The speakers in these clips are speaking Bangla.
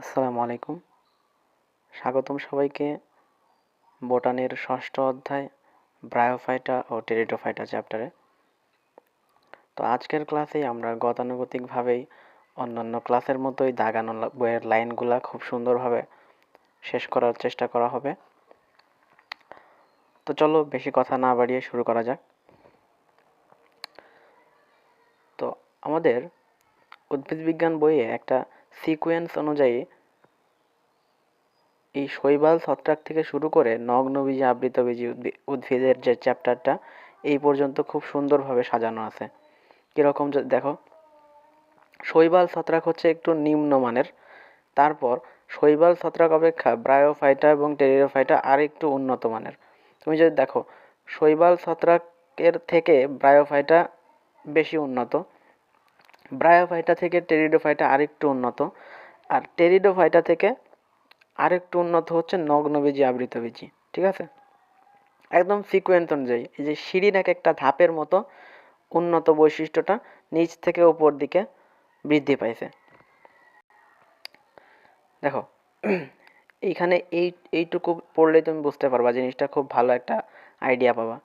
আসসালামু আলাইকুম। স্বাগতম সবাইকে বোটানির ষষ্ঠ অধ্যায় ব্রায়োফাইটা ও টেরিডোফাইটা চ্যাপ্টারে। তো আজকের ক্লাসেই আমরা গতানুগতিকভাবেই অন্যান্য ক্লাসের মতোই দাগানো বইয়ের লাইনগুলা খুব সুন্দরভাবে শেষ করার চেষ্টা করা হবে। তো চলো বেশি কথা না বাড়িয়ে শুরু করা যাক। তো আমাদের উদ্ভিদবিজ্ঞান বইয়ে একটা সিকোয়েন্স অনুযায়ী এই শৈবাল ছত্রাক থেকে শুরু করে নগ্নবীজি আবৃতবীজি উদ্ভিদের যে চ্যাপ্টারটা এই পর্যন্ত খুব সুন্দরভাবে সাজানো আছে। কীরকম দেখো, শৈবাল ছত্রাক হচ্ছে একটু নিম্নমানের, তারপর শৈবাল ছত্রাক অপেক্ষা ব্রায়োফাইটা এবং টেরিডোফাইটা আর একটু উন্নত মানের। তুমি যদি দেখো, শৈবাল ছত্রাকের থেকে ব্রায়োফাইটা বেশি উন্নত, ব্রায়োফাইটা থেকে টেরিডোফাইটা আরেকটু উন্নত, আর টেরিডোফাইটা থেকে আরেকটু উন্নত হচ্ছে নগ্নবীজি আবৃতবীজি। ঠিক আছে, একদম সিকোয়েন্স অনুযায়ী এই যে সিঁড়ির এক একটা ধাপের মতো উন্নত বৈশিষ্ট্যটা নিচ থেকে উপর দিকে বৃদ্ধি পাইছে। দেখো, এইখানে এইটুকু পড়লেই তুমি বুঝতে পারবা, জিনিসটা খুব ভালো একটা আইডিয়া পাবা।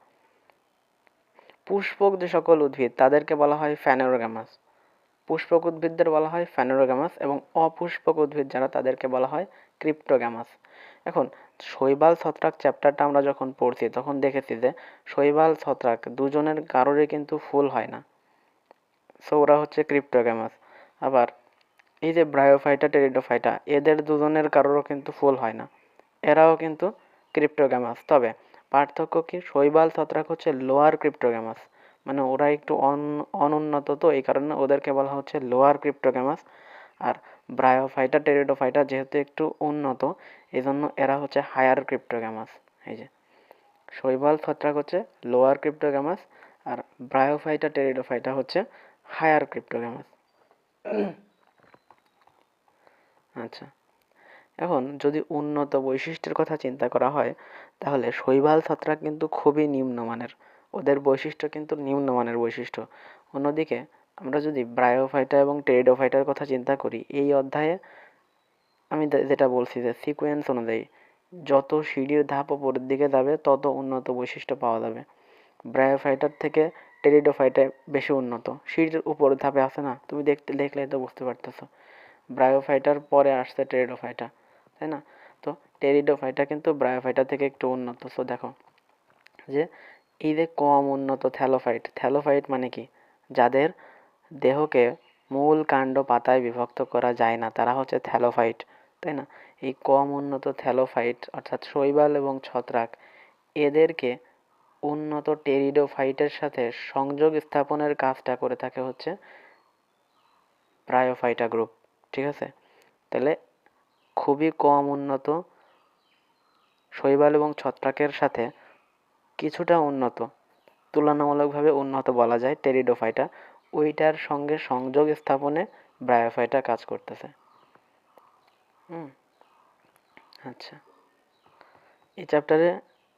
পুষ্পক যে সকল উদ্ভিদ তাদেরকে বলা হয় ফ্যানেরোগ্যামাস। পুষ্পক উদ্ভিদদের বলা হয় ফ্যানেরোগ্যামাস এবং অপুষ্পক উদ্ভিদ যারা তাদেরকে বলা হয় ক্রিপ্টোগ্যামাস। এখন শৈবাল ছত্রাক চ্যাপ্টারটা আমরা যখন পড়ছি তখন দেখেছি যে শৈবাল ছত্রাক দুজনের কারোরই কিন্তু ফুল হয় না, সো ওরা হচ্ছে ক্রিপ্টোগ্যামাস। আবার এই যে ব্রায়োফাইটা টেরিডোফাইটা এদের দুজনের কারোরও কিন্তু ফুল হয় না, এরাও কিন্তু ক্রিপ্টোগ্যামাস। তবে পার্থক্য কি, শৈবাল ছত্রাক হচ্ছে লোয়ার ক্রিপ্টোগ্যামাস, মানে ওরা একটু অনুন্নত, তো এই কারণে ওদেরকে বলা হচ্ছে লোয়ার ক্রিপ্টোগ্যামাস। আর ব্রায়োফাইটা টেরিডোফাইটা যেহেতু একটু উন্নত, এই জন্য এরা হচ্ছে হায়ার ক্রিপ্টোগ্যামাস। এই যে শৈবাল ছত্রাক হচ্ছে লোয়ার ক্রিপ্টোগ্যামাস আর ব্রায়োফাইটা টেরিডোফাইটা হচ্ছে হায়ার ক্রিপ্টোগ্যামাস। আচ্ছা, এখন যদি উন্নত বৈশিষ্ট্যের কথা চিন্তা করা হয় তাহলে শৈবাল ছত্রাক কিন্তু খুবই নিম্নমানের, ওদের বৈশিষ্ট্য কিন্তু নিম্নমানের বৈশিষ্ট্য। অন্যদিকে আমরা যদি ব্রায়োফাইটা এবং টেরিডোফাইটার কথা চিন্তা করি, এই অধ্যায়ে আমি যেটা বলছি যে সিকোয়েন্স অনুযায়ী যত সিঁড়ির ধাপ ওপরের দিকে যাবে তত উন্নত বৈশিষ্ট্য পাওয়া যাবে। ব্রায়োফাইটার থেকে টেরিডোফাইটা বেশি উন্নত, সিঁড়ির উপর ধাপে আছে না, তুমি দেখলে তো বুঝতে পারতেছো। ব্রায়োফাইটার পরে আসছে টেরিডোফাইটা, তাই না? তো টেরিডোফাইটা কিন্তু ব্রায়োফাইটা থেকে একটু উন্নত। সো দেখো যে এই যে কম উন্নত থ্যালোফাইট, থ্যালোফাইট মানে কি, যাদের দেহকে মূল কাণ্ড পাতায় বিভক্ত করা যায় না তারা হচ্ছে থ্যালোফাইট, তাই না? এই কম উন্নত থ্যালোফাইট অর্থাৎ শৈবাল এবং ছত্রাক এদেরকে উন্নত টেরিডোফাইটের সাথে সংযোগ স্থাপনের কাজটা করে থাকে হচ্ছে ব্রায়োফাইটা গ্রুপ। ঠিক আছে, তাহলে খুবই কম উন্নত শৈবাল এবং ছত্রাকের সাথে কিছুটা উন্নত, তুলনামূলকভাবে উন্নত বলা যায় টেরিডোফাইটা, ওইটার সঙ্গে সংযোগ স্থাপনে ব্রায়োফাইটা কাজ করতেছে। আচ্ছা, এই চ্যাপ্টারে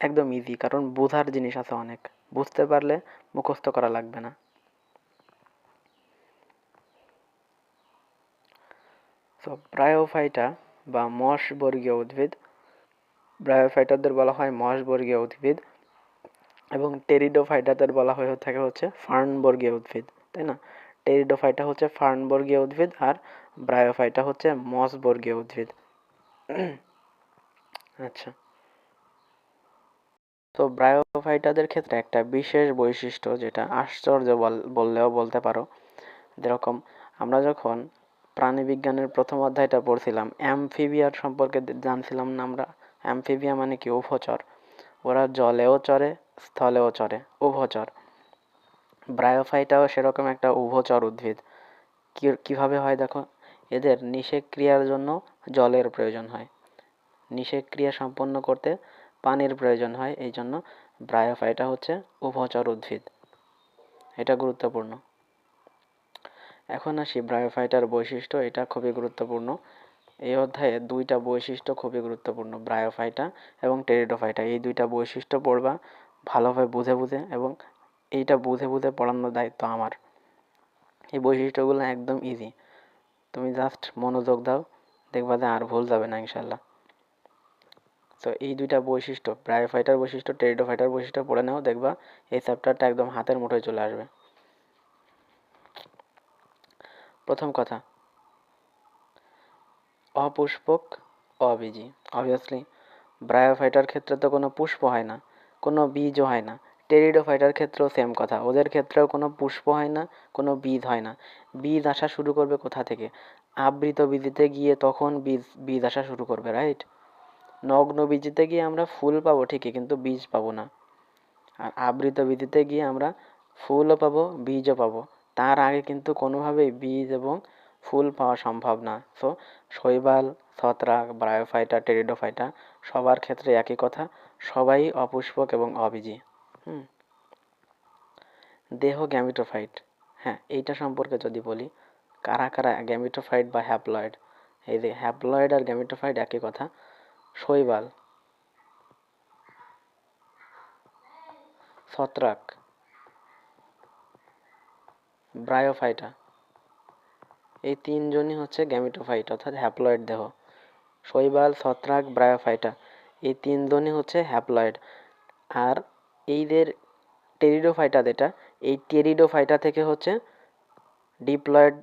একদম ইজি, কারণ বোঝার জিনিস আছে অনেক, বুঝতে পারলে মুখস্থ করা লাগবে না। তো ব্রায়োফাইটা বা মশ বর্গীয় উদ্ভিদ, ব্রায়োফাইটাদের বলা হয় মশ বর্গীয় উদ্ভিদ এবং টেরিডোফাইটাদের বলা হয়ে থাকে হচ্ছে ফার্নবর্গীয় উদ্ভিদ, তাই না? টেরিডোফাইটা হচ্ছে ফার্নবর্গীয় উদ্ভিদ আর ব্রায়োফাইটা হচ্ছে মসবর্গীয় উদ্ভিদ। আচ্ছা, তো ব্রায়োফাইটাদের ক্ষেত্রে একটা বিশেষ বৈশিষ্ট্য যেটা আশ্চর্য বললেও বলতে পারো, যেরকম আমরা যখন প্রাণীবিজ্ঞানের প্রথম অধ্যায়টা পড়ছিলাম অ্যামফিবিয়ার সম্পর্কে জানছিলাম না আমরা। অ্যামফিবিয়া মানে কি, উভচর, ওরা জলেও চরে স্থলেও চরে, উভচর। ব্রায়োফাইটাও সেরকম একটা উভচর উদ্ভিদ। কিভাবে হয় দেখো, এদের নিষেক ক্রিয়ার জন্য জলের প্রয়োজন হয়, নিষেক ক্রিয়া সম্পন্ন করতে পানির প্রয়োজন হয়, এই জন্য ব্রায়োফাইটা হচ্ছে উভচর উদ্ভিদ, এটা গুরুত্বপূর্ণ। এখন আসি ব্রায়োফাইটার বৈশিষ্ট্য, এটা খুবই গুরুত্বপূর্ণ। এই অধ্যায়ে দুইটা বৈশিষ্ট্য খুবই গুরুত্বপূর্ণ, ব্রায়োফাইটা এবং টেরিডোফাইটা, এই দুইটা বৈশিষ্ট্য পড়বা ভালোভাবে বুঝে বুঝে, এবং এইটা বুঝে বুঝে পড়ানোর দায়িত্ব আমার। এই বৈশিষ্ট্যগুলো একদম ইজি, তুমি জাস্ট মনোযোগ দাও, দেখবা যে আর ভুল যাবে না ইনশাল্লাহ। তো এই দুইটা বৈশিষ্ট্য, ব্রায়োফাইটার বৈশিষ্ট্য, টেরিডোফাইটার বৈশিষ্ট্য পড়ে নাও, দেখবা এই চ্যাপ্টারটা একদম হাতের মুঠোয় চলে আসবে। প্রথম কথা, অপুষ্পক, অবীজী। অবভিয়াসলি ব্রায়োফাইটার ক্ষেত্রে তো কোনো পুষ্প হয় না, কোনো বীজও হয় না। টেরিডোফাইটার ক্ষেত্রেও সেম কথা, ওদের ক্ষেত্রেও কোনো পুষ্প হয় না, কোনো বীজ হয় না। বীজ আসা শুরু করবে কোথা থেকে? আবৃত বীজিতে গিয়ে তখন বীজ বীজ আসা শুরু করবে, রাইট? নগ্ন বীজিতে গিয়ে আমরা ফুল পাবো ঠিকই, কিন্তু বীজ পাবো না। আর আবৃত বীজিতে গিয়ে আমরা ফুলও পাবো, বীজও পাবো। তার আগে কিন্তু কোনোভাবেই বীজ এবং ফুল পাওয়া সম্ভব না। সো শৈবাল, ছত্রাক, ব্রায়োফাইটা, টেরিডোফাইটা সবার ক্ষেত্রে একই কথা, সবাই অপুষ্পক এবং অবীজী। হুম। দেহ গ্যামিটোফাইট, হ্যাঁ এইটা সম্পর্কে যদি বলি, কারা কারা গ্যামিটোফাইট বা হ্যাপ্লয়েড? এই যে হ্যাপ্লয়েড আর গ্যামিটোফাইট একই কথা। শৈবাল, ছত্রাক, ব্রায়োফাইটা, এই তিনজনই হচ্ছে গ্যামিটোফাইট অর্থাৎ হ্যাপ্লয়েড দেহ। শৈবাল, ছত্রাক, ব্রায়োফাইটা এই তিনজনই হচ্ছে হ্যাপ্লয়েড। আর এইদের টেরিডোফাইটা যেটা, এই টেরিডোফাইটা থেকে হচ্ছে ডিপ্লয়েড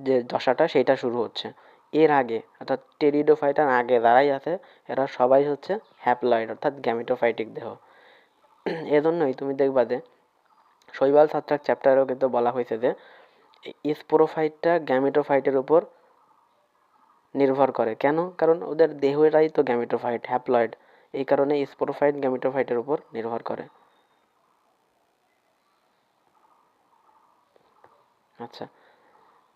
যে দশাটা সেটা শুরু হচ্ছে। এর আগে অর্থাৎ টেরিডোফাইটার আগে যারাই আছে এরা সবাই হচ্ছে হ্যাপ্লয়েড অর্থাৎ গ্যামিটোফাইটিক দেহ। এজন্যই তুমি দেখবা যে শৈবাল ছত্রাক চ্যাপ্টারেও কিন্তু বলা হয়েছে যে স্পোরোফাইটটা গ্যামেটোফাইটের উপর নির্ভর করে। কেন? কারণ ওদের দেহটাই তো গ্যামেটোফাইট, হ্যাপ্লয়েড। এই কারণে স্পোরোফাইট গ্যামেটোফাইটের উপর নির্ভর করে। আচ্ছা,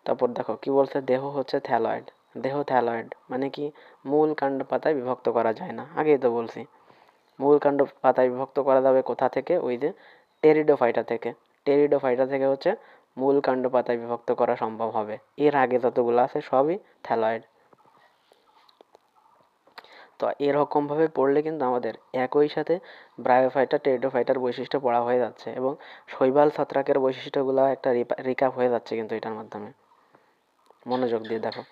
তারপর দেখো কি বলছে, দেহ হচ্ছে থ্যালয়েড। দেহ থ্যালয়েড মানে কি? মূল কাণ্ড পাতায় বিভক্ত করা যায় না, আগেই তো বলছি। মূল কাণ্ড পাতায় বিভক্ত করা যাবে কোথা থেকে? ওই যে টেরিডোফাইটা থেকে। টেরিডোফাইটা থেকে হচ্ছে মূল কাণ্ড পাতায় বিভক্ত করা সম্ভব হবে। এর আগে যতগুলো আছে সবই থ্যালয়েড। তো এরকমভাবে পড়লে কিন্তু আমাদের একই সাথে ব্রায়োফাইটা, টেরিডোফাইটার বৈশিষ্ট্য পড়া হয়ে যাচ্ছে এবং শৈবাল ছত্রাকের বৈশিষ্ট্যগুলো একটা রিকাপ হয়ে যাচ্ছে কিন্তু এটার মাধ্যমে। মনোযোগ দিয়ে দেখো।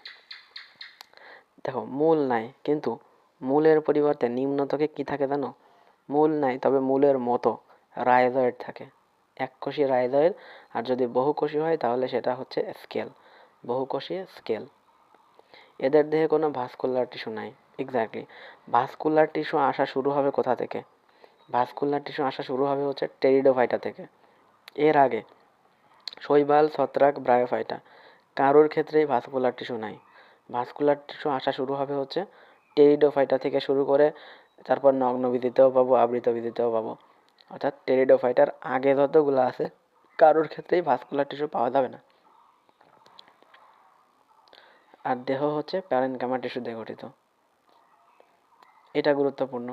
দেখো মূল নাই, কিন্তু মূলের পরিবর্তে নিম্নতকে কি থাকে জানো? মূল নাই, তবে মূলের মতো রাইজয়েড থাকে। এককোষী রাইজয়েড। আর যদি বহুকোষী হয় তাহলে সেটা হচ্ছে স্কেল, বহুকোষী স্কেল। এদের দেহে কোনো ভাস্কুলার টিস্যু নাই। এক্স্যাক্টলি। ভাস্কুলার টিস্যু আসা শুরু হবে কোথা থেকে? ভাস্কুলার টিস্যু আসা শুরু হবে হচ্ছে টেরিডোফাইটা থেকে। এর আগে শৈবাল, ছত্রাক, ব্রায়োফাইটা কারোর ক্ষেত্রেই ভাস্কুলার টিস্যু নাই। ভাস্কুলার টিস্যু আসা শুরু হবে হচ্ছে টেরিডোফাইটা থেকে শুরু করে, তারপর নগ্নবীজিতেও পাবো, আবৃতবীজিতেও পাবো। অর্থাৎ টেরিডোফাইটার আগে যতগুলো আছে কারোর ক্ষেত্রেই ভাস্কুলার টিস্যু পাওয়া যাবে না। আর দেহ হচ্ছে প্যারেনকামা টিস্যু দিয়ে গঠিত, এটা গুরুত্বপূর্ণ।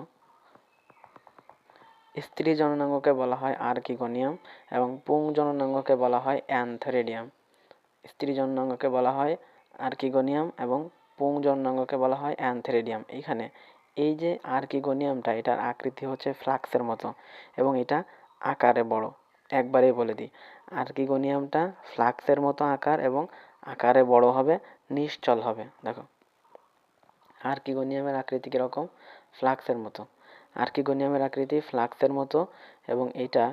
স্ত্রী জননাঙ্গকে বলা হয় আর্কিগোনিয়াম এবং পুং জননাঙ্গকে বলা হয় অ্যানথেরিডিয়াম। স্ত্রী জননাঙ্গকে বলা হয় আর্কিগোনিয়াম এবং পুং জননাঙ্গকে বলা হয় অ্যানথেরিডিয়াম। এইখানে এই যে আর্কিগোনিয়ামটা, এটার আকৃতি হচ্ছে ফ্লাক্সের মতো এবং এটা আকারে বড়। একবারেই বলে দিই, আর্কিগোনিয়ামটা ফ্লাক্সের মতো আকার এবং আকারে বড় হবে, নিশ্চল হবে। দেখো আর্কিগোনিয়ামের আকৃতি কীরকম? ফ্লাক্সের মতো। আর্কিগোনিয়ামের আকৃতি ফ্লাক্সের মতো এবং এটা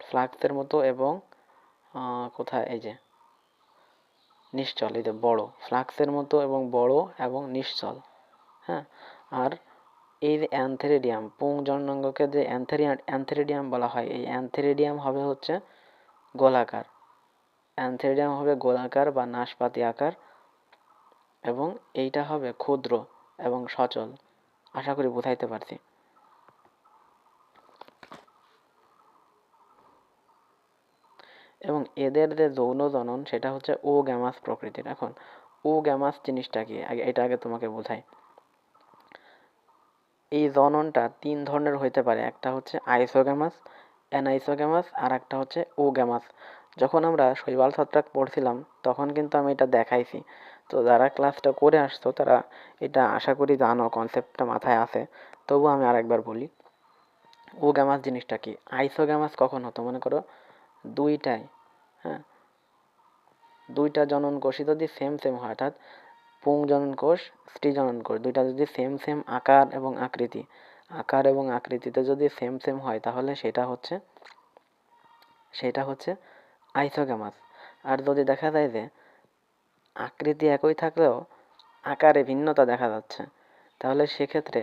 ফ্লাক্সের মতো এবং কোথায়, এই যে নিশ্চল, এই যে বড়, ফ্লাক্সের মতো এবং বড় এবং নিশ্চল। হ্যাঁ। আর এই যে অ্যানথেরিডিয়াম, পুং জননাঙ্গকে যে অ্যানথেরিডিয়াম বলা হয়, এই অ্যানথেরিডিয়াম হবে হচ্ছে গোলাকার। অ্যানথেরিডিয়াম হবে গোলাকার বা নাশপাতি আকার এবং এইটা হবে ক্ষুদ্র এবং সচল। আশা করি বুঝাইতে পারছি। এবং এদের যে যৌন জনন সেটা হচ্ছে ও গ্যামাস প্রকৃতির। এখন ও গ্যামাস জিনিসটা কি, এটা আগে তোমাকে বোঝাই। এই জননটা তিন ধরনের হইতে পারে, একটা হচ্ছে আইসোগ্যামাস, অ্যানাইসোগ্যামাস, আর একটা হচ্ছে ও গ্যামাস। যখন আমরা শৈবাল ছত্রাক পড়ছিলাম তখন কিন্তু আমি এটা দেখাইছি। তো যারা ক্লাসটা করে আসছো তারা এটা আশা করি জানো, কনসেপ্টটা মাথায় আছে। তবু আমি আরেকবার বলি, ও গ্যামাস জিনিসটা কি। আইসোগ্যামাস কখন হতো? মনে করো দুইটাই, হ্যাঁ, দুইটা জনন কোষই যদি সেম সেম হয়, অর্থাৎ পুং জনন কোষ, স্ত্রী জনন কোষ, দুইটা যদি সেম সেম আকার এবং আকৃতিতে যদি সেম সেম হয়, তাহলে সেটা হচ্ছে আইসোগ্যামাস। আর যদি দেখা যায় যে আকৃতি একই থাকলেও আকারে ভিন্নতা দেখা যাচ্ছে, তাহলে সেক্ষেত্রে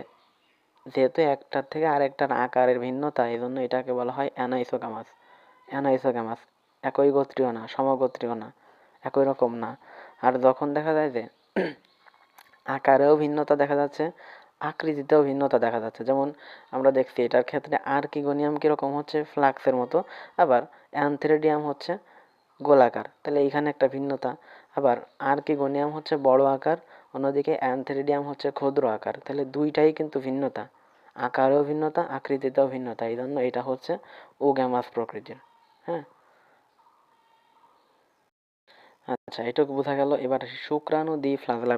যেহেতু একটার থেকে আরেকটার আকারের ভিন্নতা, এই জন্য এটাকে বলা হয় অ্যানাইসোগ্যামাস। একই গোত্রীয় না, সমগোত্রীয় না, একই রকম না। আর যখন দেখা যায় যে আকারেও ভিন্নতা দেখা যাচ্ছে, আকৃতিতেও ভিন্নতা দেখা যাচ্ছে, যেমন আমরা দেখছি এটার ক্ষেত্রে আর্কিগোনিয়াম কীরকম হচ্ছে ফ্লাক্সের মতো, আবার অ্যানথেরিডিয়াম হচ্ছে গোলাকার, তাহলে এইখানে একটা ভিন্নতা। আবার আর্কিগোনিয়াম হচ্ছে বড় আকার, অন্যদিকে অ্যানথেরিডিয়াম হচ্ছে ক্ষুদ্র আকার, তাহলে দুইটাই কিন্তু ভিন্নতা, আকারেও ভিন্নতা, আকৃতিতেও ভিন্নতা, এই জন্য এটা হচ্ছে ওগ্যামাস প্রকৃতির। হ্যাঁ, আচ্ছা, এটুকু বোঝা গেল। এবার আসি শুক্রাণু দ্বি ফ্লাজেলা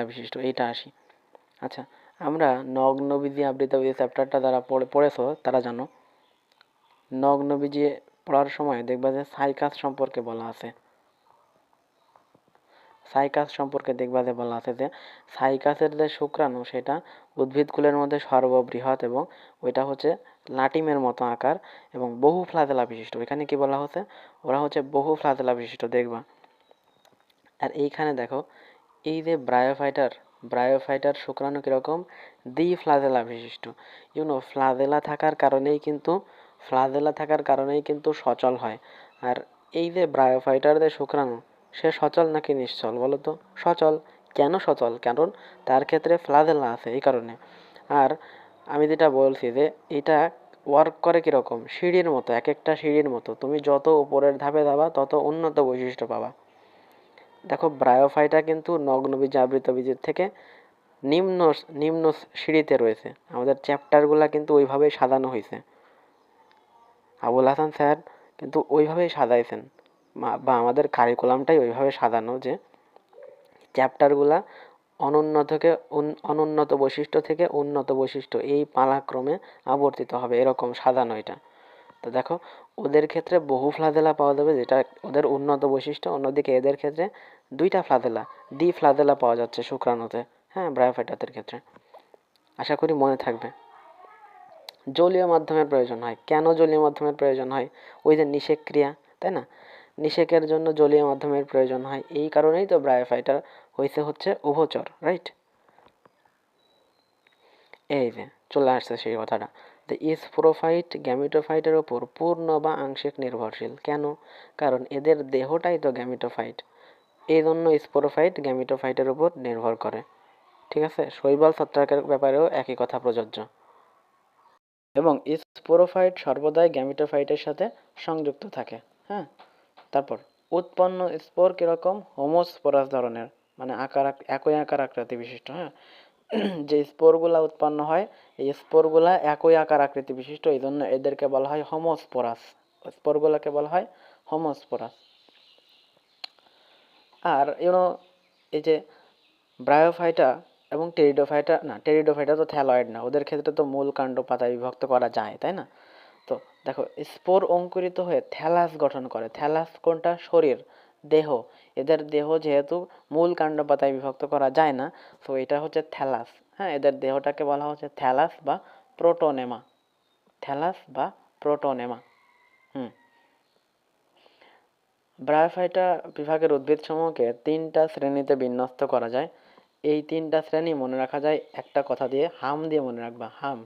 বিশিষ্ট, এইটা আসি। আচ্ছা, আমরা নগ্নবীজি আবৃতবীজি চ্যাপ্টারটা যারা পড়েছো তারা জানো, নগ্নবীজি পড়ার সময় দেখবা যে সাইকাস সম্পর্কে যে সাইকাসের যে শুক্রাণু সেটা উদ্ভিদকুলের মধ্যে সর্ববৃহৎ, এবং ওইটা হচ্ছে লাটিমের মতো আকার এবং বহু ফ্লাজেলা বিশিষ্ট। এখানে কি বলা হচ্ছে, ওরা হচ্ছে বহু ফ্লাজেলা বিশিষ্ট, দেখবা। আর এইখানে দেখো, এই যে ব্রায়োফাইটার শুক্রাণু কীরকম, দ্বি ফ্লাজেলা বিশিষ্ট। ফ্লাজেলা থাকার কারণেই কিন্তু সচল হয়। আর এই যে ব্রায়োফাইটার যে শুক্রাণু, সে সচল নাকি নিশ্চল বলো তো? সচল। কেন সচল? কারণ তার ক্ষেত্রে ফ্লাজেলা আছে, এই কারণে। আর আমি যেটা বলছি যে এটা ওয়ার্ক করে কীরকম, সিঁড়ির মতো, এক একটা সিঁড়ির মতো, তুমি যত উপরের ধাপে যাবা তত উন্নত বৈশিষ্ট্য পাবা। দেখো, ব্রায়োফাইটা কিন্তু নগ্নবীজ আবৃত বীজের থেকে নিম্ন নিম্ন সিঁড়িতে রয়েছে। আমাদের চ্যাপ্টারগুলা কিন্তু ওইভাবেই সাজানো হয়েছে, আবুল হাসান স্যার কিন্তু ওইভাবেই সাজাইছেন, বা আমাদের কারিকুলামটাই ওইভাবে সাজানো যে চ্যাপ্টারগুলা অনুন্নত বৈশিষ্ট্য থেকে উন্নত বৈশিষ্ট্য এই পালাক্রমে আবর্তিত হবে, এরকম সাজানো এটা। তো দেখো, ওদের ক্ষেত্রে বহু ফ্লাজেলা পাওয়া যাবে, যেটা ওদের উন্নত বৈশিষ্ট্য, অন্যদিকে এদের ক্ষেত্রে দুইটা ফ্লাজেলা, দ্বি ফ্লাজেলা পাওয়া যাচ্ছে শুক্রাণুতে। হ্যাঁ, ব্রায়োফাইটাদের ক্ষেত্রে। আশা করি মনে থাকবে। জলীয় মাধ্যমের প্রয়োজন হয়। কেন জলীয় মাধ্যমের প্রয়োজন হয়? ওই যে নিষেক ক্রিয়া, তাই না? নিষেকের জন্য জলীয় মাধ্যমের প্রয়োজন হয়, এই কারণেই তো ব্রায়োফাইটার হচ্ছে উভচর, রাইট? এই যে চলে আসছে সেই কথাটা, যে স্পোরোফাইট গ্যামিটোফাইটের ওপর পূর্ণ বা আংশিক নির্ভরশীল। কেন? কারণ এদের দেহটাই তো গ্যামিটোফাইট, এই জন্য স্পোরোফাইট গ্যামিটোফাইটের উপর নির্ভর করে। ঠিক আছে, শৈবাল ছত্রাকের ব্যাপারেও একই কথা প্রযোজ্য। এবং স্পোরোফাইট সর্বদাই গ্যামিটোফাইটের সাথে সংযুক্ত থাকে। হ্যাঁ, তারপর উৎপন্ন স্পোর কীরকম, হোমোস্পোরাস ধরনের, মানে একই আকার আকৃতি বিশিষ্ট। হ্যাঁ, যে স্পোরগুলা উৎপন্ন হয়, এই স্পোরগুলা একই আকার আকৃতি বিশিষ্ট, এই জন্য এদেরকে বলা হয় হোমোস্পোরাস। স্পোরগুলাকে বলা হয় হোমোস্পোরাস। আর এই যে ব্রায়োফাইটা এবং টেরিডোফাইটা তো থ্যালয়েড না, ওদের ক্ষেত্রে তো মূল কাণ্ড পাতায় বিভক্ত করা যায়, তাই না? তো দেখো, স্পোর অঙ্কুরিত হয়ে থ্যালাস গঠন করে। থ্যালাস কোনটা? শরীর, দেহ। এদের দেহ যেহেতু মূল কাণ্ড পাতায় বিভক্ত করা যায় না, তো এটা হচ্ছে থ্যালাস। হ্যাঁ, এদের দেহটাকে বলা হচ্ছে থ্যালাস বা প্রোটোনেমা। হুম। ব্রায়োফাইটা বিভাগের উদ্ভিদসমূহকে 3টা শ্রেণীতে বিন্যস্ত করা যায়। এই 3টা শ্রেণী মনে রাখা যায় একটা কথা দিয়ে, হাম দিয়ে মনে রাখবা, হাম,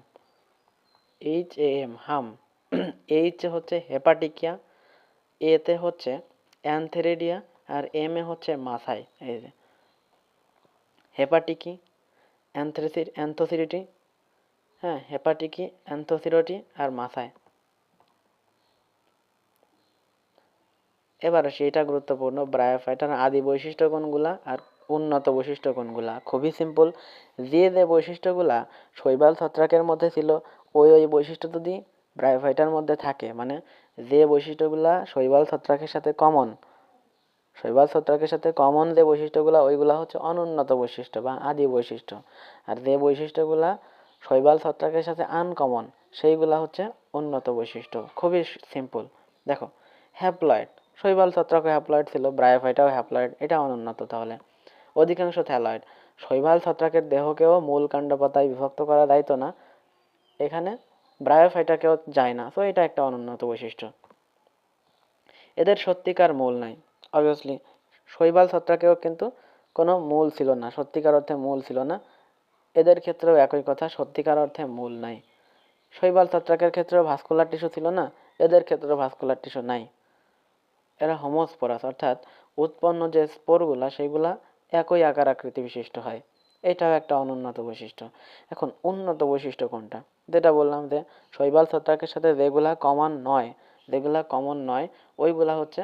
হাম। এইচ হচ্ছে হেপাটিকিয়া, এতে হচ্ছে অ্যানথেরিডিয়া, আর এম এ হচ্ছে মাথাই। এই যে হেপাটিকি, অ্যান্থোসিরিটি, হ্যাঁ, হেপাটিকি, অ্যান্থোসিরোটি আর মাথায়। এবার সেটা গুরুত্বপূর্ণ, ব্রায়োফাইটার আদি বৈশিষ্ট্য কোনগুলা আর উন্নত বৈশিষ্ট্য কোনগুলা। খুবই সিম্পল, যে বৈশিষ্ট্যগুলা শৈবাল ছত্রাকের মধ্যে ছিল, ওই বৈশিষ্ট্য যদি ব্রায়োফাইটার মধ্যে থাকে, মানে যে বৈশিষ্ট্যগুলা শৈবাল ছত্রাকের সাথে কমন যে বৈশিষ্ট্যগুলা, ওইগুলা হচ্ছে অনুন্নত বৈশিষ্ট্য বা আদি বৈশিষ্ট্য। আর যে বৈশিষ্ট্যগুলা শৈবাল ছত্রাকের সাথে আনকমন, সেইগুলা হচ্ছে উন্নত বৈশিষ্ট্য। খুবই সিম্পল। দেখো, হ্যাপ্লয়েড, শৈবাল ছত্রাকও হ্যাপ্লয়েড ছিল, ব্রায়োফাইটাও হ্যাপ্লয়েড, এটা অনুন্নত। তাহলে অধিকাংশ থ্যালয়েড। শৈবাল ছত্রাকের দেহকেও মূল কাণ্ড পাতায় বিভক্ত করা যাইতো না, এখানে ব্রায়োফাইটাকেও যায় না, তো এটা একটা অনুন্নত বৈশিষ্ট্য। এদের সত্যিকার মূল নাই। অবভিয়াসলি শৈবাল ছত্রাকেও কিন্তু কোনো মূল ছিল না, সত্যিকার অর্থে মূল ছিল না। এদের ক্ষেত্রেও একই কথা, সত্যিকার অর্থে মূল নাই। শৈবাল ছত্রাকের ক্ষেত্রেও ভাস্কুলার টিস্যু ছিল না, এদের ক্ষেত্রেও ভাস্কুলার টিস্যু নাই। এরা হোমোস্পোরাস, অর্থাৎ উৎপন্ন যে স্পোরগুলা সেগুলা একই আকার আকৃতি বিশিষ্ট হয়। এটাও একটা অনুন্নত বৈশিষ্ট্য। এখন উন্নত বৈশিষ্ট্য কোনটা? যেটা বললাম যে শৈবাল ছত্রাকের সাথে যেগুলা কমন নয় ওইগুলা হচ্ছে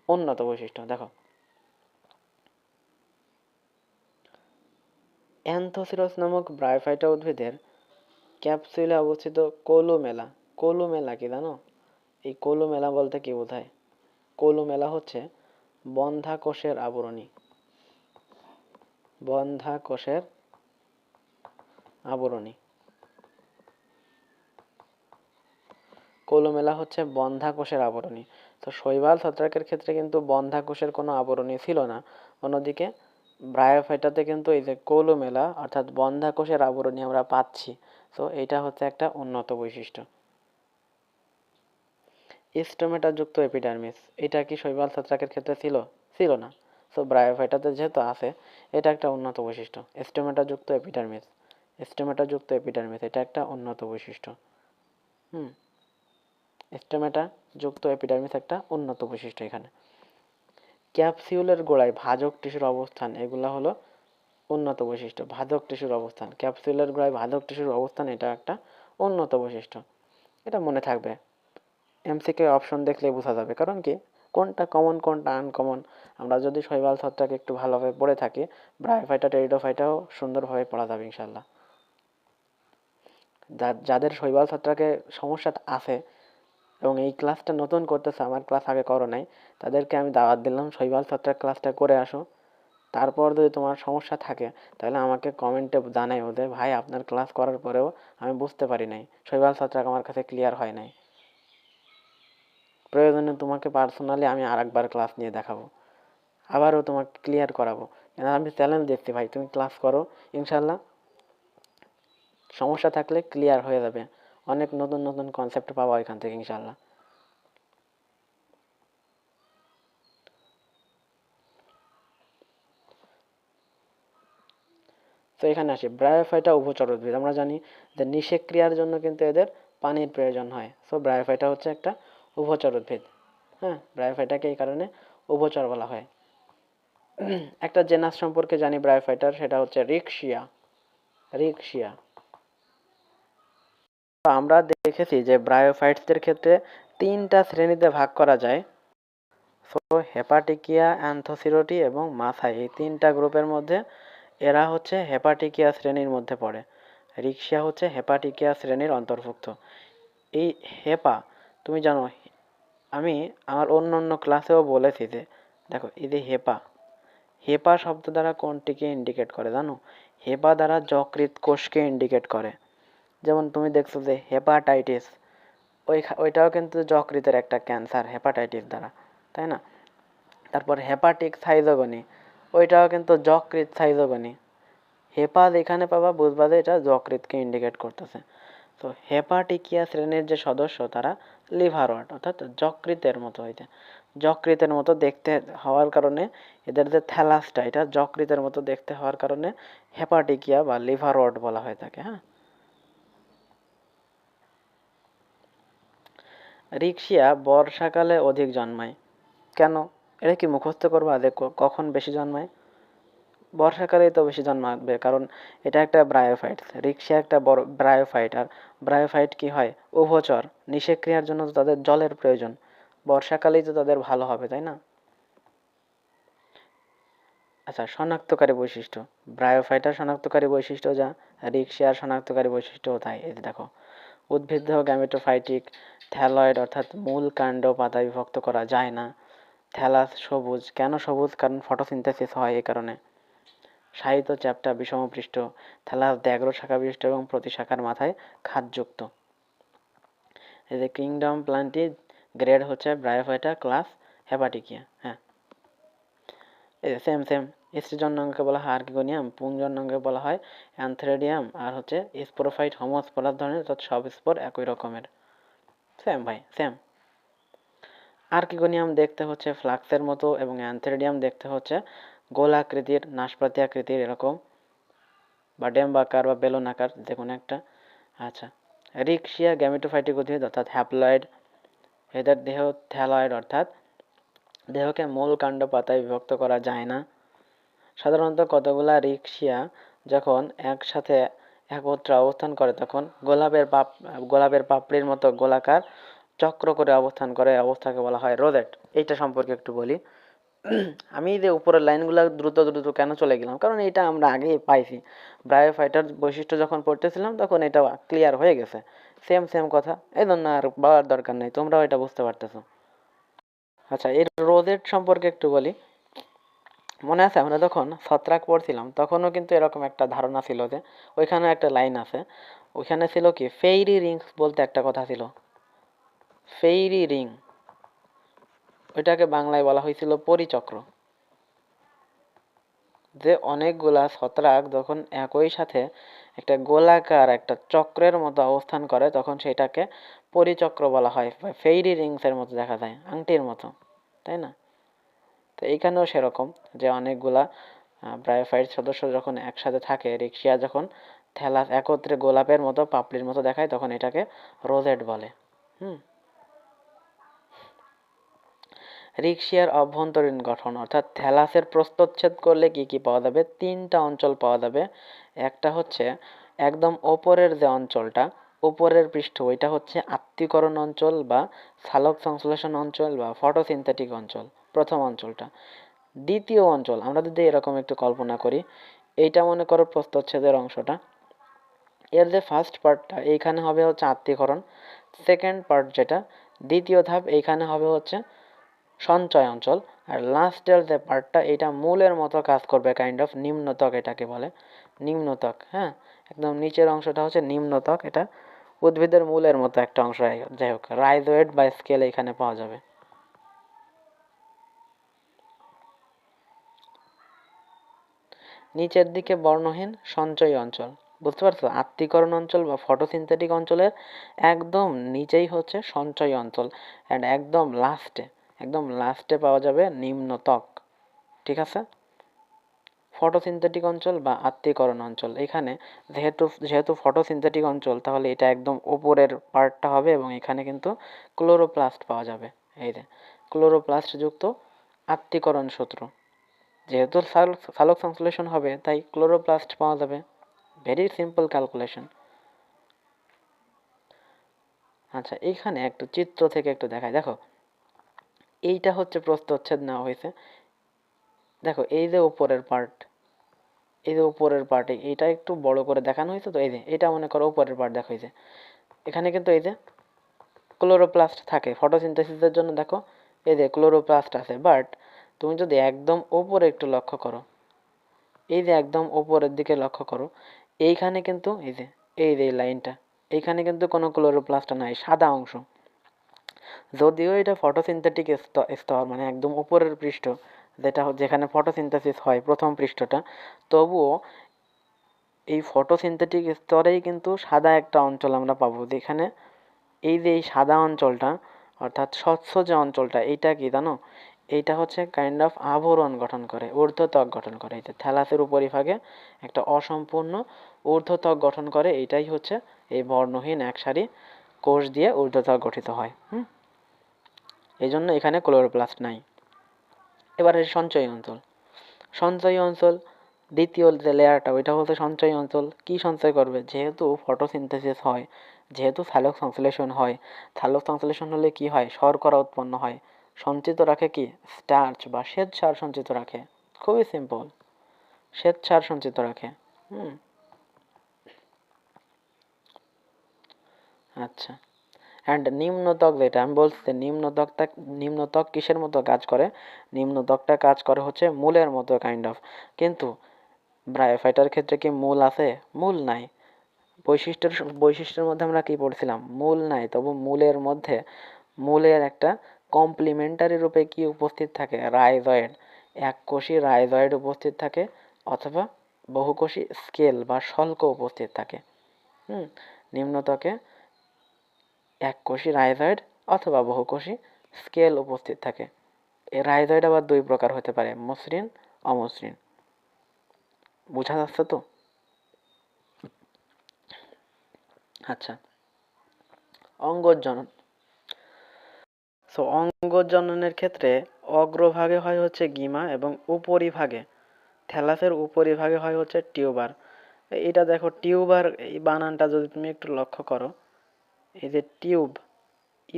উন্নত বৈশিষ্ট্য। দেখো, অ্যান্থোসিরস নামক ব্রায়োফাইটা উদ্ভিদের ক্যাপসুলে অবস্থিত কোলুমেলা। কোলুমেলা কি জানো? এই কোলুমেলা বলতে কি বোঝায়? কোলুমেলা হচ্ছে বন্ধা কোষের আবরণী। বন্ধা কোষের আবরণী। কোলুমেলা হচ্ছে বন্ধা কোষের আবরণী। তো শৈবাল ছত্রাকের ক্ষেত্রে কিন্তু বন্ধা কোষের কোনো আবরণী ছিল না। অন্যদিকে ব্রায়োফাইটাতে কিন্তু এই যে কোলুমেলা অর্থাৎ বন্ধা কোষের আবরণী আমরা পাচ্ছি। তো এটা হচ্ছে একটা উন্নত বৈশিষ্ট্য। স্টোমেটা যুক্ত এপিডার্মিস, এটা কি শৈবাল ছত্রাকের ক্ষেত্রে ছিল? ছিল না। সো ব্রায়োফাইটাতে যেহেতু আছে, এটা একটা উন্নত বৈশিষ্ট্য। স্টোমেটা যুক্ত এপিডার্মিস, স্টোমেটা যুক্ত এপিডার্মিস, এটা একটা উন্নত বৈশিষ্ট্য। হুম, স্টোমেটা যুক্ত এপিডার্মিস একটা উন্নত বৈশিষ্ট্য। এখানে ক্যাপসিউলের গোড়ায় ভাজক টিস্যুর অবস্থান, এগুলা হলো উন্নত বৈশিষ্ট্য। ভাজক টিস্যুর অবস্থান, ক্যাপসুলের গোড়ায় ভাজক টিস্যুর অবস্থান, এটা একটা উন্নত বৈশিষ্ট্য। এটা মনে থাকবে, এমসিকিউ অপশন দেখলে বোঝা যাবে। কারণ কি, কোনটা কমন কোনটা আনকমন আমরা যদি শৈবাল ছত্রাক একটু ভালোভাবে পড়ে থাকি, ব্রায়োফাইটা টেরিডোফাইটাও সুন্দরভাবে পড়া যাবে ইনশাল্লাহ। যাদের শৈবাল ছত্রাকে সমস্যা আছে এবং এই ক্লাসটা নতুন করতেছে, আমার ক্লাস আগে করো নাই, তাদেরকে আমি দাওয়াত দিলাম শৈবাল ছত্রাক ক্লাসটা করে আসো। তারপর যদি তোমার সমস্যা থাকে তাহলে আমাকে কমেন্টে জানাইও যে ভাই আপনার ক্লাস করার পরেও আমি বুঝতে পারি নাই, শৈবাল ছত্রাক আমার কাছে ক্লিয়ার হয় নাই। প্রয়োজনে তোমাকে পার্সোনালি আমি আরেকবার ক্লাস নিয়ে দেখাবো, আবারও তোমাকে ক্লিয়ার করাবো। আমি চ্যালেঞ্জ দিচ্ছি ভাই, তুমি ক্লাস করো, ইনশাল্লাহ সমস্যা থাকলে ক্লিয়ার হয়ে যাবে। অনেক নতুন নতুন কনসেপ্ট পাবো এখান থেকে ইনশাল্লাহ। তো এখানে আসি, ব্রায়োফাইটা উভচর উদ্ভিদ। আমরা জানি যে নিষেক ক্রিয়ার জন্য কিন্তু এদের পানির প্রয়োজন হয়। সো ব্রায়োফাইটা হচ্ছে একটা উভচর উদ্ভিদ। হ্যাঁ, ব্রায়োফাইটাকে এই কারণে উভচর বলা হয়। একটা জেনাস সম্পর্কে জানি ব্রায়োফাইটার, সেটা হচ্ছে রিকশিয়া। রিকশিয়া। আমরা দেখেছি যে ব্রায়োফাইটসদের ক্ষেত্রে তিনটা শ্রেণীতে ভাগ করা যায়। সো হেপাটিকিয়া, অ্যান্থোসিরোটি এবং মাথায়, এই তিনটা গ্রুপের মধ্যে এরা হচ্ছে হেপাটিকিয়া শ্রেণীর মধ্যে পড়ে। রিকশিয়া হচ্ছে হেপাটিকিয়া শ্রেণীর অন্তর্ভুক্ত। এই হেপা, তুমি জানো, আমি আমার অন্য অন্য ক্লাসেও বলেছি যে দেখো এই যে হেপা, হেপা শব্দ দ্বারা কোনটিকে ইন্ডিকেট করে জানো? হেপা দ্বারা যকৃৎ কোষকে ইন্ডিকেট করে। যেমন তুমি দেখছো যে হেপাটাইটিস, ওইটাও কিন্তু যকৃতের একটা ক্যান্সার হেপাটাইটিস দ্বারা, তাই না? তারপর হেপাটিক সাইজোগনি, ওইটাও কিন্তু যকৃৎ সাইজোগনি। হেপা যেখানে পাবা বুঝবা যে এটা যকৃৎকে ইন্ডিকেট করতেছে। তো হেপাটিকিয়া শ্রেণীর যে সদস্য তারা লিভারওয়ার্ড অর্থাৎ যকৃতের মতো হইতে, যকৃতের মতো দেখতে হওয়ার কারণে এদের যে থ্যালাসটা এটা যকৃতের মতো দেখতে হওয়ার কারণে হেপাটিকিয়া বা লিভারওয়ার্ড বলা হয়ে থাকে। হ্যাঁ, রিকশিয়া বর্ষাকালে অধিক জন্মায়। কেন? এটা কি মুখস্থ করবা যে কখন বেশি জন্মায়? বর্ষাকালেই তো বেশি জন্মাবে, কারণ এটা একটা ব্রায়োফাইট। রিকশা একটা বড় ব্রায়োফাইট, আর ব্রায়োফাইট কি হয়? উভচর, নিষেক ক্রিয়ার জন্য তো তাদের জলের প্রয়োজন, বর্ষাকালেই তো তাদের ভালো হবে, তাই না? আচ্ছা, শনাক্তকারী বৈশিষ্ট্য। ব্রায়োফাইটার শনাক্তকারী বৈশিষ্ট্য যা, রিকশিয়ার শনাক্তকারী বৈশিষ্ট্যও তাই। এই দেখো, উদ্ভিদদেহ গ্যামেটোফাইটিক, থ্যালয়েড অর্থাৎ মূল কাণ্ড পাতায় বিভক্ত করা যায় না। থ্যালাস সবুজ, কেন সবুজ? কারণ ফটোসিনথেসিস হয় এই কারণে। সাহিত্য চ্যাপ্টা বিষমপৃষ্ঠ, থ্যালাস ব্যাঘ্র শাখা বিশিষ্ট এবং প্রতি শাখার মাথায় খাদযুক্ত। এই যে কিংডম প্ল্যান্টটি গ্রেড হচ্ছে ব্রায়োফাইটা ক্লাস হেপাটিকিয়া। হ্যাঁ, এই সেম সেম। স্ত্রীজননাঙ্গকে বলা হয় আর্কিগোনিয়াম, পুংজননাঙ্গকে বলা হয় অ্যানথেরিডিয়াম, আর হচ্ছে স্পোরোফাইট হোমোস্পোরাস ধরনের, অর্থাৎ সব স্পোর একই রকমের। সেম ভাই, সেম। আর্কিগোনিয়াম দেখতে হচ্ছে ফ্লাক্সের মতো এবং অ্যানথেরিডিয়াম দেখতে হচ্ছে গোলাকৃতির, নাশপাতি আকৃতির এরকম, বা ডেম্বাকার বা বেলুন আকার, যে কোনো একটা। আচ্ছা, রিকশিয়া গ্যামেটোফাইটিক উদ্ভিদ অর্থাৎ হ্যাপ্লয়েড। এদের দেহ থ্যালয়েড অর্থাৎ দেহকে মূল কাণ্ড পাতায় বিভক্ত করা যায় না। সাধারণত কতগুলা রিকশিয়া যখন একসাথে একত্রে অবস্থান করে তখন গোলাপের পাপড়ির মতো গোলাকার চক্র করে অবস্থান করে, অবস্থাকে বলা হয় রোজেট। এইটা সম্পর্কে একটু বলি। আমি যে উপরের লাইনগুলো দ্রুত দ্রুত কেন চলে গেলাম, কারণ এটা আমরা আগেই পাইছি। ব্রায়োফাইটার বৈশিষ্ট্য যখন পড়তেছিলাম তখন এটা ক্লিয়ার হয়ে গেছে। সেম সেম কথা, এই জন্য আর বলার দরকার নেই, তোমরাও এটা বুঝতে পারতেছো। আচ্ছা, এর রোজেট সম্পর্কে একটু বলি। মনে আছে আমরা যখন ছত্রাক পড়ছিলাম তখনও কিন্তু এরকম একটা ধারণা ছিল যে ওইখানে একটা লাইন আছে, ওইখানে ছিল কি ফেইরি রিংস বলতে একটা কথা ছিল, ফেইরি রিং। ওইটাকে বাংলায় বলা হয়েছিল পরিচক্র। যে অনেকগুলা ছত্রাক যখন একই সাথে একটা গোলাকার একটা চক্রের মতো অবস্থান করে তখন সেটাকে পরিচক্র বলা হয়, ফেইরি রিংসের মতো দেখা যায়, আংটির মতো, তাই না? তো এইখানেও সেরকম, যে অনেকগুলা ব্রায়োফাইট সদস্য যখন একসাথে থাকে, রিকশিয়া যখন থ্যালাস একত্রে গোলাপের মতো পাপড়ির মতো দেখায় তখন এটাকে রোজেট বলে। হুম। রিকশিয়ার অভ্যন্তরীণ গঠন অর্থাৎ থ্যালাসের প্রস্থচ্ছেদ করলে কি কি পাওয়া যাবে? তিনটা অঞ্চল পাওয়া যাবে। একটা হচ্ছে একদম ওপরের যে অঞ্চলটা, উপরের পৃষ্ঠ, ওইটা হচ্ছে আত্তীকরণ অঞ্চল বা সালোক সংশ্লেষণ অঞ্চল বা ফটোসিনথেটিক অঞ্চল, প্রথম অঞ্চলটা। দ্বিতীয় অঞ্চল, আমরা যদি এরকম একটু কল্পনা করি, এইটা মনে করো প্রস্থচ্ছেদের অংশটা, এর যে ফার্স্ট পার্টটা এইখানে হবে হচ্ছে আত্তীকরণ, সেকেন্ড পার্ট যেটা দ্বিতীয় ধাপ এইখানে হবে হচ্ছে সঞ্চয় অঞ্চল, আর লাস্টের যে পার্টটা এটা মূলের মতো কাজ করবে, কাইন্ড অফ নিম্নত্বক এটাকে বলে, নিম্নত্বক। হ্যাঁ, একদম নিচের অংশটা হচ্ছে নিম্নত্বক, এটা উদ্ভিদের মূলের মতো একটা অংশ। যাই হোক, রাইজোয়েড বা স্কেল এখানে পাওয়া যাবে। নিচের দিকে বর্ণহীন সঞ্চয়ী অঞ্চল, বুঝতে পারছো? আত্তীকরণ অঞ্চল বা ফটোসিনথেটিক অঞ্চলের একদম নিচেই হচ্ছে সঞ্চয়ী অঞ্চল, অ্যান্ড একদম লাস্টে পাওয়া যাবে নিম্নত্বক। ঠিক আছে? ফটোসিনথেটিক অঞ্চল বা আত্তীকরণ অঞ্চল, এখানে যেহেতু যেহেতু ফটোসিনথেটিক অঞ্চল তাহলে এটা একদম উপরের পার্টটা হবে এবং এখানে কিন্তু ক্লোরোপ্লাস্ট পাওয়া যাবে। এই যে ক্লোরোপ্লাস্ট যুক্ত আত্তীকরণ সূত্র, যেহেতু সালোক সংশ্লেষণ হবে তাই ক্লোরোপ্লাস্ট পাওয়া যাবে। Very simple calculation. আচ্ছা, এইখানে একটু চিত্র থেকে একটু দেখায়, দেখো এইটা হচ্ছে প্রস্থচ্ছেদ নেওয়া হয়েছে। দেখো এই যে উপরের পার্ট, এই যে উপরের পার্টে এইটা একটু বড় করে দেখানো হয়েছে, তো এই যে এটা মনে করো উপরের পার্ট দেখা হয়েছে, এখানে কিন্তু এই যে ক্লোরোপ্লাস্ট থাকে ফটোসিনথেসিসের জন্য। দেখো এই যে ক্লোরোপ্লাস্ট আছে, বাট তুমি যদি একদম ওপরে একটু লক্ষ্য করো, এই যে একদম ওপরের দিকে লক্ষ্য করো, এইখানে কিন্তু এই যে লাইনটা, এইখানে কিন্তু কোনো ক্লোরোপ্লাস্ট নাই, সাদা অংশ। যদিও এটা ফটোসিনথেটিক স্তর, মানে একদম উপরের পৃষ্ঠ, যেখানে ফটোসিনথেসিস হয় প্রথম পৃষ্ঠটা, তবুও এই ফটোসিনথেটিক স্তরেই কিন্তু সাদা একটা অঞ্চল আমরা পাবো, যেখানে এই যে এই সাদা অঞ্চলটা অর্থাৎ স্বচ্ছ যে অঞ্চলটা, এইটা কি জানো? এইটা হচ্ছে কাইন্ড অফ আবরণ গঠন করে, ঊর্ধ্বত্বক গঠন করে। এই যে থ্যালাসের উপরিভাগে একটা অসম্পূর্ণ ঊর্ধ্বত্বক গঠন করে, এইটাই হচ্ছে এই বর্ণহীন একসারি কোষ দিয়ে ঊর্ধ্বত্বক গঠিত হয়। এই জন্য এখানে ক্লোরোপ্লাস্ট নাই। এবারে সঞ্চয়ী অঞ্চল, সঞ্চয়ী অঞ্চল দ্বিতীয় যে লেয়ারটা ওইটা হচ্ছে সঞ্চয়ী অঞ্চল। কি সঞ্চয় করবে? যেহেতু ফটোসিনথেসিস হয়, যেহেতু সালোক সংশ্লেষণ হয়, সালোক সংশ্লেষণ হলে কি হয়? শর্করা উৎপন্ন হয়, সঞ্চিত রাখে কি? স্টার্চ বা শ্বেতসার সঞ্চিত রাখে। খুবই সিম্পল, শ্বেতসার সঞ্চিত রাখে। হুম। আচ্ছা, অ্যান্ড নিম্নত্বক, যেটা আমি বলছি নিম্নত্বক কিসের মতো কাজ করে? নিম্নত্বকটা কাজ করে হচ্ছে মূলের মতো কাইন্ড অফ। কিন্তু ব্রায়োফাইটার ক্ষেত্রে কি মূল আছে? মূল নাই। বৈশিষ্ট্যের মধ্যে আমরা কি পড়ছিলাম? মূল নাই, তবু মূলের মধ্যে মূলের একটা কমপ্লিমেন্টারি রূপে কি উপস্থিত থাকে? রাইজয়েড, এককোষী রাইজয়েড উপস্থিত থাকে, অথবা বহুকোষী স্কেল বা শল্ক উপস্থিত থাকে। নিম্নতকে এককোষী রাইজয়েড অথবা বহুকোষী স্কেল উপস্থিত থাকে। এই রাইজয়েড আবার দুই প্রকার হতে পারে, মসৃণ, অমসৃণ। বোঝা যাচ্ছে তো? আচ্ছা, অঙ্গজনন। সো অঙ্গজননের ক্ষেত্রে অগ্রভাগে হয় হচ্ছে গিমা এবং উপরিভাগে, থ্যালাসের উপরিভাগে হয় হচ্ছে টিউবার। এটা দেখো, টিউবার এই বানানটা যদি তুমি একটু লক্ষ্য করো, এই যে টিউব,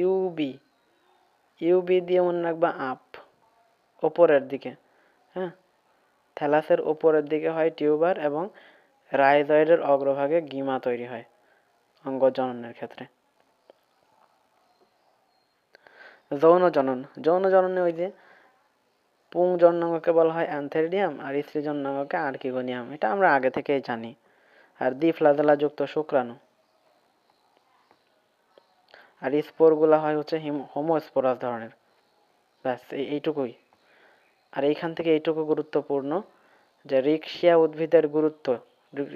ইউবি, ইউবি দিয়ে মনে রাখবা আপ, ওপরের দিকে। হ্যাঁ, থ্যালাসের ওপরের দিকে হয় টিউবার এবং রাইজয়েডের অগ্রভাগে গিমা তৈরি হয় অঙ্গজননের ক্ষেত্রে। যৌন জনন, যৌন জননে ওই যে পুংজননাঙ্গকে বলা হয় অ্যান্থেরিডিয়াম আর স্ত্রী জননাঙ্গকে আর্কিগোনিয়াম, এটা আমরা আগে থেকেই জানি। আর দ্বিফ্লাজেলা যুক্ত শুক্রাণু, আর স্পোরগুলা হয় হচ্ছে হোমোস্পোরাস ধরনের। ব্যাস এইটুকুই। আর এইখান থেকে এইটুকু গুরুত্বপূর্ণ যে রিক্সিয়া উদ্ভিদের গুরুত্ব,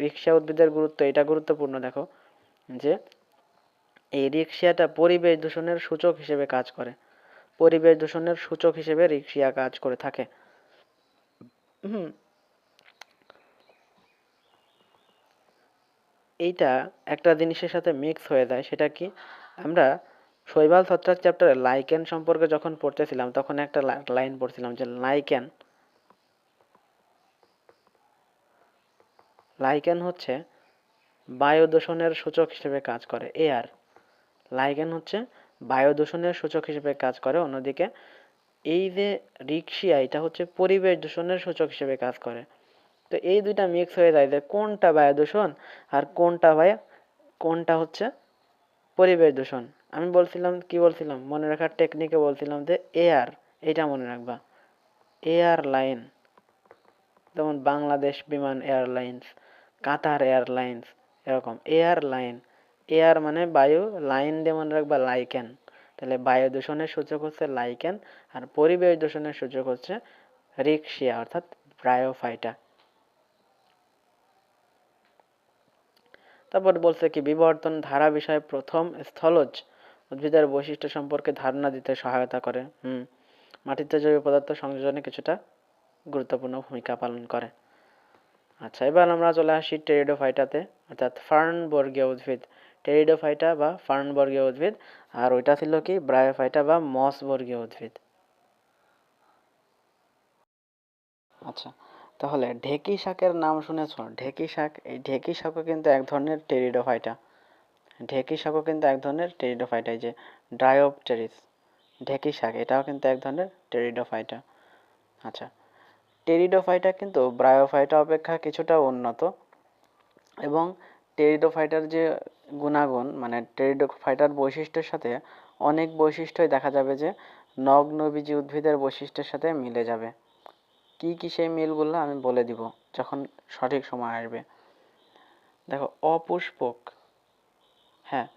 রিক্সিয়া উদ্ভিদের গুরুত্ব এটা গুরুত্বপূর্ণ। দেখো যে এই রিক্সিয়াটা পরিবেশ দূষণের সূচক হিসেবে কাজ করে, পরিবেশ দূষণের সূচক হিসেবে রিক্সিয়া কাজ করে থাকে। এইটা একটা জিনিসের সাথে মিক্স হয়ে যায়, সেটা কি? আমরা শৈবাল ছত্রাক চ্যাপ্টারে লাইকেন সম্পর্কে যখন পড়তেছিলাম তখন একটা লাইন পড়ছিলাম যে লাইকেন, লাইকেন হচ্ছে বায়ু দূষণের সূচক হিসেবে কাজ করে। এয়ার, লাইকেন হচ্ছে বায়ু দূষণের সূচক হিসেবে কাজ করে। অন্যদিকে এই যে রিক্সিয়া, এটা হচ্ছে পরিবেশ দূষণের সূচক হিসেবে কাজ করে। তো এই দুইটা মিক্স হয়ে যায় যে কোনটা বায়ু দূষণ আর কোনটা হচ্ছে পরিবেশ দূষণ। আমি বলছিলাম কি বলছিলাম, মনে রাখার টেকনিকে বলছিলাম যে এয়ার, এটা মনে রাখবা, এয়ার লাইন, যেমন বাংলাদেশ বিমান এয়ারলাইন্স, কাতার এয়ারলাইন্স, এরকম এয়ার লাইন। এয়ার মানে বায়ু, লাইন দিয়ে মনে রাখবা লাইকেন। তাহলে বায়ু দূষণের সূচক হচ্ছে লাইকেন, আর পরিবেশ দূষণের সূচক হচ্ছে রিক্সিয়া অর্থাৎ ব্রায়োফাইটা। তারপর বলছে কি, বিবর্তন ধারা বিষয়ে প্রথম স্থলজ উদ্ভিদের বৈশিষ্ট্য সম্পর্কে ধারণা দিতে সহায়তা করে। মাটিতে জৈব পদার্থ সংযোজনে কিছুটা গুরুত্বপূর্ণ ভূমিকা পালন করে। আচ্ছা, এবার আমরা চলে আসি টেরিডোফাইটাতে, অর্থাৎ ফার্ন বর্গীয় উদ্ভিদ। টেরিডোফাইটা বা ফার্ন বর্গীয় উদ্ভিদ, আর ওইটা ছিল কি ব্রায়োফাইটা বা মস বর্গীয় উদ্ভিদ। আচ্ছা, তাহলে ঢেকি শাকের নাম শুনেছ? ঢেকি শাক, এই ঢেকি শাকও কিন্তু এক ধরনের টেরিডোফাইটা। ঢেকি শাকও কিন্তু এক ধরনের টেরিডোফাইটা, এই যে ড্রায়োপটেরিস ঢেকি শাক, এটাও কিন্তু এক ধরনের টেরিডোফাইটা। আচ্ছা, টেরিডোফাইটা কিন্তু ব্রায়োফাইটা অপেক্ষা কিছুটা উন্নত, এবং টেরিডোফাইটার যে গুণাগুণ, মানে টেরিডোফাইটার বৈশিষ্ট্যের সাথে অনেক বৈশিষ্ট্যই দেখা যাবে যে নগ্নবীজী উদ্ভিদের বৈশিষ্ট্যের সাথে মিলে যাবে। কি কি সেই মিলগুলো আমি বলে দিব যখন সঠিক সময় আসবে। দেখো, অপুষ্পক, হ্যাঁ,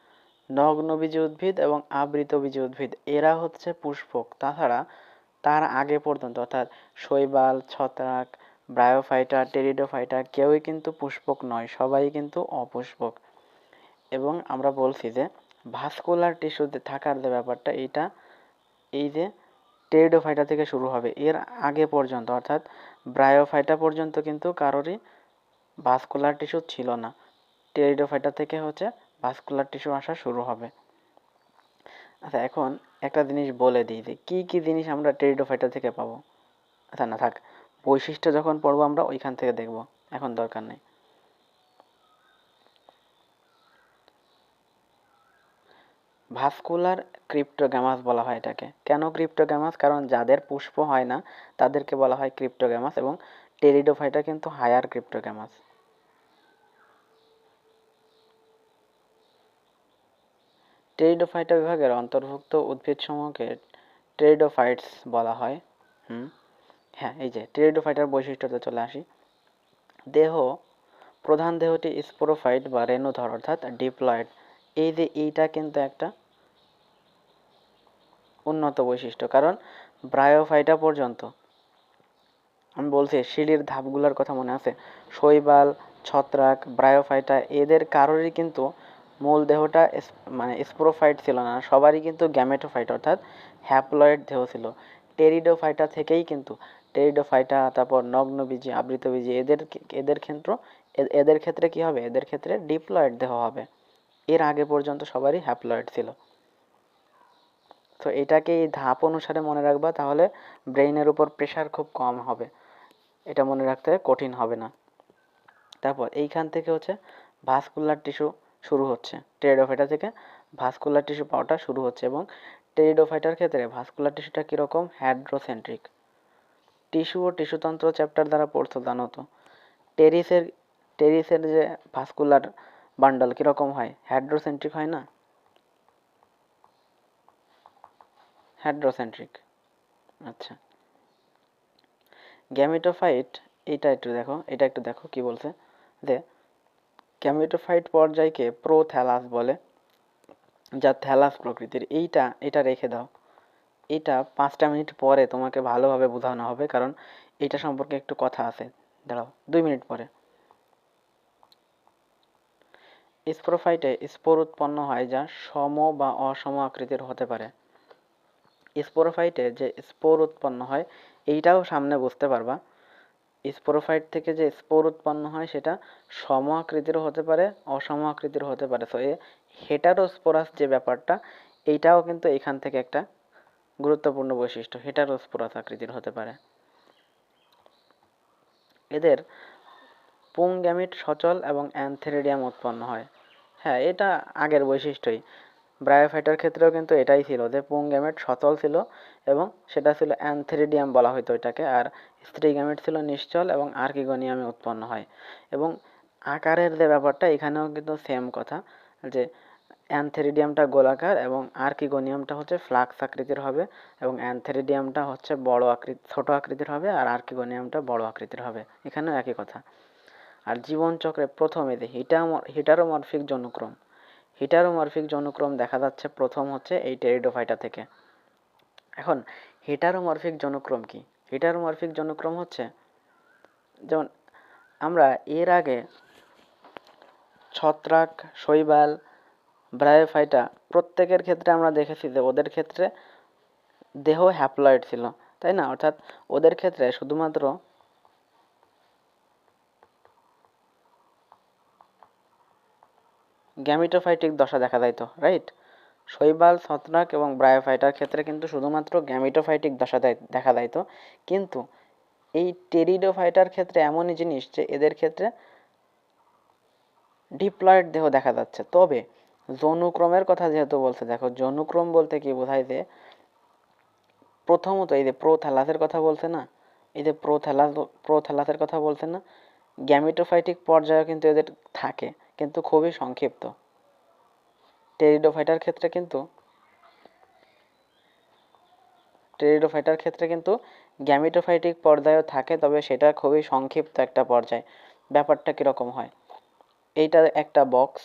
নগ্নবীজী উদ্ভিদ এবং আবৃতবীজী উদ্ভিদ এরা হচ্ছে পুষ্পক। তাছাড়া তার আগে পর্যন্ত অর্থাৎ শৈবাল, ছত্রাক, ব্রায়োফাইটা, টেরিডোফাইটা কেউই কিন্তু পুষ্পক নয়, সবাই কিন্তু অপুষ্পক। এবং আমরা বলছি যে ভাস্কুলার টিস্যুতে থাকার যে ব্যাপারটা, এইটা এই যে টেরিডোফাইটা থেকে শুরু হবে, এর আগে পর্যন্ত অর্থাৎ ব্রায়োফাইটা পর্যন্ত কিন্তু কারোরই ভাস্কুলার টিস্যু ছিল না। টেরিডোফাইটা থেকে হচ্ছে ভাস্কুলার টিস্যু আসা শুরু হবে। আচ্ছা, এখন একটা জিনিস বলে দিই যে কি কি জিনিস আমরা টেরিডোফাইটা থেকে পাবো। আচ্ছা না থাক, বৈশিষ্ট্য যখন পড়বো আমরা ওইখান থেকে দেখব, এখন দরকার নেই। ভাস্কুলার ক্রিপ্টোগ্যামাস বলা হয় এটাকে। কেন ক্রিপ্টোগ্যামাস? কারণ যাদের পুষ্প হয় না তাদেরকে বলা হয় ক্রিপ্টোগ্যামাস, এবং টেরিডোফাইটা কিন্তু হায়ার ক্রিপ্টোগ্যামাস। টেরিডোফাইটা বিভাগের অন্তর্ভুক্ত উদ্ভিদসমূহকে টেরিডোফাইটস বলা হয়। হ্যাঁ, এই যে টেরিডোফাইটার বৈশিষ্ট্যতে চলে আসি। দেহ, প্রধান দেহটি স্পোরোফাইট বা রেণুধর অর্থাৎ ডিপ্লয়েড। এই যে এইটা কিন্তু একটা উন্নত বৈশিষ্ট্য, কারণ ব্রায়োফাইটা পর্যন্ত আমি বলছি সিঁড়ির ধাপগুলোর কথা মনে আছে, শৈবাল, ছত্রাক, ব্রায়োফাইটা এদের কারোরই কিন্তু মূল দেহটা মানে স্পোরোফাইট ছিল না, সবারই কিন্তু গ্যামেটোফাইট অর্থাৎ হ্যাপ্লয়েড দেহ ছিল। টেরিডোফাইটা থেকেই কিন্তু টেরিডোফাইটা, তারপর নগ্নবীজি, আবৃতবীজি এদের এদের ক্ষেত্র এদের ক্ষেত্রে কি হবে, এদের ক্ষেত্রে ডিপ্লয়েড দেহ হবে। এর আগে পর্যন্ত সবারই হ্যাপ্লয়েড ছিল। তো এটাকে এই ধাপ অনুসারে মনে রাখবা, তাহলে ব্রেইনের উপর প্রেশার খুব কম হবে, এটা মনে রাখতে কঠিন হবে না। তারপর এইখান থেকে হচ্ছে ভাস্কুলার টিস্যু শুরু হচ্ছে, টেরিডোফাইটা থেকে ভাস্কুলার টিস্যু পাওয়াটা শুরু হচ্ছে। এবং টেরিডোফাইটার ক্ষেত্রে ভাস্কুলার টিস্যুটা কীরকম, হ্যাড্রোসেন্ট্রিক। টিস্যু ও টিস্যুতন্ত্র চ্যাপ্টার দ্বারা পড়তো জানো তো। টেরিসের টেরিসের যে ভাস্কুলার বান্ডাল কীরকম হয়, হ্যাড্রোসেন্ট্রিক হয় না, হ্যাড্রোসেন্ট্রিক। আচ্ছা, গ্যামেটোফাইট, এটা একটু দেখো কি বলছে, যে গ্যামেটোফাইট পর্যায়কে প্রোথ্যালাস বলে, যা থ্যালাস প্রকৃতির। এটা রেখে দাও, এটা 5টা মিনিট পরে তোমাকে ভালোভাবে বোঝানো হবে, কারণ এটা সম্পর্কে একটু কথা আছে। দাঁড়াও 2 মিনিট পরে। স্পোরোফাইটে স্পোর উৎপন্ন হয় যা সম বা অসম আকৃতির হতে পারে। স্পোরোফাইটে যে স্পোর উৎপন্ন হয় এইটাও সামনে বুঝতে পারবা। স্পোরোফাইট থেকে যে স্পোর উৎপন্ন হয় সেটা সম আকৃতিরও হতে পারে, অসম আকৃতির হতে পারে। তো এই হেটারোস্পোরাস যে ব্যাপারটা, এইটাও কিন্তু এখান থেকে একটা গুরুত্বপূর্ণ বৈশিষ্ট্য, হেটারোস্পোরাস আকৃতির হতে পারে। এদের পুংগ্যামিট সচল এবং অ্যান্থেরিডিয়াম উৎপন্ন হয়। হ্যাঁ, এটা আগের বৈশিষ্ট্যই। ব্রায়োফাইটার ক্ষেত্রেও কিন্তু এটাই ছিল, যে পুংগ্যামেট সচল ছিল এবং সেটা ছিল অ্যান্থেরিডিয়াম বলা হতো এটাকে, আর স্ত্রী গ্যামেট ছিল নিশ্চল এবং আর্কিগোনিয়ামে উৎপন্ন হয়। এবং আকারের যে ব্যাপারটা, এখানেও কিন্তু সেম কথা, যে অ্যান্থেরিডিয়ামটা গোলাকার এবং আর্কিগোনিয়ামটা হচ্ছে ফ্লাক্স আকৃতির হবে, এবং অ্যান্থেরিডিয়ামটা হচ্ছে ছোট আকৃতির হবে, আর আর্কিগোনিয়ামটা বড় আকৃতির হবে। এখানেও একই কথা। আর জীবনচক্রে প্রথমে যে হিটারোমরফিক জনুক্রম, হিটারোমরফিক জনুক্রম দেখা যাচ্ছে প্রথম হচ্ছে এই টেরিডোফাইটা থেকে। এখন হিটারোমরফিক জনুক্রম কি? হিটারোমরফিক জনুক্রম হচ্ছে, যেমন আমরা এর আগে ছত্রাক, শৈবাল, ব্রায়োফাইটা প্রত্যেকের ক্ষেত্রে আমরা দেখেছি যে ওদের ক্ষেত্রে দেহ হ্যাপ্লয়েড ছিল, তাই না? অর্থাৎ ওদের ক্ষেত্রে শুধুমাত্র গ্যামিটোফাইটিক দশা দেখা যাইত, রাইট? শৈবাল, ছত্রাক এবং ব্রায়োফাইটার ক্ষেত্রে কিন্তু শুধুমাত্র গ্যামিটোফাইটিক দশা দেখা যাইত। কিন্তু এই টেরিডোফাইটার ক্ষেত্রে এমনই জিনিস যে এদের ক্ষেত্রে ডিপ্লয়েড দেহ দেখা যাচ্ছে। তবে যৌনুক্রমের কথা যেহেতু বলছে, দেখো যৌনুক্রম বলতে কি বোঝায়, যে প্রথমত এই যে প্রোথ্যালাসের কথা বলছে না, এই যে প্রোথ্যালাসের কথা বলছে না, গ্যামিটোফাইটিক পর্যায়ে কিন্তু এদের থাকে, কিন্তু খুবই সংক্ষিপ্ত। টেরিডোফাইটার ক্ষেত্রে কিন্তু গ্যামিটোফাইটিক পর্যায়েও থাকে, তবে সেটা খুবই সংক্ষিপ্ত একটা পর্যায়। ব্যাপারটা কীরকম হয়, এইটা একটা বক্স,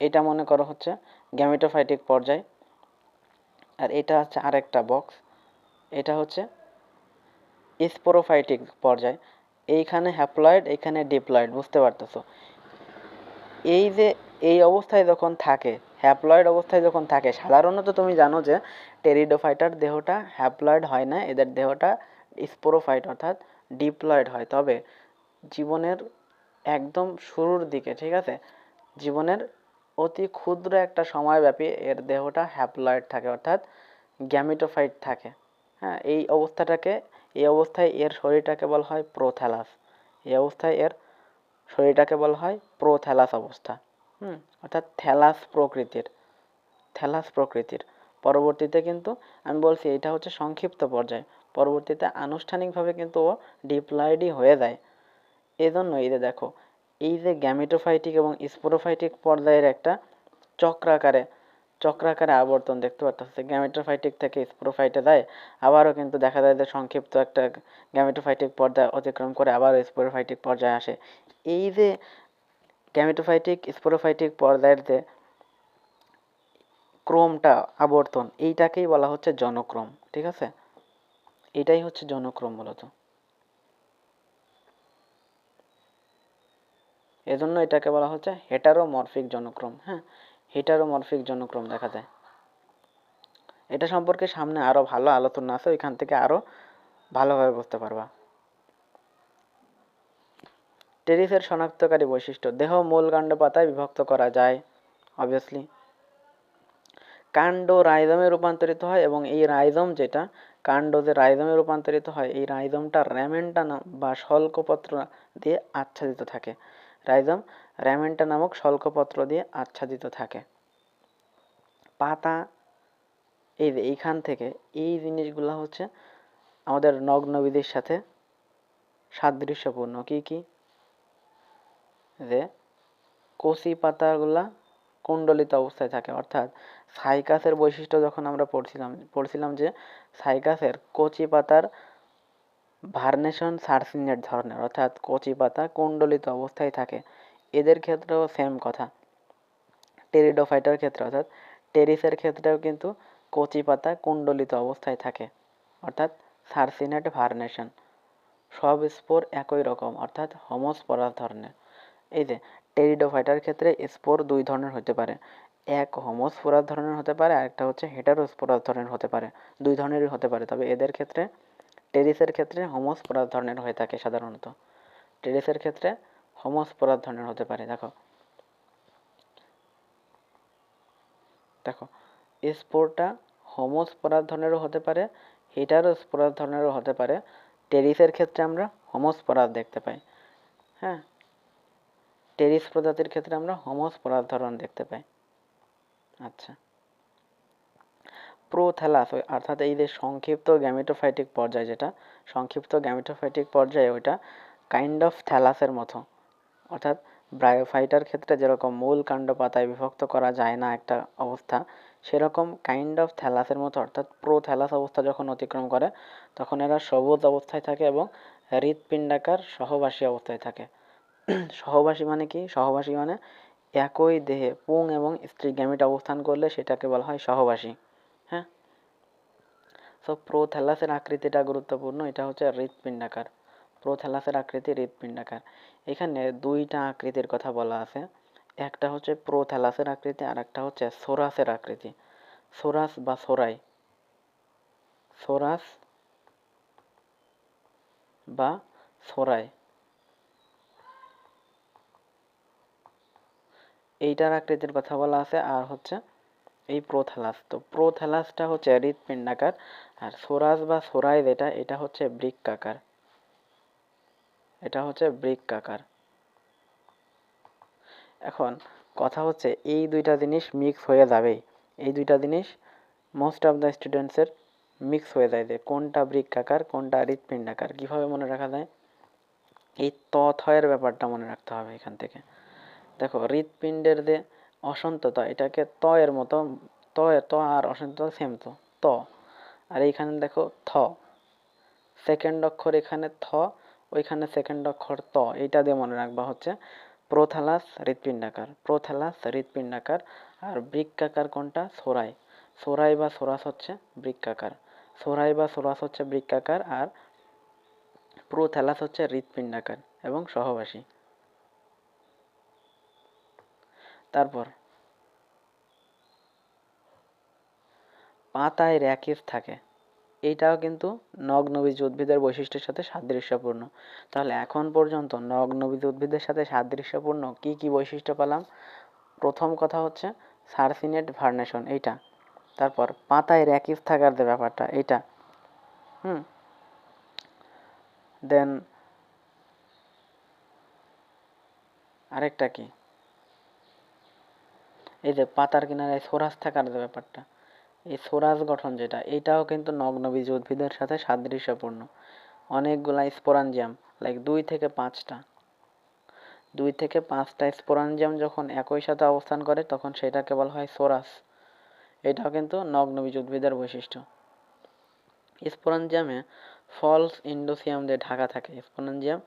এটা মনে করো হচ্ছে গ্যামিটোফাইটিক পর্যায়, আর এটা হচ্ছে আরেকটা বক্স, এটা হচ্ছে স্পোরোফাইটিক পর্যায়। এইখানে হ্যাপ্লয়েড, এইখানে ডিপ্লয়েড, বুঝতে পারতেছো? এই যে এই অবস্থায় যখন থাকে, হ্যাপ্লয়েড অবস্থায় যখন থাকে, সাধারণত তুমি জানো যে টেরিডোফাইটার দেহটা হ্যাপ্লয়েড হয় না, এদের দেহটা স্পোরোফাইট অর্থাৎ ডিপ্লয়েড হয়। তবে জীবনের একদম শুরুর দিকে, ঠিক আছে, জীবনের অতি ক্ষুদ্র একটা সময়ব্যাপী এর দেহটা হ্যাপ্লয়েড থাকে, অর্থাৎ গ্যামিটোফাইট থাকে। হ্যাঁ, এই অবস্থায় এর শরীরটাকে বলা হয় প্রোথ্যালাস। এই অবস্থায় এর শরীরটাকে বলা হয় প্রোথ্যালাস অবস্থা। অর্থাৎ থ্যালাস প্রকৃতির। পরবর্তীতে কিন্তু আমি বলছি এটা হচ্ছে সংক্ষিপ্ত পর্যায়, পরবর্তীতে আনুষ্ঠানিকভাবে কিন্তু ও ডিপ্লয়েডই হয়ে যায়। এজন্য এই যে দেখো, এই যে গ্যামিটোফাইটিক এবং স্পোরোফাইটিক পর্যায়ের একটা চক্রাকারে চক্রাকারে আবর্তন দেখতে পারতেছে, গ্যামেটোফাইটিক থেকে স্পোরোফাইটে যায়, আবারও কিন্তু দেখা যায় যে সংক্ষিপ্ত একটা গ্যামেটোফাইটিক পর্যায় অতিক্রম করে আবারও স্পোরোফাইটিক পর্যায়ে আসে। এই যে গ্যামেটোফাইটিক স্পোরোফাইটিক পর্যায়ের যে ক্রমটা আবর্তন এইটাকেই বলা হচ্ছে জনক্রম। ঠিক আছে, এটাই হচ্ছে জনক্রম মূলত। এজন্য এটাকে বলা হচ্ছে হেটারোমরফিক জনক্রম। হ্যাঁ, হেটারোমরফিক জনক্রম দেখা যায়। এটা সম্পর্কে সামনে আরো ভালো আলোচনা আছে, ওইখান থেকে আরো ভালোভাবে বুঝতে পারবা। টেরিসের শনাক্তকারী বৈশিষ্ট্য, দেহ মূল কাণ্ড পাতায় বিভক্ত করা যায় অবভিয়াসলি। কাণ্ড রাইজমে রূপান্তরিত হয় এবং এই রাইজম যেটা কাণ্ড যে রাইজমে রূপান্তরিত হয় এই রাইজমটা র্যামেন্টা বা শল্কপত্র দিয়ে আচ্ছাদিত থাকে। রাইজম র্যামেন্টা নামক শল্কপত্র দিয়ে আচ্ছাদিত থাকে। পাতা এই যে এইখান থেকে এই জিনিসগুলো হচ্ছে আমাদের নগ্নবীদের সাথে সাদৃশ্যপূর্ণ। কি কি? যে কচি পাতাগুলা কুণ্ডলিত অবস্থায় থাকে, অর্থাৎ সাইকাসের বৈশিষ্ট্য যখন আমরা পড়ছিলাম যে সাইকাসের কচি পাতার ভার্নেশন সার্সিনেট ধরনের, অর্থাৎ কচি পাতা কুণ্ডলিত অবস্থায় থাকে। এদের ক্ষেত্রেও সেম কথা। টেরিডোফাইটার ক্ষেত্রে অর্থাৎ টেরিসের ক্ষেত্রেও কিন্তু কচি পাতা কুণ্ডলিত অবস্থায় থাকে, অর্থাৎ সার্সিনেট ভার্নেশন। সব স্পোর একই রকম, অর্থাৎ হোমোস্পোরাস ধরনের। এই যে টেরিডোফাইটার ক্ষেত্রে স্পোর দুই ধরনের হতে পারে, এক হোমোস্পোরাস ধরনের হতে পারে, আরেকটা হচ্ছে হেটারোস্পোরাস ধরনের হতে পারে। দুই ধরনেরই হতে পারে, তবে এদের ক্ষেত্রে টেরিসের ক্ষেত্রে হোমোস্পোরাস ধরনের হয়ে থাকে সাধারণত। টেরিসের ক্ষেত্রে হোমোস্পোরাস ধরনের হতে পারে। দেখো দেখো স্পোরটা হোমোস্পোরাস ধরনেরও হতে পারে, হেটারোস্পোরাস ধরনেরও হতে পারে। টেরিসের ক্ষেত্রে আমরা হোমোস্পোরাস দেখতে পাই। হ্যাঁ, টেরিস প্রজাতির ক্ষেত্রে আমরা হোমোস্পোরাস ধরন দেখতে পাই। আচ্ছা, প্রোথ্যালাস অর্থাৎ এই যে সংক্ষিপ্ত গ্যামেটোফাইটিক পর্যায়, যেটা সংক্ষিপ্ত গ্যামেটোফাইটিক পর্যায়ে ওইটা কাইন্ড অফ থ্যালাসের মতো, অর্থাৎ ব্রায়োফাইটার ক্ষেত্রে যেরকম মূল কাণ্ড পাতায় বিভক্ত করা যায় না একটা অবস্থা, সেরকম কাইন্ড অফ থ্যালাসের মতো অর্থাৎ প্রোথ্যালাস অবস্থা যখন অতিক্রম করে তখন এরা সবুজ অবস্থায় থাকে এবং হৃৎপিণ্ডাকার সহবাসী অবস্থায় থাকে। সহবাসী মানে কি? সহবাসী মানে একই দেহে পুং এবং স্ত্রী গ্যামিট অবস্থান করলে সেটাকে বলা হয় সহবাসী। হ্যাঁ, সো প্রোথ্যালাসের আকৃতিটা গুরুত্বপূর্ণ, এটা হচ্ছে হৃৎপিণ্ডাকার। প্রোথ্যালাসের আকৃতি হৃৎপিণ্ডাকার। এখানে দুইটা আকৃতির কথা বলা আছে, একটা হচ্ছে প্রোথ্যালাসের আকৃতি আর একটা হচ্ছে সোরাসের আকৃতি। সোরাস বা সোরাই, সোরাস বা সোরাই, এইটার আকৃতির কথা বলা আছে। আর হচ্ছে এই প্রোথ্যালাস, তো প্রোথ্যালাসটা হচ্ছে হৃৎপিণ্ডাকার আর সোরাস বা সোরাই যেটা এটা হচ্ছে বৃক্কাকার। এটা হচ্ছে বৃক্কাকার। এখন কথা হচ্ছে এই দুইটা জিনিস মিক্স হয়ে যাবেই, এই দুইটা জিনিস মোস্ট অফ দ্য স্টুডেন্টসের মিক্স হয়ে যায় যে কোনটা বৃক্কাকার কোনটা হৃৎপিণ্ডাকার। কীভাবে মনে রাখা যায়? এই থয়ের ব্যাপারটা মনে রাখতে হবে এখান থেকে। দেখো হৃৎপিণ্ডের যে অসন্ততা এটাকে ত এর মতো, ত আর অসন্ততা সেম, তো ত। আর এইখানে দেখো থ, সেকেন্ড অক্ষর এখানে থ, ওইখানে সেকেন্ড অক্ষর ত, এইটা দিয়ে মনে রাখবা হচ্ছে প্রোথ্যালাস হৃৎপিণ্ডাকার। প্রোথ্যালাস হৃৎপিণ্ডাকার আর বৃক্কাকার কোনটা? সোরাই। সোরাই বা সোরাস হচ্ছে বৃক্কাকার। সোরাই বা সোরাস হচ্ছে বৃক্কাকার আর প্রোথ্যালাস হচ্ছে হৃৎপিণ্ডাকার এবং সহবাসী। তারপর পাতায় র্যাকিস থাকে, এইটাও কিন্তু নগ্নবীজ উদ্ভিদের বৈশিষ্ট্যের সাথে সাদৃশ্যপূর্ণ। তাহলে এখন পর্যন্ত নগ্নবীজ উদ্ভিদের সাথে সাদৃশ্যপূর্ণ কি কি বৈশিষ্ট্য পেলাম? প্রথম কথা হচ্ছে সার্সিনেট ভার্নেশন, এইটা। তারপর পাতায় র্যাকিস থাকার যে ব্যাপারটা এইটা, দেন আরেকটা কি, এই যে পাতার কিনারায় সোরাস থাকার যে ব্যাপারটা, এই সোরাস গঠন যেটা, এইটাও কিন্তু নগ্নবীজ উদ্ভিদের সাথে সাদৃশ্যপূর্ণ। অনেকগুলা স্পোরাঞ্জিয়াম, লাইক 2 থেকে 5টা স্পোরাঞ্জিয়াম যখন একই সাথে অবস্থান করে তখন সেটাকে বলা হয় সোরাস। এটাও কিন্তু নগ্নবীজ উদ্ভিদের বৈশিষ্ট্য। স্পোরাঞ্জিয়ামে ফলস ইন্ডোসিয়াম দিয়ে ঢাকা থাকে, স্পোরাঞ্জিয়াম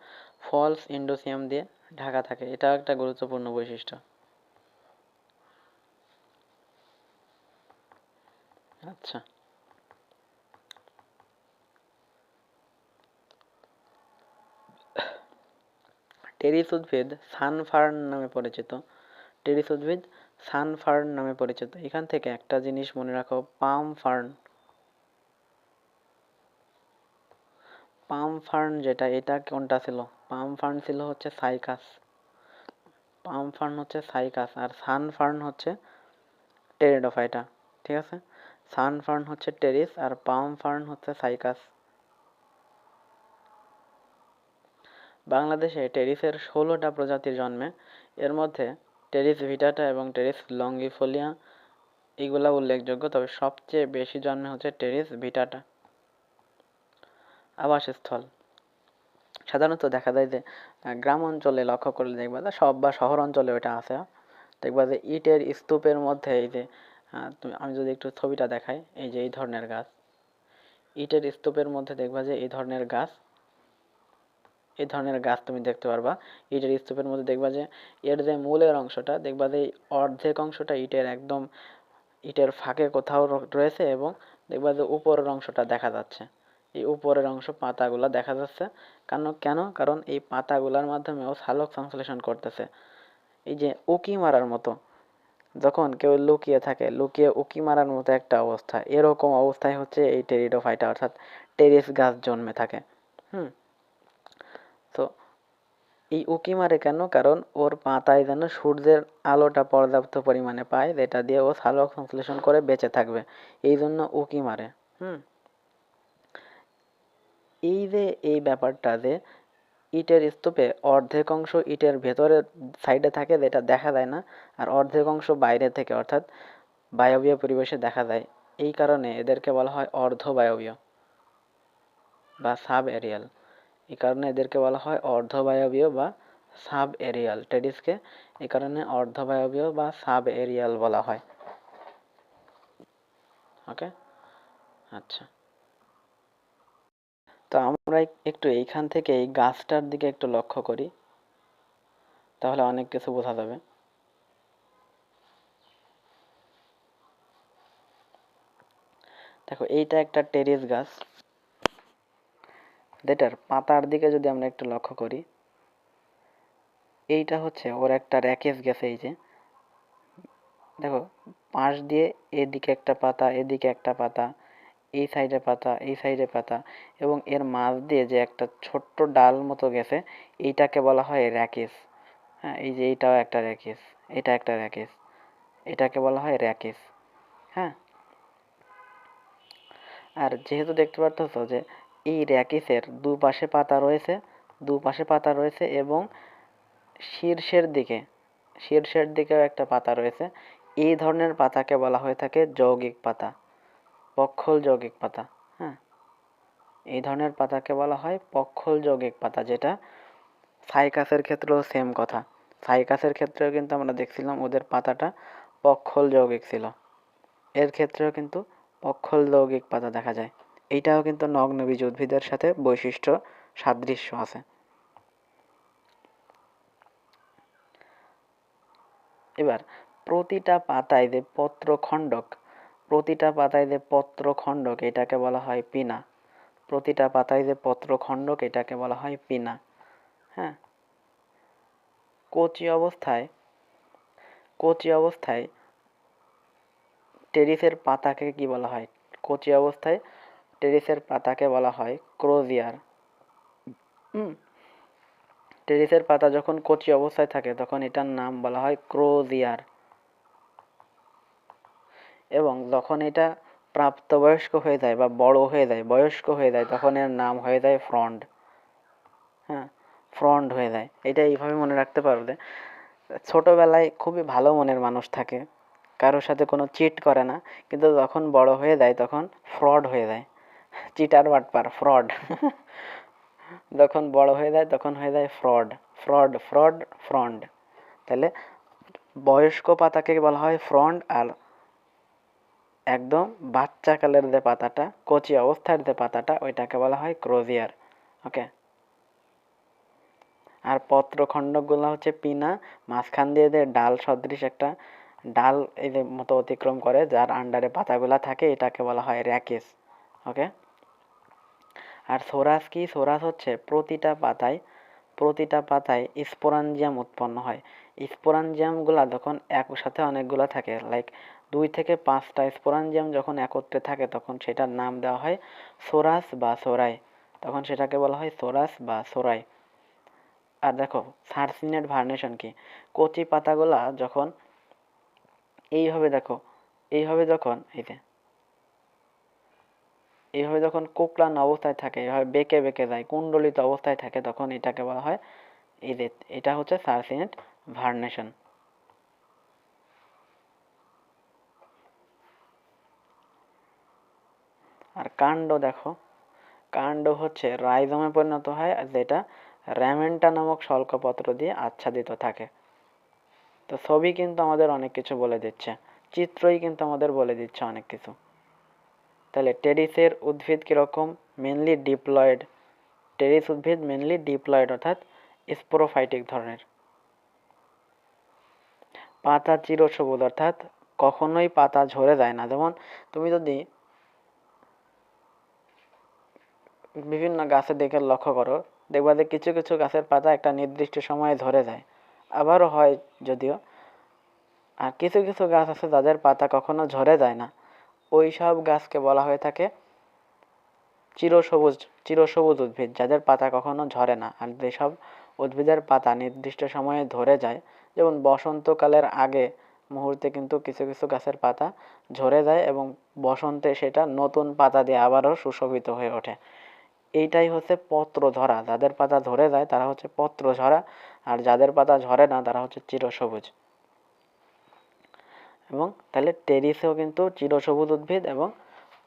ফলস ইন্ডোসিয়াম দিয়ে ঢাকা থাকে, এটাও একটা গুরুত্বপূর্ণ বৈশিষ্ট্য। আচ্ছা, টেরিস উদ্ভিদ সানফার্ন নামে পরিচিত। টেরিস উদ্ভিদ সানফার্ন নামে পরিচিত। এখান থেকে একটা জিনিস মনে রাখো, পাম ফার্ন। পাম ফার্ন যেটা, এটা কোনটা ছিল? পাম ফার্ন ছিল হচ্ছে সাইকাস। পাম ফার্ন হচ্ছে সাইকাস, আর সানফার্ন হচ্ছে টেরিডোফাইটা। ঠিক আছে, সানফার্ন হচ্ছে টেরিস আর পাম ফার্ন হচ্ছে সাইকাস। বাংলাদেশে টেরিসের 16টা প্রজাতির জন্মে। এর মধ্যে টেরিস ভিটাটা এবং টেরিস লঙ্গিফোলিয়া এগুলা উল্লেখযোগ্য, তবে সবচেয়ে বেশি জন্মে হচ্ছে টেরিস ভিটাটা। আবাসস্থল সাধারণত দেখা যায় যে গ্রাম অঞ্চলে লক্ষ্য করলে দেখবা যে সব, বা শহর অঞ্চলে ওটা আছে, দেখবা যে ইটের স্তূপের মধ্যে এই যে আমি যদি একটু ছবিটা দেখাই, এই যে এই ধরনের গাছ, ইটের স্তূপের মধ্যে দেখবা যে এই ধরনের গাছ তুমি দেখতে পারবা। ইটের স্তূপের মধ্যে দেখবা যে এর যে মূলের অংশটা, দেখবা যে অর্ধেক অংশটা ইটের একদম ইটের ফাঁকে কোথাও রয়েছে, এবং দেখবা যে উপরের অংশটা দেখা যাচ্ছে। এই উপরের অংশ পাতাগুলা দেখা যাচ্ছে। কেন? কারণ এই পাতাগুলার মাধ্যমে ও সালোক সংশ্লেষণ করতেছে। এই যে উকি মারার মতো, যখন কেউ লুকিয়ে থাকে, লুকিয়ে উকি মারার মতো একটা অবস্থা, এরকম অবস্থায় হচ্ছে এই টেরিডোফাইটা অর্থাৎ টেরিস গাছ জন্মে থাকে। হুম। তো এই উঁকি মারে কেন? কারণ ওর পাতায় যেন সূর্যের আলোটা পর্যাপ্ত পরিমাণে পায়, যেটা দিয়ে ও সালোক সংশ্লেষণ করে বেঁচে থাকবে, এই জন্য উঁকি মারে। হুম। এই যে এই ব্যাপারটা যে ইটের স্তূপে অর্ধেক অংশ ইটের ভেতরে সাইডে থাকে, যেটা দেখা যায় না, আর অর্ধেক অংশ বাইরে থেকে অর্থাৎ বায়বীয় পরিবেশে দেখা যায়, এই কারণে এদেরকে বলা হয় অর্ধবায়বীয় বা সাব এরিয়াল। এই কারণে এদেরকে বলা হয় অর্ধবায়বীয় বা সাব এরিয়াল। টেরিসকে এই কারণে অর্ধবায়বীয় বা সাব এরিয়াল বলা হয়। ওকে, আচ্ছা। তো আমরা একটু এইখান থেকে এই গাছটার দিকে একটু লক্ষ্য করি, তাহলে অনেক কিছু বোঝা যাবে। দেখো, এইটা একটা টেরিস গাছ, যেটার পাতার দিকে যদি আমরা একটু লক্ষ্য করি, এইটা হচ্ছে ওর একটা র্যাকেস গেছে। এই যে দেখো, পাশ দিয়ে এদিকে একটা পাতা, এদিকে একটা পাতা, এই সাইডে পাতা, এই সাইডে পাতা, এবং এর মাঝ দিয়ে যে একটা ছোট্ট ডাল মতো গেছে, এইটাকে বলা হয় র্যাকেস। হ্যাঁ, এই যে এইটাও একটা র্যাকেস, এটা একটা র্যাকেস, এটাকে বলা হয় র্যাকেস। হ্যাঁ, আর যেহেতু দেখতে পারতেছো যে এই র্যাকেসের দুপাশে পাতা রয়েছে এবং শীর্ষের দিকে শীর্ষের দিকেও একটা পাতা রয়েছে। এই ধরনের পাতাকে বলা হয়ে থাকে যৌগিক পাতা, পক্ষল যৌগিক পাতা। হ্যাঁ, এই ধরনের পাতাকে বলা হয় পক্ষল যৌগিক পাতা, যেটা সাইকাসের ক্ষেত্রেও সেম কথা। সাইকাসের ক্ষেত্রেও কিন্তু আমরা দেখছিলাম ওদের পাতাটা পক্ষল যৌগিক ছিল, এর ক্ষেত্রেও কিন্তু পক্ষল যৌগিক পাতা দেখা যায়। এইটাও কিন্তু নগ্নবীজ উদ্ভিদের সাথে বৈশিষ্ট্য সাদৃশ্য আছে। এবার প্রতিটা পাতায় যে পত্রখণ্ডক, এটাকে বলা হয় পিনা। প্রতিটা পাতায় যে পত্রখণ্ডক, এটাকে বলা হয় পিনা। হ্যাঁ, কচি অবস্থায় কচি অবস্থায় টেরিসের পাতাকে কি বলা হয়? কচি অবস্থায় টেরিসের পাতাকে বলা হয় ক্রোজিয়ার। হুম, টেরিসের পাতা যখন কচি অবস্থায় থাকে তখন এটার নাম বলা হয় ক্রোজিয়ার, এবং যখন এটা প্রাপ্তবয়স্ক হয়ে যায় বা বড় হয়ে যায়, বয়স্ক হয়ে যায়, তখন এর নাম হয়ে যায় ফ্রন্ড। হ্যাঁ, ফ্রন্ড হয়ে যায়। এটা এইভাবে মনে রাখতে পারবে। ছোটবেলায় খুবই ভালো মনের মানুষ থাকে, কারোর সাথে কোনো চিট করে না, কিন্তু যখন বড় হয়ে যায় তখন ফ্রড হয়ে যায়, চিটার বাটপার ফ্রড। যখন বড় হয়ে যায় তখন হয়ে যায় ফ্রড, ফ্রন্ড। তাহলে বয়স্ক পাতাকে বলা হয় ফ্রন্ড, আর একদম বাচ্চাকালের যে পাতাটা, কচি অবস্থার যে পাতাটা, ওইটাকে বলা হয় ক্রোজিয়ার। ওকে, আর পত্রখণ্ডকগুলো হচ্ছে পিনা, মাঝখান দিয়ে যে ডাল সদৃশ একটা ডাল এদের মতো অতিক্রম করে, যার আন্ডারে পাতাগুলা থাকে, এটাকে বলা হয় র্যাকেস। ওকে। আর সোরাস কি? সোরাস হচ্ছে প্রতিটা পাতায় স্পোরাঞ্জিয়াম উৎপন্ন হয়। স্পোরাঞ্জিয়ামগুলা যখন একসাথে অনেকগুলো থাকে, লাইক 2 থেকে 5টা স্পোরাঞ্জিয়াম যখন একত্রে থাকে, তখন সেটার নাম দেওয়া হয় সোরাস বা সোরাই। তখন সেটাকে বলা হয় সোরাস বা সোরাই। আর দেখো সার্সিনেট ভার্নেশন কি? কচি পাতাগুলা যখন এইভাবে দেখো, এইভাবে যখন এইভাবে যখন কোকড়ানো অবস্থায় থাকে, এইভাবে বেঁকে বেঁকে যায়, কুণ্ডলিত অবস্থায় থাকে, তখন এটাকে বলা হয় এই যে, এটা হচ্ছে সার্সিনেট ভার্নেশন। আর কাণ্ড দেখো, কাণ্ড হচ্ছে রাইজোমে পরিণত হয়, যেটা র্যামেন্টা নামক শল্কপত্র দিয়ে আচ্ছাদিত থাকে। তো ছবি কিন্তু আমাদের অনেক কিছু বলে দিচ্ছে, চিত্রই কিন্তু আমাদের বলে দিচ্ছে অনেক কিছু। তাহলে টেরিসের উদ্ভিদ কিরকম? Mainly diploid. টেরিস উদ্ভিদ মেনলি ডিপ্লয়েড অর্থাৎ স্পোরোফাইটিক ধরনের। পাতা চিরসবুজ অর্থাৎ কখনোই পাতা ঝরে যায় না। যেমন তুমি যদি বিভিন্ন গাছের দিকে লক্ষ্য করো, দেখবা যে কিছু কিছু গাছের পাতা একটা নির্দিষ্ট সময়ে ঝরে যায়, আবারও হয় যদিও। আর কিছু কিছু গাছ আছে যাদের পাতা কখনো ঝরে যায় না, ওই সব গাছকে বলা হয়ে থাকে চিরসবুজ চিরসবুজ উদ্ভিদ, যাদের পাতা কখনো ঝরে না। আর যেসব উদ্ভিদের পাতা নির্দিষ্ট সময়ে ধরে যায়, যেমন বসন্তকালের আগে মুহূর্তে কিন্তু কিছু কিছু গাছের পাতা ঝরে যায় এবং বসন্তে সেটা নতুন পাতা দিয়ে আবারও সুশোভিত হয়ে ওঠে। এইটাই হচ্ছে পত্র ঝরা। যাদের পাতা ঝরে যায় তারা হচ্ছে পত্র ঝরা, আর যাদের পাতা ঝরে না তারা হচ্ছে চিরসবুজ। এবং তাহলে টেরিসেও কিন্তু চিরসবুজ উদ্ভিদ এবং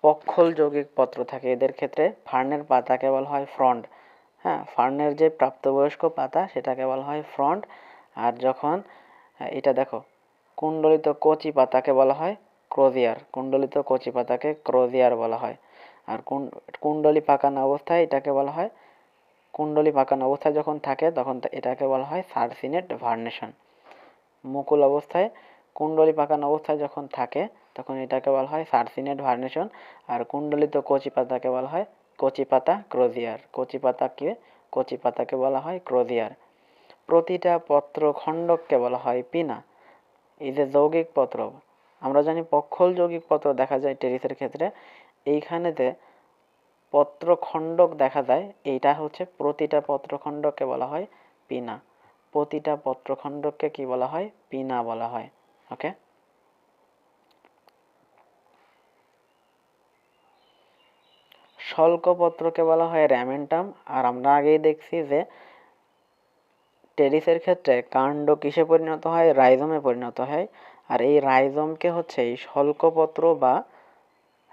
পক্ষল যৌগিক পত্র থাকে। এদের ক্ষেত্রে ফার্নের পাতাকে বলা হয় ফ্রন্ট। হ্যাঁ, ফার্নের যে প্রাপ্তবয়স্ক পাতা সেটাকে বলা হয় ফ্রন্ট। আর যখন এটা দেখো, কুণ্ডলিত কচি পাতাকে বলা হয় ক্রোজিয়ার। কুণ্ডলিত কচি পাতাকে ক্রোজিয়ার বলা হয়। আর কুণ্ডলি পাকানো অবস্থায় এটাকে বলা হয়, কুণ্ডলি পাকানো অবস্থায় যখন থাকে তখন এটাকে বলা হয় সার্সিনেট ভার্নেশন। মুকুল অবস্থায়, কুণ্ডলি পাকানো অবস্থায় যখন থাকে তখন এটাকে বলা হয় সার্সিনেট ভার্নেশন। আর কুণ্ডলিত কচি পাতাকে বলা হয় কচি পাতা ক্রোজিয়ার। কচি পাতাকে বলা হয় ক্রোজিয়ার। প্রতিটা পত্র খণ্ডককে বলা হয় পিনা। এই যে যৌগিক পত্র, আমরা জানি পক্ষল যৌগিক পত্র দেখা যায় টেরিসের ক্ষেত্রে, এইখানেতে পত্রখণ্ডক দেখা যায়, এইটা হচ্ছে প্রতিটা পত্রখণ্ডককে বলা হয় পিনা। প্রতিটা পত্রখণ্ডককে কি বলা হয়? পিনা বলা হয়। ওকে। শল্কপত্রকে বলা হয় র্যামেন্টাম। আর আমরা আগেই দেখছি যে টেরিসের ক্ষেত্রে কাণ্ড কিসে পরিণত হয়? রাইজমে পরিণত হয়। আর এই রাইজমকে হচ্ছে এই শল্কপত্র বা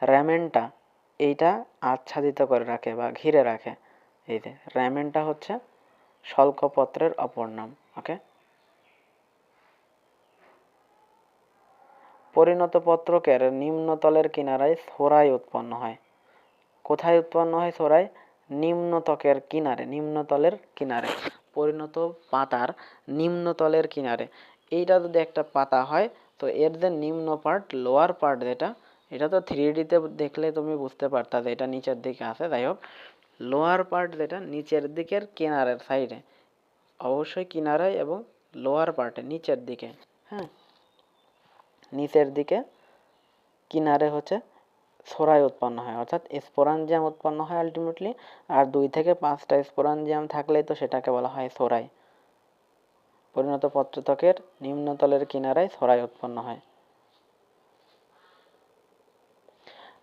র্যামেন্টা এইটা আচ্ছাদিত করে রাখে বা ঘিরে রাখে। এই যে র্যামেন্টা হচ্ছে শল্কপত্রের অপর নাম। ওকে। পরিণত পত্রকের নিম্নতলের কিনারায় সোরাই উৎপন্ন হয়। কোথায় উৎপন্ন হয় সোরাই? নিম্নতকের কিনারে, নিম্নতলের কিনারে। পরিণত পাতার নিম্নতলের কিনারে। এইটা যদি একটা পাতা হয়, তো এর যে নিম্ন পার্ট, লোয়ার পার্ট যেটা, এটা তো 3D-তে দেখলে তুমি বুঝতে পারতা যে এটা নিচের দিকে আছে। যাই হোক, লোয়ার পার্ট যেটা নিচের দিকের কিনারের সাইডে, অবশ্যই কিনারায় এবং লোয়ার পার্টে নিচের দিকে, হ্যাঁ, নিচের দিকে কিনারে হচ্ছে সোরাই উৎপন্ন হয়, অর্থাৎ স্পোরাঞ্জিয়াম উৎপন্ন হয় আলটিমেটলি। আর 2 থেকে 5টা স্পোরাঞ্জিয়াম থাকলেই তো সেটাকে বলা হয় সোরাই। পরিণত পত্রত্বকের নিম্নতলের কিনারায় সোরাই উৎপন্ন হয়।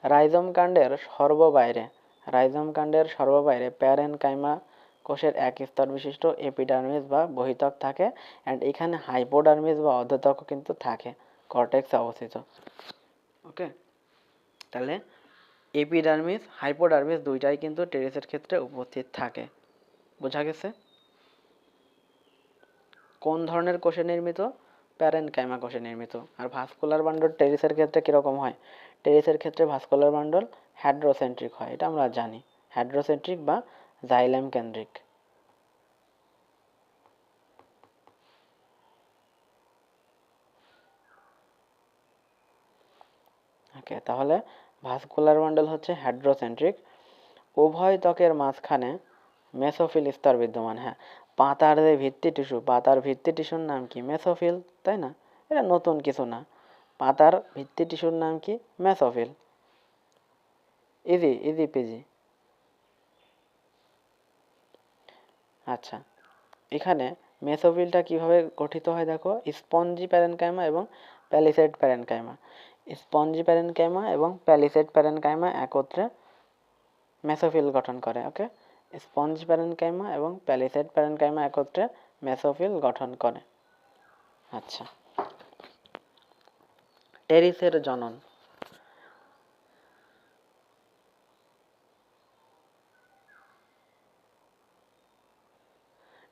রাইজোম কাণ্ডের সর্ববাইরে, রাইজোম কাণ্ডের সর্ববাইরে প্যারেনকাইমা কোষের এক স্তর বিশিষ্ট এপিডার্মিস বা বহিত্বক থাকে, অ্যান্ড এখানে হাইপোডার্মিস বা অর্ধত্বক কিন্তু থাকে, কর্টেক্সে অবস্থিত। ওকে। তাহলে এপিডার্মিস, হাইপোডার্মিস দুইটাই কিন্তু টেরিসের ক্ষেত্রে উপস্থিত থাকে। বোঝা গেছে? কোন ধরনের কোষে নির্মিত? প্যারেনকাইমা কোষে নির্মিত। আর ভাস্কুলার বান্ডল টেরিসের ক্ষেত্রে কিরকম হয়? টেরিসের ক্ষেত্রে ভাস্কুলার বান্ডল হ্যাড্রোসেন্ট্রিক হয়, এটা আমরা জানি। হ্যাড্রোসেন্ট্রিক বা জাইলেম কেন্দ্রিক। ওকে, তাহলে ভাস্কুলার বান্ডল হচ্ছে হেড্রোসেন্ট্রিক। উভয় ত্বকের মাঝখানে মেসোফিল স্তর বিদ্যমান। হ্যাঁ, পাতার যে ভিত্তি টিস্যু, পাতার ভিত্তি টিস্যুর নাম কি? মেসোফিল, তাই না? এটা নতুন কিছু না। পাতার ভিত্তি টিস্যুর নাম কি? মেসোফিল। Easy easy PG. আচ্ছা, এখানে মেসোফিলটা কিভাবে গঠিত হয় দেখো, স্পঞ্জি প্যারেনকাইমা এবং প্যালিসেড প্যারেনকাইমা। স্পঞ্জি প্যারেনকাইমা এবং প্যালিসেড প্যারেনকাইমা একত্রে মেসোফিল গঠন করে। ওকে, স্পঞ্জ প্যারেনকাইমা এবং প্যালিসেড প্যারেনকাইমা একত্রে মেসোফিল গঠন করে। আচ্ছা, টেরিসের জনন।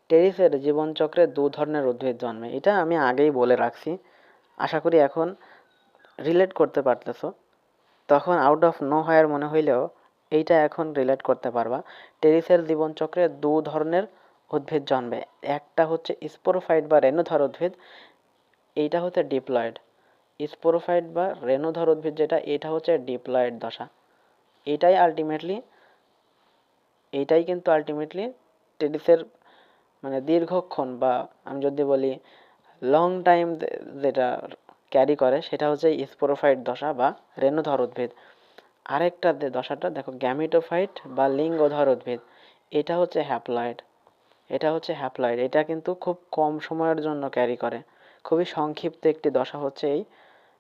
টেরিসের জীবনচক্রে দু ধরনের উদ্ভিদ জন্মে, এটা আমি আগেই বলে রাখছি, আশা করি এখন রিলেট করতে পারতেছো। তখন আউট অফ নো হোয়ার মনে হইলেও এইটা এখন রিলেট করতে পারবা। টেরিসের জীবনচক্রে দু ধরনের উদ্ভিদ জন্মে, একটা হচ্ছে স্পোরোফাইট বা রেণুধর উদ্ভিদ, এইটা হচ্ছে ডিপ্লয়েড। স্পোরোফাইট বা রেণুধর উদ্ভিদ যেটা, এটা হচ্ছে ডিপ্লয়েড দশা। এটাই আলটিমেটলি, এইটাই কিন্তু আলটিমেটলি টেরিসের মানে দীর্ঘক্ষণ বা আমি যদি বলি লং টাইম যেটা ক্যারি করে সেটা হচ্ছে স্পোরোফাইট দশা বা রেণুধর উদ্ভিদ। আরেকটা যে দশাটা দেখো, গ্যামিটোফাইট বা লিঙ্গধর উদ্ভিদ, এটা হচ্ছে হ্যাপ্লয়েড। এটা হচ্ছে হ্যাপ্লয়েড, এটা কিন্তু খুব কম সময়ের জন্য ক্যারি করে। খুবই সংক্ষিপ্ত একটি দশা হচ্ছে এই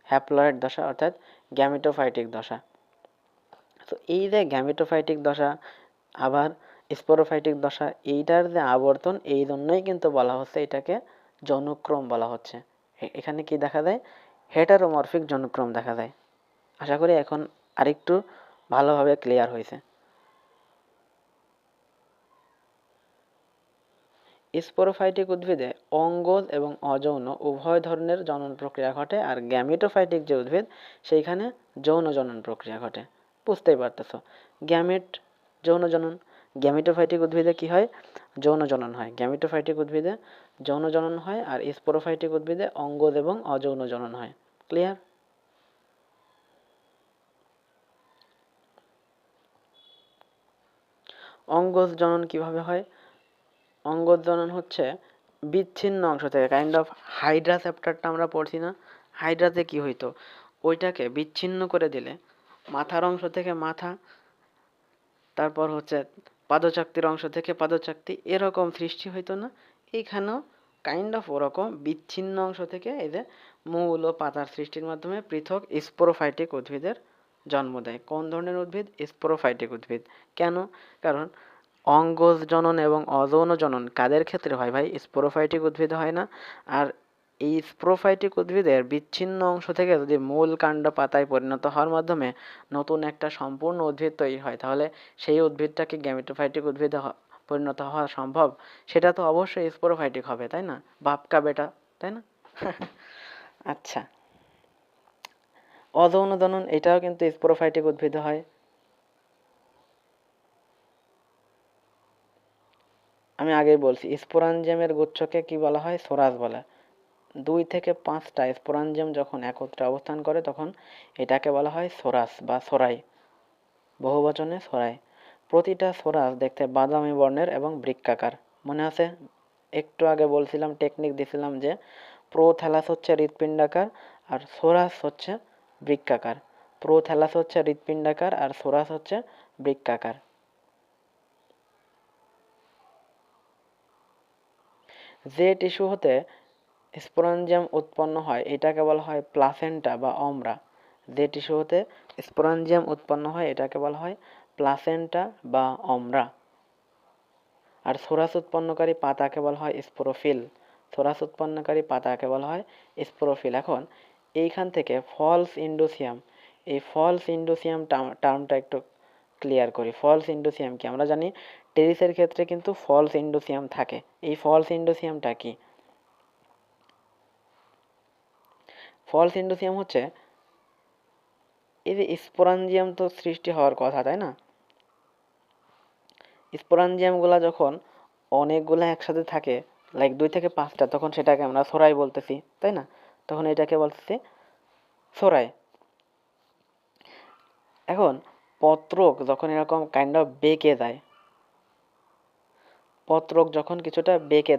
হ্যাপ্লয়েড দশা, অর্থাৎ গ্যামিটোফাইটিক দশা। তো এই যে গ্যামিটোফাইটিক দশা আবার স্পোরোফাইটিক দশা, এইটার যে আবর্তন, এই জন্যই কিন্তু বলা হচ্ছে এটাকে জনুক্রম বলা হচ্ছে। এখানে কি দেখা যায়? হেটারোমরফিক জনুক্রম দেখা যায়। আশা করি এখন আরেকটু ভালোভাবে ক্লিয়ার হয়েছে। স্পোরোফাইটিক উদ্ভিদে অঙ্গজ এবং অযৌন উভয় ধরনের জনন প্রক্রিয়া ঘটে, আর গ্যামেটোফাইটিক যে উদ্ভিদ সেইখানে যৌন জনন প্রক্রিয়া ঘটে। বুঝতেই পারতেছ, গ্যামেট যৌন জনন, গ্যামেটোফাইটিক উদ্ভিদে কি হয়? যৌন জনন হয়। গ্যামেটোফাইটিক উদ্ভিদে যৌন জনন হয়, আর স্পোরোফাইটিক উদ্ভিদে অঙ্গজ এবং অযৌন জনন হয়। ক্লিয়ার? অঙ্গজ জনন কিভাবে হয়? অঙ্গজ জনন হচ্ছে বিচ্ছিন্ন অংশ থেকে, কাইন্ড অফ হাইড্রা চ্যাপ্টারটা আমরা পড়ছি না, হাইড্রাতে কি হইতো, ওইটাকে বিচ্ছিন্ন করে দিলে মাথার অংশ থেকে মাথা, তারপর হচ্ছে পাদচাকতির অংশ থেকে পাদচাকতি, এরকম সৃষ্টি হইতো না? এইখানেও কাইন্ড অফ ওরকম বিচ্ছিন্ন অংশ থেকে এই যে মূল ও পাতার সৃষ্টির মাধ্যমে পৃথক স্পোরোফাইটিক উদ্ভিদের জন্ম দেয়। কোন ধরনের উদ্ভিদ? স্পোরোফাইটিক উদ্ভিদ। কেন? কারণ অঙ্গজ জনন এবং অযৌন জনন কাদের ক্ষেত্রে হয় ভাই? স্পোরোফাইটিক উদ্ভিদে হয় না। আর এই স্পোরোফাইটিক উদ্ভিদের বিচ্ছিন্ন অংশ থেকে যদি মূল কাণ্ড পাতায় পরিণত হওয়ার মাধ্যমে নতুন একটা সম্পূর্ণ উদ্ভিদ তৈরি হয়, তাহলে সেই উদ্ভিদটাকে গ্যামেটোফাইটিক উদ্ভিদে পরিণত হওয়া সম্ভব? সেটা তো অবশ্যই স্পোরোফাইটিক হবে, তাই না? বাপকা বেটা, তাই না? আচ্ছা, অযৌন জনন এটাও কিন্তু স্পোরোফাইটিক উদ্ভিদে হয়। আমি আগেই বলছি, স্পোরাঞ্জিয়ামের গুচ্ছকে কি বলা হয়? সোরাস বলে। 2 থেকে 5টা স্পোরাঞ্জিয়াম যখন একত্রে অবস্থান করে তখন এটাকে বলা হয় সোরাস বা সোরাই, বহুবচনে সোরাই। প্রতিটা সোরাস দেখতে বাদামি বর্ণের এবং বৃক্কাকার। মনে আছে? একটু আগে বলছিলাম, টেকনিক দিছিলাম যে প্রোথ্যালাস হচ্ছে হৃৎপিণ্ডাকার আর সোরাস হচ্ছে বৃক্কাকার। প্রোথ্যালাস হচ্ছে হৃৎপিণ্ডাকার আর সোরাস হচ্ছে বৃক্কাকার। যে টিস্যু হতে স্পোরাঞ্জিয়াম উৎপন্ন হয় এটাকে বলা হয় প্লাসেন্টা বা অমরা। যে টিস্যু হতে স্পোরাঞ্জিয়াম উৎপন্ন হয় এটাকে বলা হয় প্লাসেন্টা বা অমরা। আর সোরাস উৎপন্নকারী পাতাকে বলা হয় স্পোরোফিল। সোরাস উৎপন্নকারী পাতাকে বলা হয় স্পোরোফিল। এখন এইখান থেকে ফলস ইন্ডোসিয়াম, এই ফলস ইন্ডোসিয়াম টার্মটা একটু ক্লিয়ার করি। ফলস ইন্ডোসিয়াম কি? আমরা জানি টেরিসের ক্ষেত্রে কিন্তু ফলস ইন্ডোসিয়াম থাকে। এই ফলস ইন্ডোসিয়ামটা কি? ফলস ইন্ডোসিয়াম হচ্ছে এই যে স্পোরাঞ্জিয়াম তো সৃষ্টি হওয়ার কথা, তাই না? স্পোরাঞ্জিয়ামগুলা যখন অনেকগুলা একসাথে থাকে, লাইক 2 থেকে 5টা, তখন সেটাকে আমরা সোরাই বলতেছি, তাই না? তখন এটাকে বলতেছি সোরাই। এখন পত্রক যখন এরকম কাইন্ড অফ বেঁকে যায়, পত্রক যখন কিছুটা বেঁকে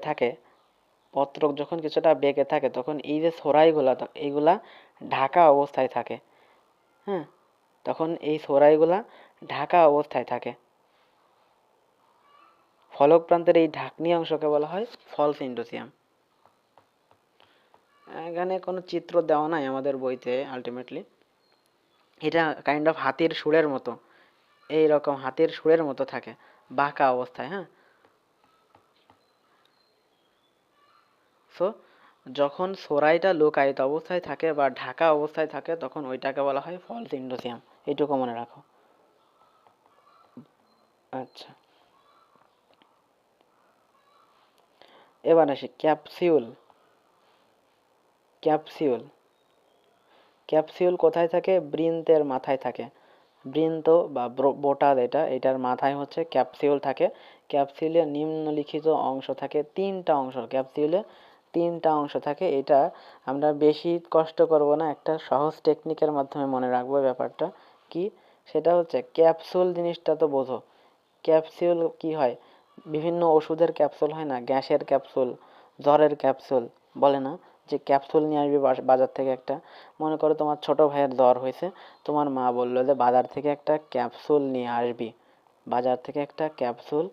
থাকে, তখন এই যে সোরাইগুলা এইগুলা ঢাকা অবস্থায় থাকে। হ্যাঁ, তখন এই সোরাইগুলা ঢাকা অবস্থায় থাকে। ফলক প্রান্তের এই ঢাকনি অংশকে বলা হয় ফলস ইন্ডোসিয়াম। এখানে কোনো চিত্র দেওয়া নাই আমাদের বইতে আলটিমেটলি। এটা কাইন্ড অফ হাতির সুরের মতো, এইরকম হাতির সুরের মতো থাকে বাঁকা অবস্থায়। হ্যাঁ, সো যখন সোরাইটা লোকায়িত অবস্থায় থাকে বা ঢাকা অবস্থায় থাকে তখন ওইটাকে বলা হয় ফলস ইন্ডোসিয়াম। এইটুকু মনে রাখো। আচ্ছা, এবার আসি ক্যাপসিউল। ক্যাপসিউল ক্যাপসিউল কোথায় থাকে? বৃন্তের মাথায় থাকে। বৃন্ত বা বোটাল, এটার মাথায় হচ্ছে ক্যাপসিউল থাকে। ক্যাপসিউলের নিম্নলিখিত অংশ থাকে তিনটা অংশ। ক্যাপসিউলে তিনটা অংশ থাকে। এটা আমরা বেশি কষ্ট করব না, একটা সহজ টেকনিকের মাধ্যমে মনে রাখবো ব্যাপারটা কি। সেটা হচ্ছে ক্যাপসুল জিনিসটা তো বোঝো। ক্যাপসিউল কি হয়? বিভিন্ন ওষুধের ক্যাপসুল হয় না, গ্যাসের ক্যাপসুল, জ্বরের ক্যাপসুল বলে না, যে ক্যাপসুল নিয়ে আসবি বাজার থেকে একটা। মনে করো তোমার ছোট ভাইয়ের জ্বর হয়েছে, তোমার মা বললো যে বাজার থেকে একটা ক্যাপসুল নিয়ে আসবি, বাজার থেকে একটা ক্যাপসুল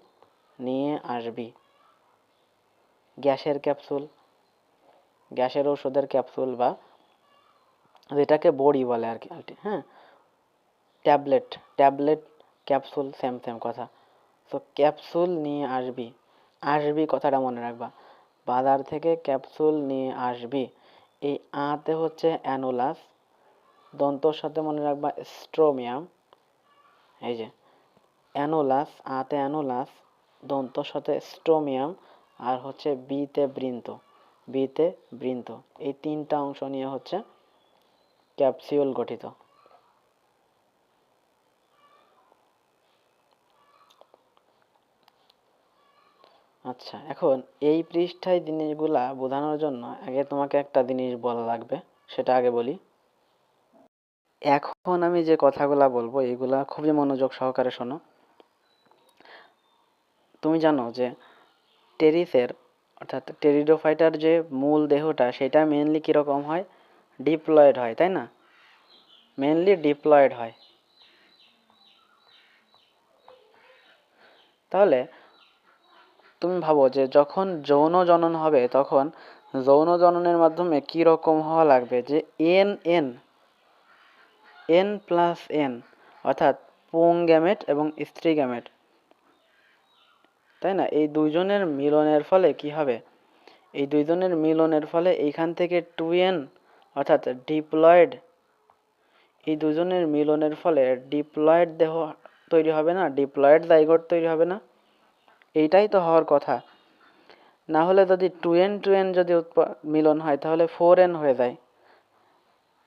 নিয়ে আসবি। গ্যাসের ক্যাপসুল, গ্যাসের ওষুধের ক্যাপসুল, বা যেটাকে বড়ি বলে আর কি। হ্যাঁ, tablet, tablet capsule same same কথা। তো ক্যাপসুল নিয়ে আসবি, আসবি কথাটা মনে রাখবা। বাজার থেকে ক্যাপসুল নিয়ে আসবি। এই আতে হচ্ছে অ্যানুলাস, দন্তর সাথে মনে রাখবা স্ট্রোমিয়াম। এই যে অ্যানুলাস, আতে অ্যানুলাস, দন্তর সাথে স্ট্রোমিয়াম, আর হচ্ছে বিতে বৃন্ত, বিতে বৃন্ত। এই তিনটা অংশ নিয়ে হচ্ছে ক্যাপসিউল গঠিত। আচ্ছা, এখন এই পৃষ্ঠায় জিনিসগুলা বোঝানোর জন্য আগে তোমাকে একটা জিনিস বলা লাগবে, সেটা আগে বলি। এখন আমি যে কথাগুলা বলবো এগুলা খুবই মনোযোগ সহকারে শোনো। তুমি জানো যে টেরিসের অর্থাৎ টেরিডোফাইটার যে মূল দেহটা সেটা মেনলি কীরকম হয়? ডিপ্লয়েড হয়, তাই না? মেনলি ডিপ্লয়েড হয়। তাহলে তুমি ভাবো যে যখন যৌন জনন হবে তখন যৌন জননের মাধ্যমে কি রকম হওয়া লাগবে? যে N N N plus N, অর্থাৎ পুং গ্যামেট এবং স্ত্রী গ্যামেট, তাই না? এই দুইজনের মিলনের ফলে কি হবে? এই দুইজনের মিলনের ফলে এইখান থেকে টু এন অর্থাৎ ডিপ্লয়েড, এই দুজনের মিলনের ফলে ডিপ্লয়েড দেহ তৈরি হবে না? ডিপ্লয়েড জাইগোট তৈরি হবে না? এইটাই তো হওয়ার কথা। না হলে যদি টু এন যদি মিলন হয় তাহলে ফোর এন হয়ে যায়।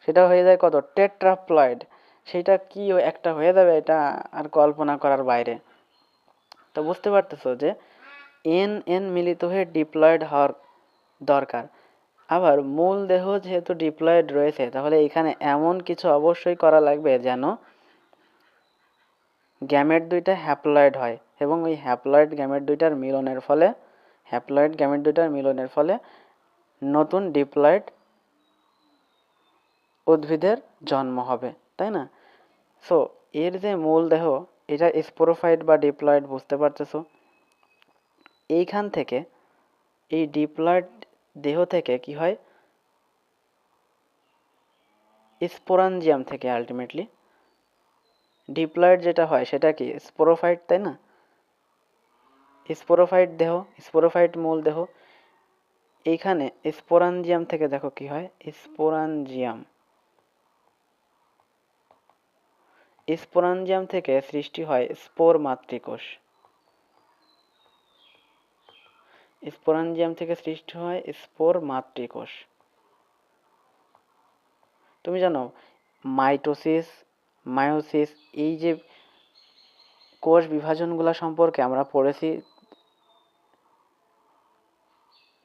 সেটা হয়ে যায় কত? টেট্রাপ্লয়েড। সেটা কি একটা হয়ে যাবে, এটা আর কল্পনা করার বাইরে। তো বুঝতে পারতেছো যে এন এন মিলিত হয়ে ডিপ্লয়েড হওয়ার দরকার। আবার মূল দেহ যেহেতু ডিপ্লয়েড রয়েছে তাহলে এখানে এমন কিছু অবশ্যই করা লাগবে যেন গ্যামেট দুইটা হ্যাপ্লয়েড হয়, এবং ওই হ্যাপ্লয়েড গ্যামেট দুইটার মিলনের ফলে নতুন ডিপ্লয়েড উদ্ভিদের জন্ম হবে, তাই না? সো এর যে মূল দেহ, এটা স্পোরোফাইট বা ডিপ্লয়েড, বুঝতে পারতেছো? এইখান থেকে এই ডিপ্লয়েড দেহ থেকে কি হয়? স্পোরাঞ্জিয়াম থেকে আলটিমেটলি ডিপ্লয়েড যেটা হয় সেটা কি? স্পোরোফাইট, তাই না? স্পোরোফাইট দেহ, স্পোরোফাইট মূল দেহ। এইখানে স্পোরাঞ্জিয়াম থেকে দেখো কি হয়? স্পোরাঞ্জিয়াম থেকে সৃষ্টি হয় স্পোর মাতৃকোষ। স্পোরাঞ্জিয়াম থেকে সৃষ্টি হয় স্পোর মাতৃকোষ। তুমি জানো মাইটোসিস, মায়োসিস, এই যে কোষ বিভাজনগুলো সম্পর্কে আমরা পড়েছি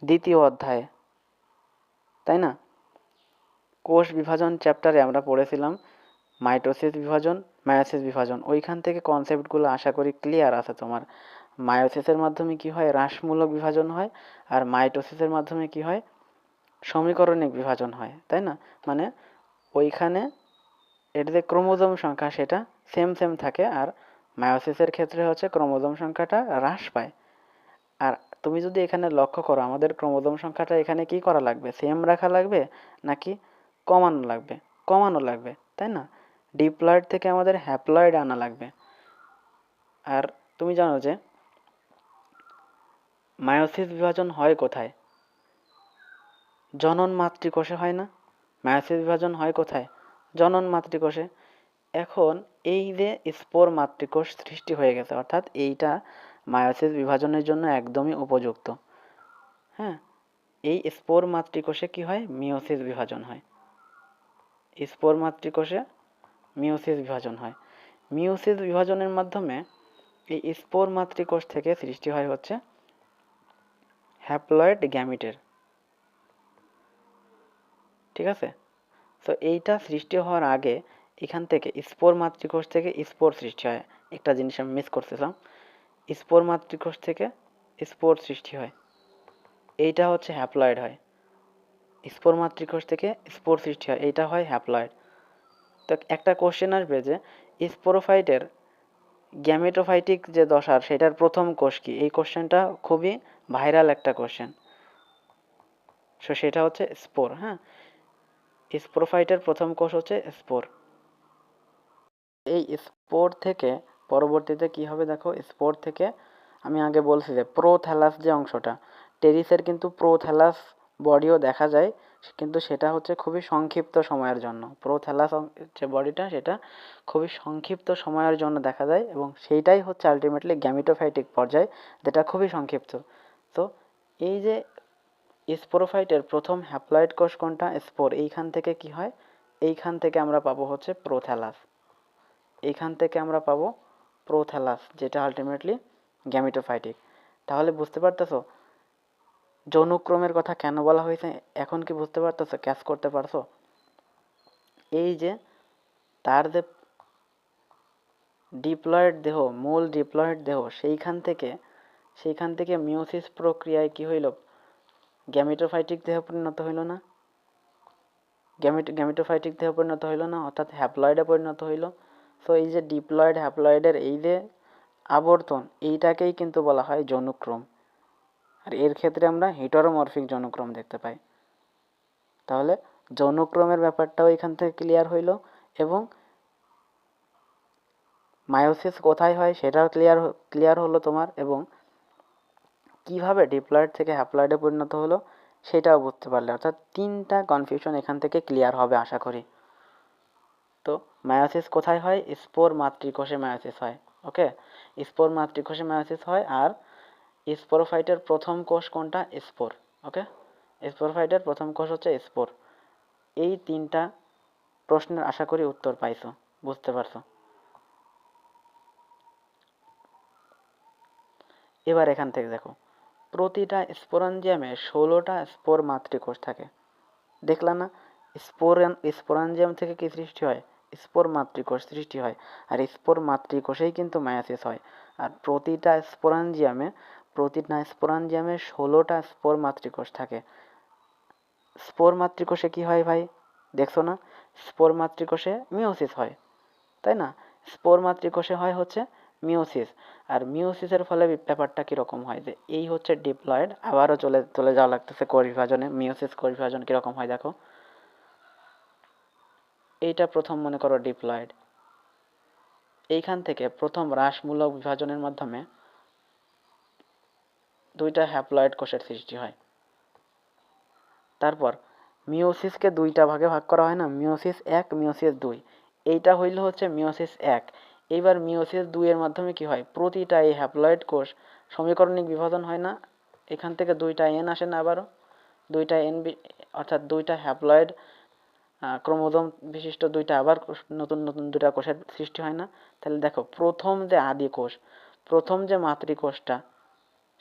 দ্বিতীয় অধ্যায়ে, তাই না? কোষ বিভাজন চ্যাপ্টারে আমরা পড়েছিলাম মাইটোসিস বিভাজন, মায়োসিস বিভাজন, ওইখান থেকে কনসেপ্টগুলো আশা করি ক্লিয়ার আছে তোমার। মায়োসিসের মাধ্যমে কি হয়, হ্রাসমূলক বিভাজন হয়, আর মাইটোসিসের মাধ্যমে কি হয়, সমীকরণিক বিভাজন হয়, তাই না? মানে ওইখানে এর যে ক্রোমোজোম সংখ্যা সেটা সেম সেম থাকে, আর মায়োসিসের ক্ষেত্রে হচ্ছে ক্রোমোজোম সংখ্যাটা হ্রাস পায়। আর তুমি যদি এখানে লক্ষ্য করো, আমাদের ক্রোমোজোম সংখ্যাটা এখানে কি করা লাগবে, সেম রাখা লাগবে নাকি কমানো লাগবে? কমানো লাগবে, তাই না? ডিপ্লয়েড থেকে আমাদের হ্যাপ্লয়েড আনা লাগবে। আর তুমি জানো যে মায়োসিস বিভাজন হয় কোথায়? জনন মাতৃকোষে হয় না? মায়োসিস বিভাজন হয় কোথায়? জনন মাতৃকোষে। এখন এই যে স্পোর মাতৃকোষ সৃষ্টি হয়ে গেছে, অর্থাৎ এইটা মায়োসিস বিভাজনের জন্য একদমই উপযুক্ত। হ্যাঁ, এই স্পোর মাতৃকোষে কি হয়, মিওসিস বিভাজন হয়। স্পোর মাতৃকোষে মিওসিস বিভাজন হয়। মিওসিস বিভাজনের মাধ্যমে এই স্পোর মাতৃকোষ থেকে সৃষ্টি হয় হচ্ছে হ্যাপ্লয়েড গ্যামিটের। ঠিক আছে? তো এইটা সৃষ্টি হওয়ার আগে এখান থেকে স্পোর মাতৃকোষ থেকে স্পোর সৃষ্টি হয়। একটা জিনিস আমি মিস করতেছিলাম, স্পোর মাতৃকোষ থেকে স্পোর সৃষ্টি হয়, এইটা হচ্ছে হ্যাপ্লয়েড হয়। স্পোর মাতৃকোষ থেকে স্পোর সৃষ্টি হয়, এইটা হয় হ্যাপ্লয়েড। তো একটা কোশ্চেন আসবে যে স্পোরোফাইটের গ্যামেটোফাইটিক যে দশার সেটার প্রথম কোষ কি? এই কোশ্চেনটা খুবই ভাইরাল একটা কোশ্চেন। সো সেটা হচ্ছে স্পোর। হ্যাঁ, স্পোরোফাইটের প্রথম কোষ হচ্ছে স্পোর। এই স্পোর থেকে পরবর্তীতে কি হবে দেখো, স্পোর থেকে আমি আগে বলছি যে প্রোথ্যালাস যে অংশটা, টেরিসের কিন্তু প্রোথ্যালাস বডিও দেখা যায়, কিন্তু সেটা হচ্ছে খুবই সংক্ষিপ্ত সময়ের জন্য। প্রোথ্যালাস যে বডিটা সেটা খুবই সংক্ষিপ্ত সময়ের জন্য দেখা যায়, এবং সেইটাই হচ্ছে আলটিমেটলি গ্যামিটোফাইটিক পর্যায়, যেটা খুবই সংক্ষিপ্ত। তো এই যে স্পোরোফাইটের প্রথম হ্যাপ্লয়েড কোষ কোনটা, স্পোর। এইখান থেকে কি হয়, এইখান থেকে আমরা পাবো হচ্ছে প্রোথ্যালাস। এইখান থেকে আমরা পাবো প্রোথ্যালাস, যেটা আলটিমেটলি গ্যামিটোফাইটিক। তাহলে বুঝতে পারতেছো যৌনক্রমের কথা কেন বলা হয়েছে? এখন কি বুঝতে পারতেছো, ক্যাচ করতে পারছো? এই যে তার যে ডিপ্লয়েড দেহ, মূল ডিপ্লয়েড দেহ, সেইখান থেকে মিওসিস প্রক্রিয়ায় কি হইল, গ্যামিটোফাইটিক দেহ পরিণত হইল না? গ্যামিটোফাইটিক দেহ পরিণত হইল না, অর্থাৎ হ্যাপ্লয়েডে পরিণত হইল। সো এই যে ডিপ্লয়েড হ্যাপ্লয়েডের এই যে আবর্তন, এইটাকেই কিন্তু বলা হয় যৌনক্রম। আর এর ক্ষেত্রে আমরা হিটারোমরফিক যৌনক্রম দেখতে পাই। তাহলে যৌনক্রমের ব্যাপারটাও এখান থেকে ক্লিয়ার হইল, এবং মায়োসিস কোথায় হয় সেটাও ক্লিয়ার হলো তোমার, এবং কিভাবে ডিপ্লয়েড থেকে হ্যাপ্লয়েডে পরিণত হলো সেটাও বুঝতে পারলে। অর্থাৎ তিনটা কনফিউশন এখান থেকে ক্লিয়ার হবে আশা করি। তো মায়োসিস কোথায় হয়? স্পোর মাতৃকোষে মায়োসিস হয়। ওকে, স্পোর মাতৃকোষে মায়োসিস হয়। আর স্পোরোফাইটের প্রথম কোষ কোনটা? স্পোর। ওকে, স্পোরোফাইটের প্রথম কোষ হচ্ছে স্পোর। এই তিনটা প্রশ্নের আশা করি উত্তর পাইছো, বুঝতে পারছো। এবার এখান থেকে দেখো, প্রতিটা স্পোরাঞ্জিয়ামে 16টা স্পোর মাতৃকোষ থাকে। দেখলা না? স্পোরাঞ্জিয়াম থেকে কি সৃষ্টি হয়? স্পোর মাতৃকোষ সৃষ্টি হয়। আর স্পোর মাতৃকোষেই কিন্তু মায়োসিস হয়। আর প্রতিটা স্পোরাঞ্জিয়ামে 16টা স্পোর মাতৃকোষ থাকে। স্পোর মাতৃকোষে কি হয় ভাই, দেখছো না? স্পোর মাতৃকোষে মিওসিস হয়, তাই না? স্পোর মাতৃকোষে হয় হচ্ছে মিওসিস। আর মিওসিসের ফলে ব্যাপারটা কীরকম হয়, যে এই হচ্ছে ডিপ্লয়েড, আবারও চলে যাওয়া লাগতেছে কোষ বিভাজনে। মিওসিস কোষ বিভাজন কীরকম হয় দেখো, এইটা প্রথম মনে করো ডিপ্লয়েড। এইখান থেকে প্রথম হ্রাসমূলক বিভাজনের মাধ্যমে দুইটা হ্যাপ্লয়েড কোষের সৃষ্টি হয়। তারপর মিওসিসকে দুইটা ভাগে ভাগ করা হয় না, মিওসিস 1, মিওসিস 2। এইটা হইল হচ্ছে মিওসিস 1। এইবার মিওসিস 2 এর মাধ্যমে কি হয়, প্রতিটা এই হ্যাপ্লয়েড কোষ সমীকরণিক বিভাজন হয় না, এখান থেকে দুইটা এন আসে না, আবারও দুইটা এন, অর্থাৎ দুইটা হ্যাপ্লয়েড ক্রোমোজোম বিশিষ্ট দুইটা আবার নতুন নতুন দুইটা কোষের সৃষ্টি হয় না? তাহলে দেখো, প্রথম যে আদি কোষ, প্রথম যে মাতৃকোষটা,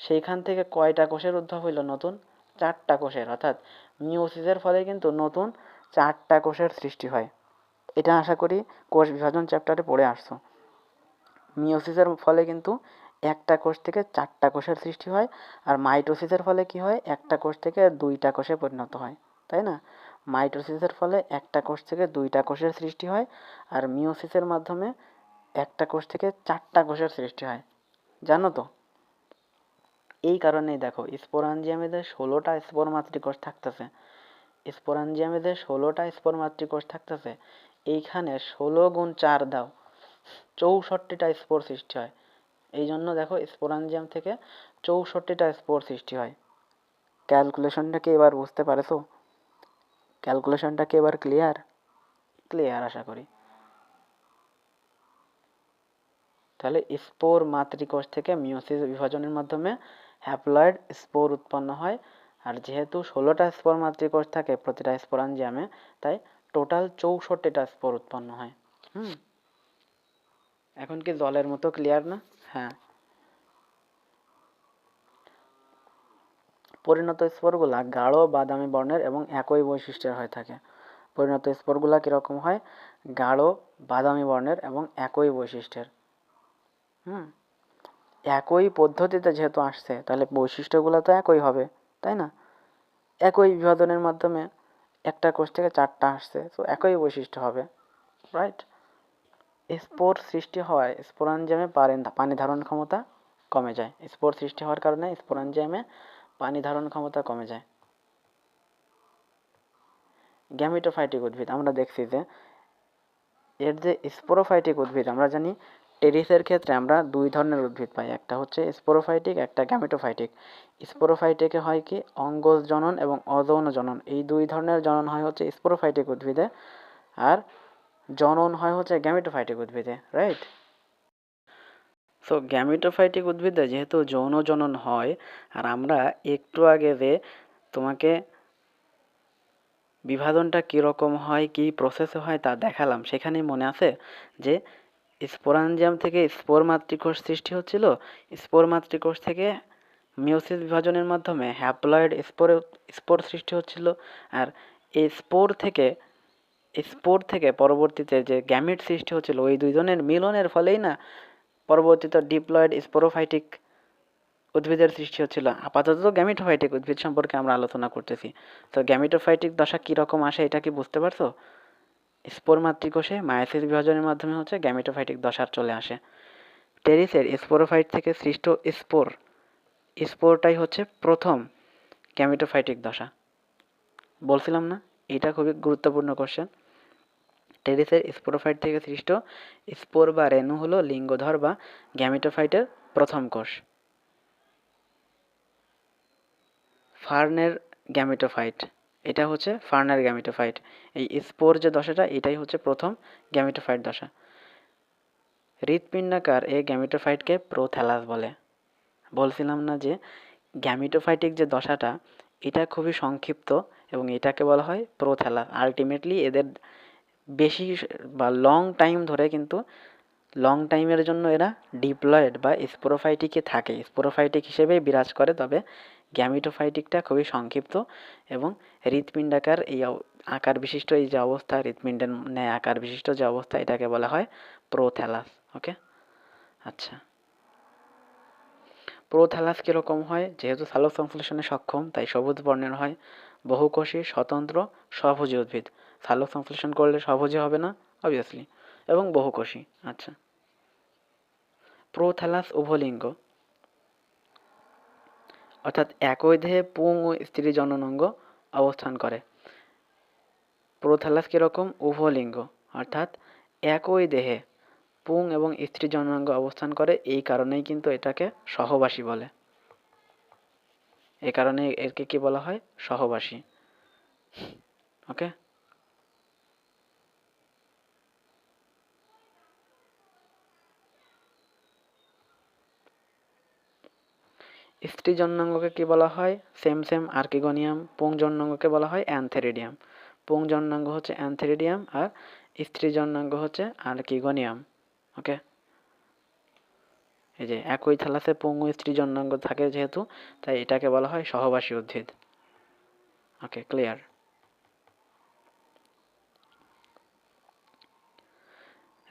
সেইখান থেকে কয়টা কোষের উদ্ভব হইল? নতুন 4টা কোষের। অর্থাৎ মিওসিসের ফলে কিন্তু নতুন 4টা কোষের সৃষ্টি হয়। এটা আশা করি কোষ বিভাজন চ্যাপ্টারে পড়ে আসছো। মিওসিসের ফলে কিন্তু একটা কোষ থেকে 4টা কোষের সৃষ্টি হয়, আর মাইটোসিসের ফলে কি হয়, একটা কোষ থেকে 2টা কোষে পরিণত হয়, তাই না? মাইটোসিসের ফলে একটা কোষ থেকে 2টা কোষের সৃষ্টি হয়, আর মিওসিসের মাধ্যমে একটা কোষ থেকে 4টা কোষের সৃষ্টি হয়, জানো তো? এই কারণেই দেখো স্পোরাঞ্জিয়ামেদের 16টা স্পোর মাতৃকোষ থাকতেছে। স্পোরাঞ্জিয়ামেদের 16টা স্পোর মাতৃকোষ থাকতেছে, এইখানে 16 × 4 দাও, 64টা স্পোর সৃষ্টি হয়। এই জন্য দেখো স্পোরাঞ্জিয়াম থেকে 64টা স্পোর সৃষ্টি হয়। ক্যালকুলেশনটা কি এবার বুঝতে পারছো? ক্যালকুলেশনটা কি এবার ক্লিয়ার? ক্লিয়ার আশা করি। তাহলে স্পোর মাতৃকোষ থেকে মিওসিস বিভাজনের মাধ্যমে হ্যাপ্লয়েড স্পোর উৎপন্ন হয়, আর যেহেতু 16টা স্পোর মাতৃকোষ থাকে প্রতিটা স্পোরাঞ্জিয়ামে, তাই টোটাল 64টা স্পোর উৎপন্ন হয়। এখন কি জলের মতো ক্লিয়ার না? হ্যাঁ। পরিণত স্পোরগুলা গাঢ় বাদামি বর্ণের এবং একই বৈশিষ্ট্যের হয়ে থাকে। পরিণত স্পোরগুলা কীরকম হয়? গাঢ় বাদামি বর্ণের এবং একই বৈশিষ্ট্যের। একই পদ্ধতিতে যেহেতু আসছে, তাহলে বৈশিষ্ট্যগুলো তো একই হবে, তাই না? একই বিভাজনের মাধ্যমে একটা কোষ থেকে 4টা আসছে, তো একই বৈশিষ্ট্য হবে, রাইট? স্পোর সৃষ্টি হওয়ায় স্পোরাঞ্জিয়ামে পানি ধারণ ক্ষমতা কমে যায়। স্পোর সৃষ্টি হওয়ার কারণে স্পোরাঞ্জিয়ামে পানি ধারণ ক্ষমতা কমে যায়। গ্যামিটোফাইটিক উদ্ভিদ আমরা দেখছি যে এর যে স্পোরোফাইটিক উদ্ভিদ, আমরা জানি টেরিসের ক্ষেত্রে আমরা 2 ধরনের উদ্ভিদ পাই, একটা হচ্ছে স্পোরোফাইটিক, একটা গ্যামিটোফাইটিক। স্পোরোফাইটিকে হয় কি অঙ্গজ জনন এবং অযৌন জনন, এই 2 ধরনের জনন হয় হচ্ছে স্পোরোফাইটিক উদ্ভিদে, আর জনন হয় হচ্ছে গ্যামিটোফাইটিক উদ্ভিদে, রাইট? সো গ্যামিটোফাইটিক উদ্ভিদে যেহেতু যৌন জনন হয়, আর আমরা একটু আগে যে তোমাকে বিভাজনটা কীরকম হয়, কী প্রসেসে হয় তা দেখালাম, সেখানেই মনে আছে যে স্পোরাঞ্জিয়াম থেকে স্পোর মাতৃকোষ সৃষ্টি হচ্ছিল, স্পোর মাতৃকোষ থেকে মিওসিস বিভাজনের মাধ্যমে হ্যাপ্লয়েড স্পোর সৃষ্টি হচ্ছিল, আর এই স্পোর থেকে পরবর্তীতে যে গ্যামিট সৃষ্টি হচ্ছিল, ওই দুইজনের মিলনের ফলেই না পরবর্তীতে ডিপ্লয়েড স্পোরোফাইটিক উদ্ভিদের সৃষ্টি হচ্ছিল। আপাতত গ্যামিটোফাইটিক উদ্ভিদ সম্পর্কে আমরা আলোচনা করতেছি। তো গ্যামিটোফাইটিক দশা কীরকম আসে এটা কি বুঝতে পারছো? স্পোর মাতৃকোষে মায়োসিস বিভাজনের মাধ্যমে হচ্ছে গ্যামিটোফাইটিক দশা চলে আসে। টেরিসের স্পোরোফাইট থেকে সৃষ্ট স্পোরটাই হচ্ছে প্রথম গ্যামিটোফাইটিক দশা। বলছিলাম না, এটা খুবই গুরুত্বপূর্ণ কোশ্চেন। টেরিসের স্পোরোফাইট থেকে সৃষ্ট স্পোর বা রেণু হলো লিঙ্গধর বা গ্যামিটোফাইটের প্রথম কোষ। ফার্নের গ্যামিটোফাইট, এটা হচ্ছে ফার্নের গ্যামিটোফাইট। এই স্পোর যে দশাটা, এটাই হচ্ছে প্রথম গ্যামিটোফাইট দশা। হৃৎপিণ্ডাকার এই গ্যামিটোফাইটকে প্রোথ্যালাস বলে। বলছিলাম না যে গ্যামিটোফাইটিক যে দশাটা, এটা খুবই সংক্ষিপ্ত এবং এটাকে বলা হয় প্রোথ্যালাস। আলটিমেটলি এদের বেশি বা লং টাইম ধরে কিন্তু লং টাইমের জন্য এরা ডিপ্লয়েড বা স্পোরোফাইটিকে থাকে, স্পোরোফাইটিক হিসেবেই বিরাজ করে। তবে গ্যামিটোফাইটিকটা খুবই সংক্ষিপ্ত এবং হৃৎপিণ্ডাকার এই আকার বিশিষ্ট এই যে অবস্থা, হৃৎপিণ্ডের ন্যায় আকার বিশিষ্ট যে অবস্থা, এটাকে বলা হয় প্রোথ্যালাস। ওকে, আচ্ছা। প্রোথ্যালাস কীরকম হয়? যেহেতু সালোকসংশ্লেষণে সক্ষম, তাই সবুজ বর্ণের হয়। বহুকোষী, স্বতন্ত্র, স্বভোজী উদ্ভিদ। সালোকসংশ্লেষণ করলে স্বভোজী হবে না অবভিয়াসলি, এবং বহুকোষী। আচ্ছা, প্রোথ্যালাস উভলিঙ্গ, অর্থাৎ একই দেহে পুং ও স্ত্রী জননাঙ্গ অবস্থান করে। প্রোথ্যালাস কীরকম? উভলিঙ্গ, অর্থাৎ একই দেহে পুং এবং স্ত্রী জননাঙ্গ অবস্থান করে। এই কারণেই কিন্তু এটাকে সহবাসী বলে। এই কারণে একে কি বলা হয়? সহবাসী। ওকে, স্ত্রী জননাঙ্গকে কি বলা হয়? Same archegonium. পুং জননাঙ্গকে বলা হয় অ্যানথেরিডিয়াম। পুং জননাঙ্গ হচ্ছে অ্যানথেরিডিয়াম আর স্ত্রী জননাঙ্গ হচ্ছে আর্কিগোনিয়াম। ওকে, এই যে একই থালাসে পুং ও স্ত্রী জননাঙ্গ থাকে যেহেতু, তাই এটাকে বলা হয় সহবাসী উদ্ভিদ। ওকে, ক্লিয়ার।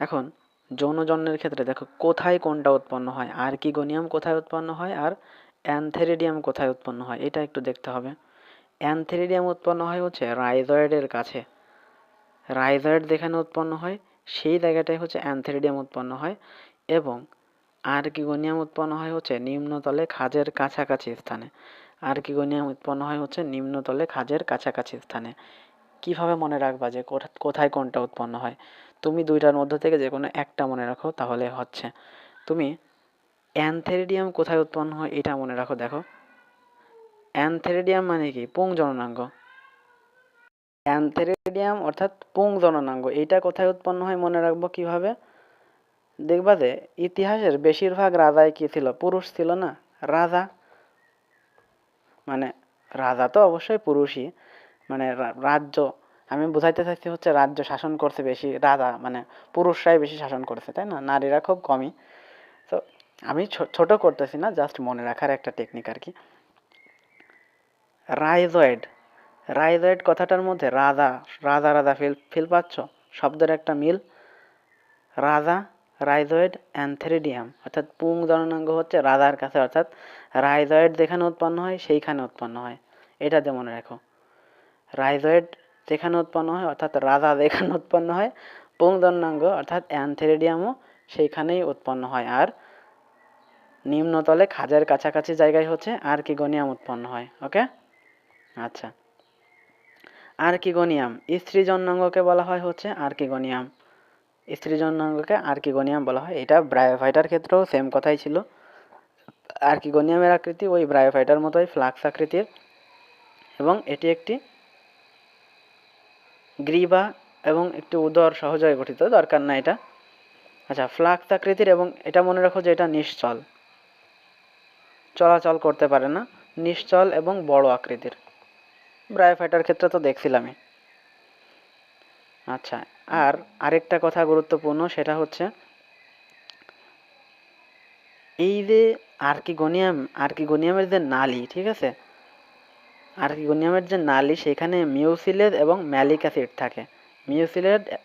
এখন যৌনজন্মের ক্ষেত্রে দেখো কোথায় কোনটা উৎপন্ন হয়, আর্কিগোনিয়াম কোথায় উৎপন্ন হয় আর অ্যানথেরিডিয়াম কোথায় উৎপন্ন হয় এটা একটু দেখতে হবে। অ্যানথেরিডিয়াম উৎপন্ন হয় হচ্ছে রাইজয়েডের কাছে, রাইজয়েড যেখানে উৎপন্ন হয় সেই জায়গাটায় হচ্ছে অ্যানথেরিডিয়াম উৎপন্ন হয়, এবং আর্কিগোনিয়াম উৎপন্ন হয় হচ্ছে নিম্নতলে খাঁজের কাছাকাছি স্থানে। আর্কিগোনিয়াম উৎপন্ন হয় হচ্ছে নিম্নতলে খাঁজের কাছাকাছি স্থানে। কিভাবে মনে রাখবা যে কোথায় কোনটা উৎপন্ন হয়? তুমি দুইটার মধ্য থেকে যে কোনো একটা মনে রাখো তাহলে হচ্ছে। তুমি অ্যানথেরিডিয়াম কোথায় উৎপন্ন হয় এটা মনে রাখো। দেখো অ্যানথেরিডিয়াম মানে কি? পুংজননাঙ্গ। অ্যানথেরিডিয়াম অর্থাৎ পুংজননাঙ্গ, এইটা কোথায় উৎপন্ন হয় মনে রাখবো কিভাবে? দেখবা যে ইতিহাসের বেশিরভাগ রাজাই কি ছিল? পুরুষ ছিল না? রাজা মানে রাজা তো অবশ্যই পুরুষই, মানে রাজ্য, আমি বুঝাইতে চাইছি হচ্ছে রাজ্য শাসন করছে বেশি রাজা, মানে পুরুষরাই বেশি শাসন করেছে, তাই না? নারীরা খুব কমই। তো আমি ছোট করতেছি না, জাস্ট মনে রাখার একটা টেকনিক আর কি। রাইজয়েড, রাইজয়েড কথাটার মধ্যে রাজা রাজা রাজা ফিল ফিল পাচ্ছ? শব্দের একটা মিল। রাজা, রাইজয়েড, অ্যানথেরিডিয়াম অর্থাৎ পুং জননাঙ্গ হচ্ছে রাজার কাছে, অর্থাৎ রাইজয়েড যেখানে উৎপন্ন হয় সেইখানে উৎপন্ন হয়, এটাতে মনে রাখো। রাইজয়েড যেখানে উৎপন্ন হয় অর্থাৎ রাজা যেখানে উৎপন্ন হয়, পুং জননাঙ্গ অর্থাৎ অ্যানথেরিডিয়ামও সেইখানেই উৎপন্ন হয়, আর নিম্নতলে খাঁজের কাছাকাছি জায়গায় হচ্ছে আর্কিগোনিয়াম উৎপন্ন হয়। ওকে, আচ্ছা। আর্কিগোনিয়াম স্ত্রী জননাঙ্গকে বলা হয় হচ্ছে আর্কিগোনিয়াম, স্ত্রী জননাঙ্গকে আর্কিগোনিয়াম বলা হয়। এটা ব্রায়োফাইটার ক্ষেত্রেও সেম কথাই ছিল। আর্কিগোনিয়ামের আকৃতি ওই ব্রায়োফাইটার মতোই ফ্লাক্স আকৃতির, এবং এটি একটি গ্রীবা এবং একটি উদর সহজে গঠিত, দরকার না এটা। আচ্ছা, ফ্লাক্স আকৃতির, এবং এটা মনে রাখো যে এটা নিশ্চল, চলাচল করতে পারে না, নিশ্চল এবং বড় আকৃতির। ব্রায়োফাইটার ক্ষেত্রে তো দেখছিলামই। আচ্ছা, আর আরেকটা কথা গুরুত্বপূর্ণ, সেটা হচ্ছে এই যে আর্কিগোনিয়ামের যে নালী, ঠিক আছে, আর্কিগোনিয়ামের যে নালী সেখানে মিউসিলেজ এবং ম্যালিক অ্যাসিড থাকে।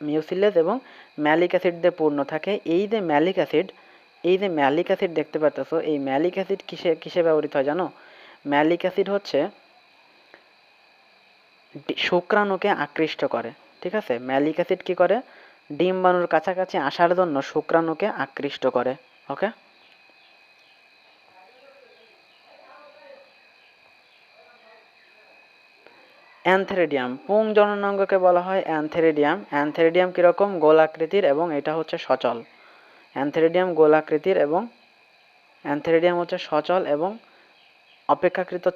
মিউসিলেজ এবং ম্যালিক অ্যাসিড দিয়ে পূর্ণ থাকে। এই যে ম্যালিক অ্যাসিড দেখতে পাচ্ছ, এই ম্যালিক অ্যাসিড কিসে কিসে ব্যবহৃত হয় জানো? ম্যালিক অ্যাসিড হচ্ছে শুক্রাণুকে আকৃষ্ট করে, ঠিক আছে? ম্যালিক অ্যাসিড কি করে? ডিম্বাণুর কাছাকাছি আসার জন্য শুক্রাণুকে আকৃষ্ট করে। ওকে, অ্যানথেরিডিয়াম পুং জননাঙ্গকে বলা হয় অ্যানথেরিডিয়াম। অ্যানথেরিডিয়াম কীরকম? গোল আকৃতির, এবং এটা হচ্ছে সচল। অ্যানথেরিডিয়াম গোল আকৃতির, এবং অ্যানথেরিডিয়াম হচ্ছে সচল এবং অপেক্ষাকৃত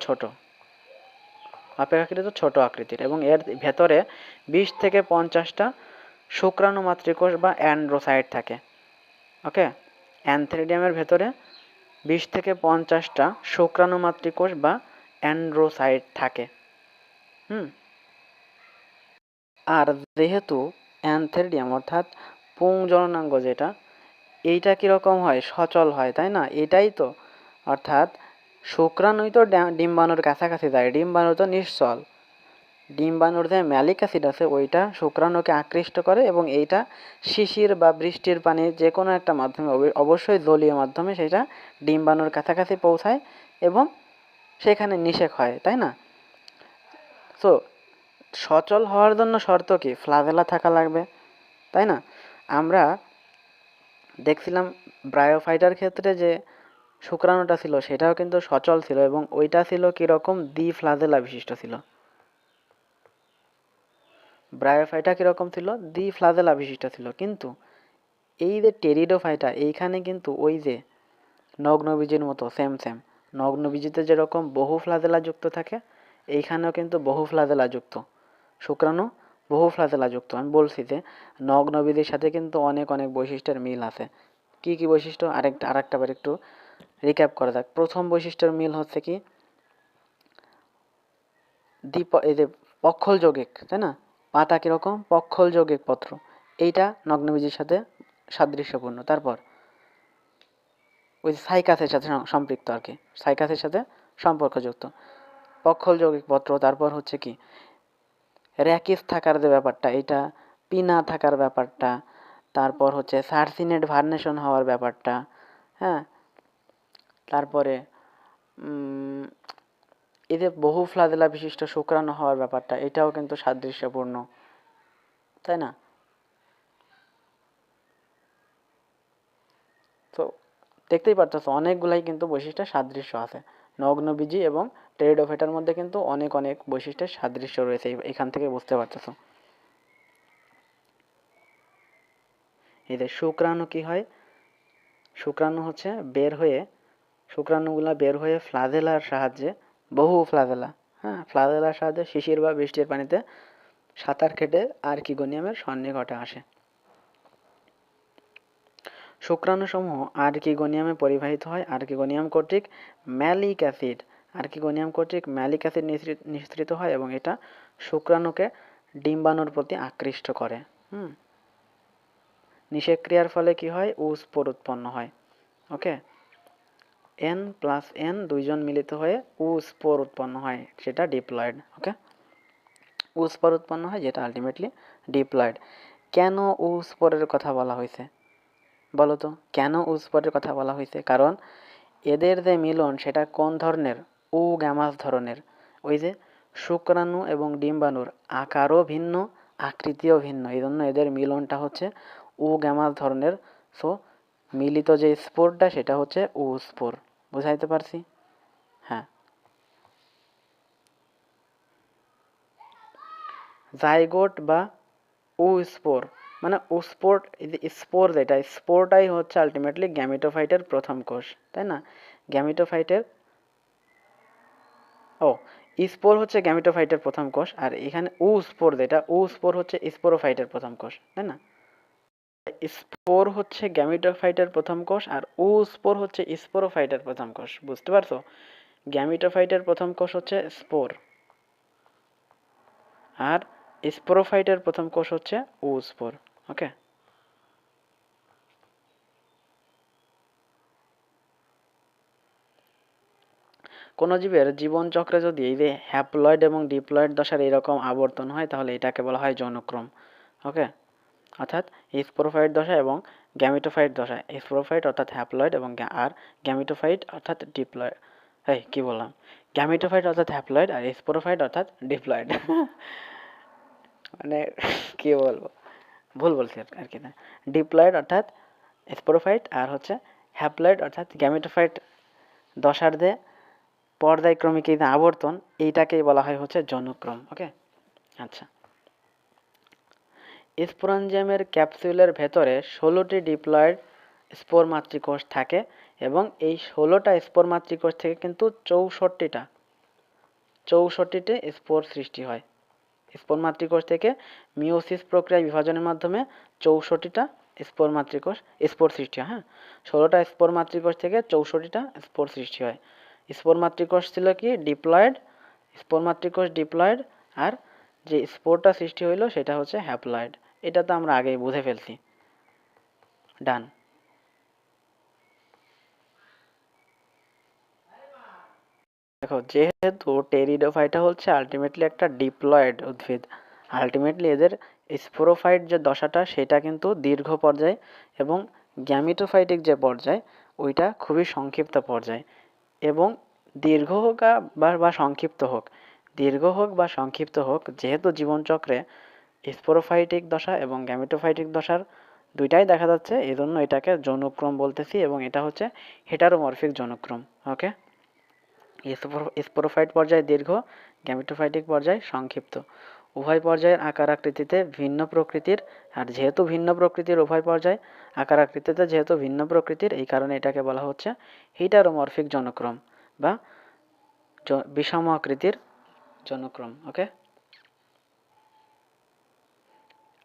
ছোট আকৃতির, এবং এর ভেতরে 20 থেকে 50টা শুক্রাণু মাতৃকোষ বা অ্যান্ড্রোসাইট থাকে। ওকে, অ্যানথেরিডিয়ামের ভেতরে 20 থেকে 50টা শুক্রাণু মাতৃকোষ বা অ্যান্ড্রোসাইট থাকে। আর যেহেতু অ্যানথেরিডিয়াম অর্থাৎ পুং জননাঙ্গ যেটা, এইটা কীরকম হয়? সচল হয়, তাই না? এটাই তো, অর্থাৎ শুক্রাণুই তো ডিম্বাণুর কাছাকাছি যায়, ডিম্বাণু তো নিশ্চল। ডিম্বাণুর যে ম্যালিক অ্যাসিড আছে ওইটা শুক্রাণুকে আকৃষ্ট করে, এবং এইটা শিশির বা বৃষ্টির পানি যে কোনো একটা মাধ্যমে, অবশ্যই জলীয় মাধ্যমে সেটা ডিম্বাণুর কাছাকাছি পৌঁছায় এবং সেখানে নিষেক হয়, তাই না? সো সচল হওয়ার জন্য শর্ত কি? ফ্লাজেলা থাকা লাগবে, তাই না? আমরা দেখছিলাম ব্রায়োফাইটার ক্ষেত্রে যে শুক্রাণুটা ছিল সেটাও কিন্তু সচল ছিল, এবং ওইটা ছিল কীরকম? দ্বি ফ্লাজেলা বিশিষ্ট ছিল। ব্রায়োফাইটা কীরকম ছিল? দ্বি ফ্লাজেলা বিশিষ্ট ছিল। কিন্তু এই যে টেরিডোফাইটা, এইখানে কিন্তু ওই যে নগ্নবীজির মতো সেম নগ্নবীজিতে যেরকম বহু ফ্লাজেলা যুক্ত থাকে, এইখানেও কিন্তু বহু ফ্লাজেলা যুক্ত শুক্রাণু, বহু ফ্লাজেলা যুক্ত। আমি বলছি যে নগ্নবীজির সাথে কিন্তু অনেক অনেক বৈশিষ্ট্যের মিল আছে। কি কি বৈশিষ্ট্য? আরেকটা বার একটু রিক্যাপ করা যাক। প্রথম বৈশিষ্ট্যের মিল হচ্ছে কি? এই যে পক্ষল যৌগিক, তাই না? পাতা কীরকম? পক্ষল যৌগিক পত্র, এইটা নগ্নবীজির সাথে সাদৃশ্যপূর্ণ। তারপর ওই সাইকাসের সাথে সম্পৃক্ত আর কি, সাইকাসের সাথে সম্পর্কযুক্ত, পক্ষল যৌগিক পত্র। তারপর হচ্ছে কি? র্যাকিস থাকার যে ব্যাপারটা, এটা পিনা থাকার ব্যাপারটা, তারপর হচ্ছে সার্সিনেট ভার্নেশন হওয়ার ব্যাপারটা, হ্যাঁ। তারপরে এদের বহু ফ্লাজেলা বিশিষ্ট শুক্রাণু হওয়ার ব্যাপারটা, এটাও কিন্তু সাদৃশ্যপূর্ণ, তাই না? তো দেখতেই পারতেছো অনেকগুলাই কিন্তু বৈশিষ্ট্যের সাদৃশ্য আছে। নগ্নবীজি এবং টেরিডোফাইটার মধ্যে কিন্তু অনেক অনেক বৈশিষ্ট্যের সাদৃশ্য রয়েছে, এখান থেকে বুঝতে পারতেছো। এদের শুক্রাণু কি হয়, শুক্রাণু হচ্ছে বের হয়ে, শুক্রাণুগুলা বের হয়ে ফ্লাজেলার সাহায্যে, বহু ফ্লাজেলা, হ্যাঁ, ফ্লাজেলার সাহায্যে শিশির বা বৃষ্টির পানিতে সাঁতার কেটে আর্কিগোনিয়ামের সন্নিকটে আসে। শুক্রাণুসমূহ আর্কিগোনিয়ামে পরিবাহিত হয় আর্কিগোনিয়াম কর্তৃক ম্যালিক অ্যাসিড, আর্কিগোনিয়াম কর্তৃক ম্যালিক অ্যাসিড নিঃসৃত হয় এবং এটা শুক্রাণুকে ডিম্বাণুর প্রতি আকৃষ্ট করে। নিষেক্রিয়ার ফলে কি হয়, উস্পোর উৎপন্ন হয়। ওকে, এন প্লাস এন দুইজন মিলিত হয়ে উস্পোর উৎপন্ন হয়, সেটা ডিপ্লয়েড। ওকে, উস্পোর উৎপন্ন হয় যেটা আলটিমেটলি ডিপ্লয়েড। কেন উস্পোরের কথা বলা হয়েছে বলো তো, কেন উস্পোরের কথা বলা হয়েছে? কারণ এদের যে মিলন সেটা কোন ধরনের, ও গ্যামাস ধরনের। ওই যে শুক্রাণু এবং ডিম্বাণুর আকারও ভিন্ন, আকৃতিও ভিন্ন, এই জন্য এদের মিলনটা হচ্ছে ও গ্যামাস ধরনের। সো মিলিত যে স্পোরটা সেটা হচ্ছে ও স্পোর। বুঝাইতে পারছি? হ্যাঁ। জাইগোট বা ও স্পোর মানে ও স্পোর, স্পোর যেটা, স্পোরটাই হচ্ছে আলটিমেটলি গ্যামিটোফাইটের প্রথম কোষ, তাই না? গ্যামিটোফাইটের, ও, স্পোর হচ্ছে গ্যামিটোফাইটের প্রথম কোষ, আর এখানে ও স্পোর যেটা, ও স্পোর হচ্ছে স্পোরোফাইটের প্রথম কোষ, তাই না? স্পোর হচ্ছে গ্যামিটোফাইটের প্রথম কোষ আর ও স্পোর হচ্ছে স্পোরোফাইটের প্রথম কোষ। বুঝতে পারছো? গ্যামিটোফাইটের প্রথম কোষ হচ্ছে স্পোর, আর স্পোরোফাইটের প্রথম কোষ হচ্ছে ও স্পোর। ওকে, কোনো জীবের জীবনচক্রে যদি এই যে হ্যাপ্লয়েড এবং ডিপ্লয়েড দশার এরকম আবর্তন হয় তাহলে এটাকে বলা হয় যৌনক্রম। ওকে, অর্থাৎ স্পোরোফাইট দশা এবং গ্যামিটোফাইট দশা, স্পোরোফাইট অর্থাৎ হ্যাপ্লয়েড এবং আর গ্যামিটোফাইট অর্থাৎ ডিপ্লয়েড, এই কি বললাম, গ্যামিটোফাইট অর্থাৎ হ্যাপ্লয়েড আর স্পোরোফাইট অর্থাৎ ডিপ্লয়েড। মানে কি বলবো, ভুল বলছি আর কি না। ডিপ্লয়েড অর্থাৎ স্পোরোফাইট আর হচ্ছে হ্যাপ্লয়েড অর্থাৎ গ্যামিটোফাইট দশার যে পর্যায়ক্রমিক এই আবর্তন, এইটাকেই বলা হয় হচ্ছে যৌনক্রম। ওকে, আচ্ছা। স্পোরাঞ্জিয়ামের ক্যাপসুলের ভেতরে 16টি ডিপ্লয়েড স্পোর মাতৃকোষ থাকে এবং এই 16টা স্পোর মাতৃকোষ থেকে কিন্তু 64টি স্পোর সৃষ্টি হয়। স্পোর মাতৃকোষ থেকে মিওসিস প্রক্রিয়া বিভাজনের মাধ্যমে 64টা স্পোর মাতৃকোষ, স্পোর সৃষ্টি হয়। হ্যাঁ, 16টা স্পোর মাতৃকোষ থেকে 64টা স্পোর সৃষ্টি হয়। স্পোর মাতৃকোষ ছিল কি ডিপ্লয়েড, স্পোর মাতৃকোষ ডিপ্লয়েড, আর যে স্পোরটা সৃষ্টি হইলো সেটা হচ্ছে হ্যাপ্লয়েড। এটা তো আমরা আগেই বুঝে ফেলছি। ডান। দেখো, যেহেতু টেরিডোফাইটা হচ্ছে আলটিমেটলি একটা ডিপ্লয়েড উদ্ভিদ, আলটিমেটলি এদের স্পোরোফাইট যে দশাটা সেটা কিন্তু দীর্ঘ পর্যায় এবং গ্যামিটোফাইটিক যে পর্যায় ওইটা খুবই সংক্ষিপ্ত পর্যায়। এবং দীর্ঘ হোক বা সংক্ষিপ্ত হোক, দীর্ঘ হোক বা সংক্ষিপ্ত হোক, যেহেতু জীবনচক্রে স্পোরোফাইটিক দশা এবং গ্যামিটোফাইটিক দশার দুইটাই দেখা যাচ্ছে, এই জন্য এটাকে যৌনক্রম বলতেছি এবং এটা হচ্ছে হেটারোমরফিক যৌনক্রম। ওকে, স্পোরোফাইট পর্যায় দীর্ঘ, গ্যামিটোফাইটিক পর্যায় সংক্ষিপ্ত। উভয় পর্যায়ের আকার আকৃতিতে ভিন্ন প্রকৃতির, আর যেহেতু ভিন্ন প্রকৃতির উভয় পর্যায় আকার আকৃতিতে যেহেতু ভিন্ন প্রকৃতির, এই কারণে এটাকে বলা হচ্ছে হেটারোমরফিক যৌনক্রম বা বিষম আকৃতির যৌনক্রম। ওকে,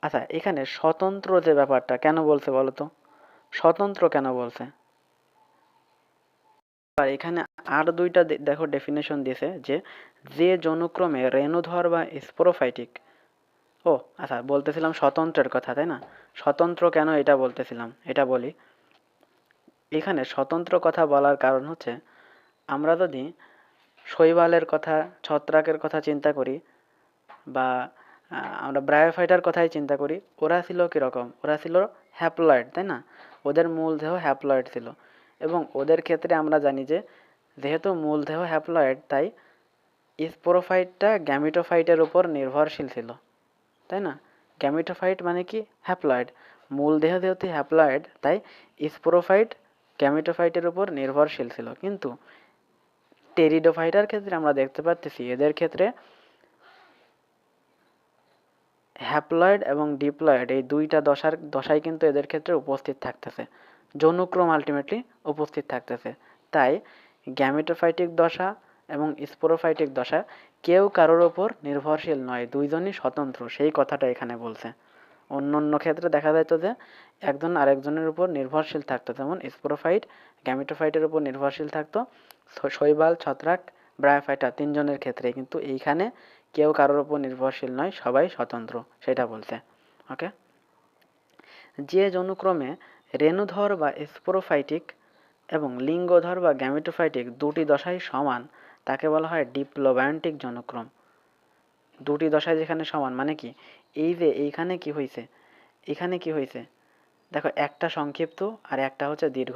আচ্ছা, এখানে স্বতন্ত্র যে ব্যাপারটা কেন বলছে বলো তো, স্বতন্ত্র কেন বলছে? আর এখানে আর দুইটা দেখো ডেফিনেশন দিয়েছে যে যে যৌনক্রমে রেণুধর বা স্পোরোফাইটিক, ও আচ্ছা, বলতেছিলাম স্বতন্ত্রের কথা, তাই না? স্বতন্ত্র কেন এটা বলতেছিলাম, এটা বলি। এখানে স্বতন্ত্র কথা বলার কারণ হচ্ছে আমরা যদি শৈবালের কথা, ছত্রাকের কথা চিন্তা করি বা আমরা ব্রায়োফাইটার কথাই চিন্তা করি, ওরা ছিল কীরকম, ওরা ছিল হ্যাপ্লয়েড, তাই না? ওদের মূল দেহ হ্যাপ্লয়েড ছিল এবং ওদের ক্ষেত্রে আমরা জানি যে যেহেতু মূল দেহ হ্যাপ্লয়েড তাই স্পোরোফাইটটা গ্যামিটোফাইটের উপর নির্ভরশীল ছিল, তাই না? গ্যামিটোফাইট মানে কি? হ্যাপ্লয়েড। মূল দেহ যেহেতু হ্যাপ্লয়েড তাই স্পোরোফাইট গ্যামিটোফাইটের উপর নির্ভরশীল ছিল, কিন্তু টেরিডোফাইটার ক্ষেত্রে আমরা দেখতে পাচ্ছি এদের ক্ষেত্রে হ্যাপ্লয়েড এবং ডিপ্লয়েড এই দুইটা দশাই কিন্তু এদের ক্ষেত্রে উপস্থিত থাকতেছে, যৌনক্রম আলটিমেটলি উপস্থিত থাকতেছে। তাই গ্যামেটোফাইটিক দশা এবং স্পোরোফাইটিক দশা কেউ কারোর ওপর নির্ভরশীল নয়, দুইজনই স্বতন্ত্র, সেই কথাটা এখানে বলছে। অন্য অন্য ক্ষেত্রে দেখা যেত যে একজন আরেকজনের উপর নির্ভরশীল থাকতো, যেমন স্পোরোফাইট গ্যামেটোফাইটের উপর নির্ভরশীল থাকতো, শৈবাল, ছত্রাক, ব্রায়োফাইটা তিনজনের ক্ষেত্রে, কিন্তু এইখানে কেউ কারোর উপর নির্ভরশীল নয়, সবাই স্বতন্ত্র, সেটা বলছে। ওকে, যে যৌনক্রমে রেণুধর বা স্পোরোফাইটিক এবং লিঙ্গধর বা গ্যামেটোফাইটিক দুটি দশাই সমান তাকে বলা হয় ডিপ্লোব্যান্টিক যৌনক্রম। দুটি দশায় যেখানে সমান মানে কি? এই যে এইখানে কি হয়েছে, এখানে কি হয়েছে দেখো, একটা সংক্ষিপ্ত আর একটা হচ্ছে দীর্ঘ।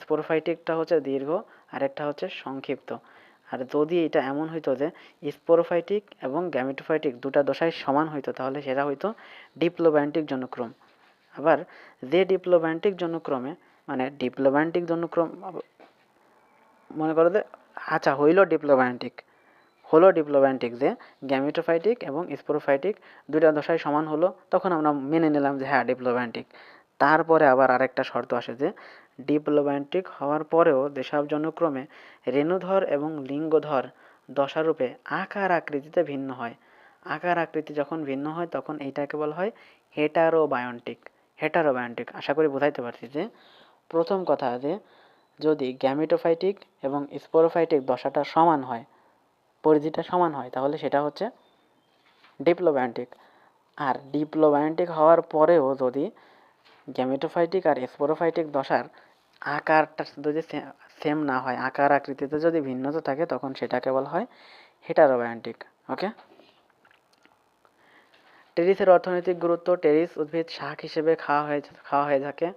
স্পোরোফাইটিকটা হচ্ছে দীর্ঘ আর একটা হচ্ছে সংক্ষিপ্ত। আর যদি এটা এমন হইতো যে স্পোরোফাইটিক এবং গ্যামেটোফাইটিক দুটা দশাই সমান হইতো তাহলে সেটা হইতো ডিপ্লোব্যান্টিক যৌনক্রম। আবার যে ডিপ্লোব্যান্টিক যৌনক্রমে মানে ডিপ্লোব্যান্টিক যৌনক্রম মনে করো যে আচ্ছা হলো ডিপ্লোব্যান্টিক যে গ্যামেটোফাইটিক এবং স্পোরোফাইটিক দুইটা দশাই সমান হলো, তখন আমরা মেনে নিলাম যে হ্যাঁ ডিপ্লোব্যান্টিক। তারপরে আবার আরেকটা শর্ত আসে যে ডিপ্লোব্যান্টিক হওয়ার পরেও যেসব যৌনক্রমে রেণুধর এবং লিঙ্গধর দশারূপে আকার আকৃতিতে ভিন্ন হয়, আকার আকৃতি যখন ভিন্ন হয় তখন এইটাকে বলা হয় হেটারোবায়ন্টিক। আশা করি বোঝাইতে পারছি যে প্রথম কথা যে যদি গ্যামেটোফাইটিক এবং স্পোরোফাইটিক দশাটা সমান হয়, পরিধিটা সমান হয়, তাহলে সেটা হচ্ছে ডিপ্লোব্যান্টিক। আর ডিপ্লোব্যান্টিক হওয়ার পরেও যদি গ্যামেটোফাইটিক আর স্পোরোফাইটিক দশার আকারটা যদি সেম না হয়, আকার আকৃতিতে যদি ভিন্নতা থাকে, তখন সেটাকে বলা হয় হেটারোবায়ন্টিক। ওকে, টেরিসের অর্থনৈতিক গুরুত্ব। টেরিস উদ্ভিদ শাক হিসেবে খাওয়া হয়ে থাকে।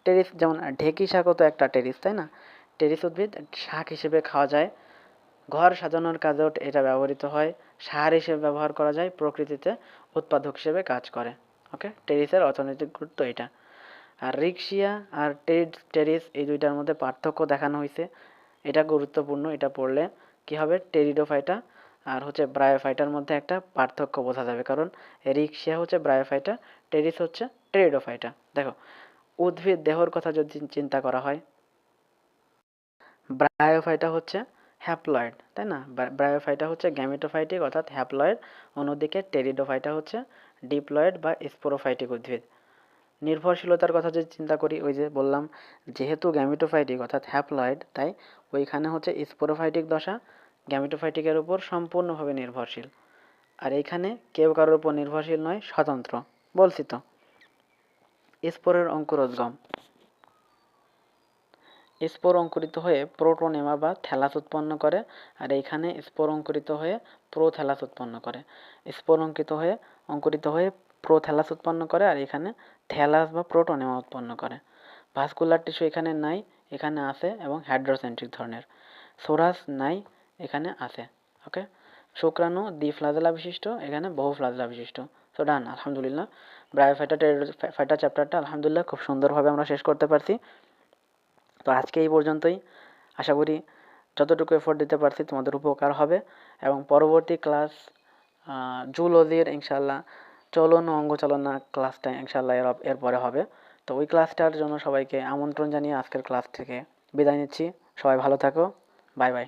টেরিস যেমন ঢেঁকি শাকও তো একটা টেরিস, তাই না? টেরিস উদ্ভিদ শাক হিসেবে খাওয়া যায়, ঘর সাজানোর কাজেও এটা ব্যবহৃত হয়, সার হিসেবে ব্যবহার করা যায়, প্রকৃতিতে উৎপাদক হিসেবে কাজ করে। ওকে, টেরিসের অর্থনৈতিক গুরুত্ব এটা। আর রিক্সিয়া আর টেরিস এই দুইটার মধ্যে পার্থক্য দেখানো হয়েছে, এটা গুরুত্বপূর্ণ, এটা পড়লে কি হবে, টেরিডোফাইটা আর হচ্ছে ব্রায়োফাইটার মধ্যে একটা পার্থক্য বোঝা যাবে, কারণ রিক্সিয়া হচ্ছে ব্রায়োফাইটা, টেরিস হচ্ছে টেরিডোফাইটা। দেখো, উদ্ভিদ দেহর কথা যদি চিন্তা করা হয়, ব্রায়োফাইটা হচ্ছে হ্যাপ্লয়েড, তাই না? ব্রায়োফাইটা হচ্ছে গ্যামেটোফাইটিক অর্থাৎ হ্যাপ্লয়েড, অন্যদিকে টেরিডোফাইটা হচ্ছে ডিপ্লয়েড বা স্পোরোফাইটিক উদ্ভিদ। নির্ভরশীলতার কথা যদি চিন্তা করি, ওই যে বললাম যেহেতু গ্যামেটোফাইটিক অর্থাৎ হ্যাপ্লয়েড তাই ওইখানে হচ্ছে স্পোরোফাইটিক দশা গ্যামেটোফাইটিকের উপর সম্পূর্ণভাবে নির্ভরশীল, আর এইখানে কেউ কারোর উপর নির্ভরশীল নয়, স্বতন্ত্র। বলছি তো, স্পোরের অঙ্কুরোদ্গম। স্পোর অঙ্কুরিত হয়ে প্রোটোনেমা বা থ্যালাস উৎপন্ন করে, আর এইখানে স্পোর অঙ্কুরিত হয়ে প্রোথ্যালাস উৎপন্ন করে। স্পোর অঙ্কুরিত হয়ে প্রোথ্যালাস উৎপন্ন করে, আর এখানে থ্যালাস বা প্রোটোনেমা উৎপন্ন করে। ভাস্কুলার টিস্যু এখানে নাই, এখানে আছে, এবং হাইড্রোসেন্ট্রিক ধরনের। সোরাস নাই, এখানে আছে। ওকে, শুক্রাণু দ্বিফ্লাজেলা বিশিষ্ট, এখানে বহুফ্লাজেলা বিশিষ্ট। সো ডান, আলহামদুলিল্লাহ। ব্রায়োফাইটা চ্যাপ্টারটা আলহামদুলিল্লাহ খুব সুন্দরভাবে আমরা শেষ করতে পারছি। তো আজকে এই পর্যন্তই। আশা করি যতটুকু এফোর্ট দিতে পারছি তোমাদের উপকার হবে, এবং পরবর্তী ক্লাস জুলজির ইনশাল্লাহ চলন ও অঙ্গচালনা ক্লাসটা ইনশাল্লাহ এরপরে হবে। তো ওই ক্লাসটার জন্য সবাইকে আমন্ত্রণ জানিয়ে আজকের ক্লাস থেকে বিদায় নিচ্ছি। সবাই ভালো থাকো, বাই বাই।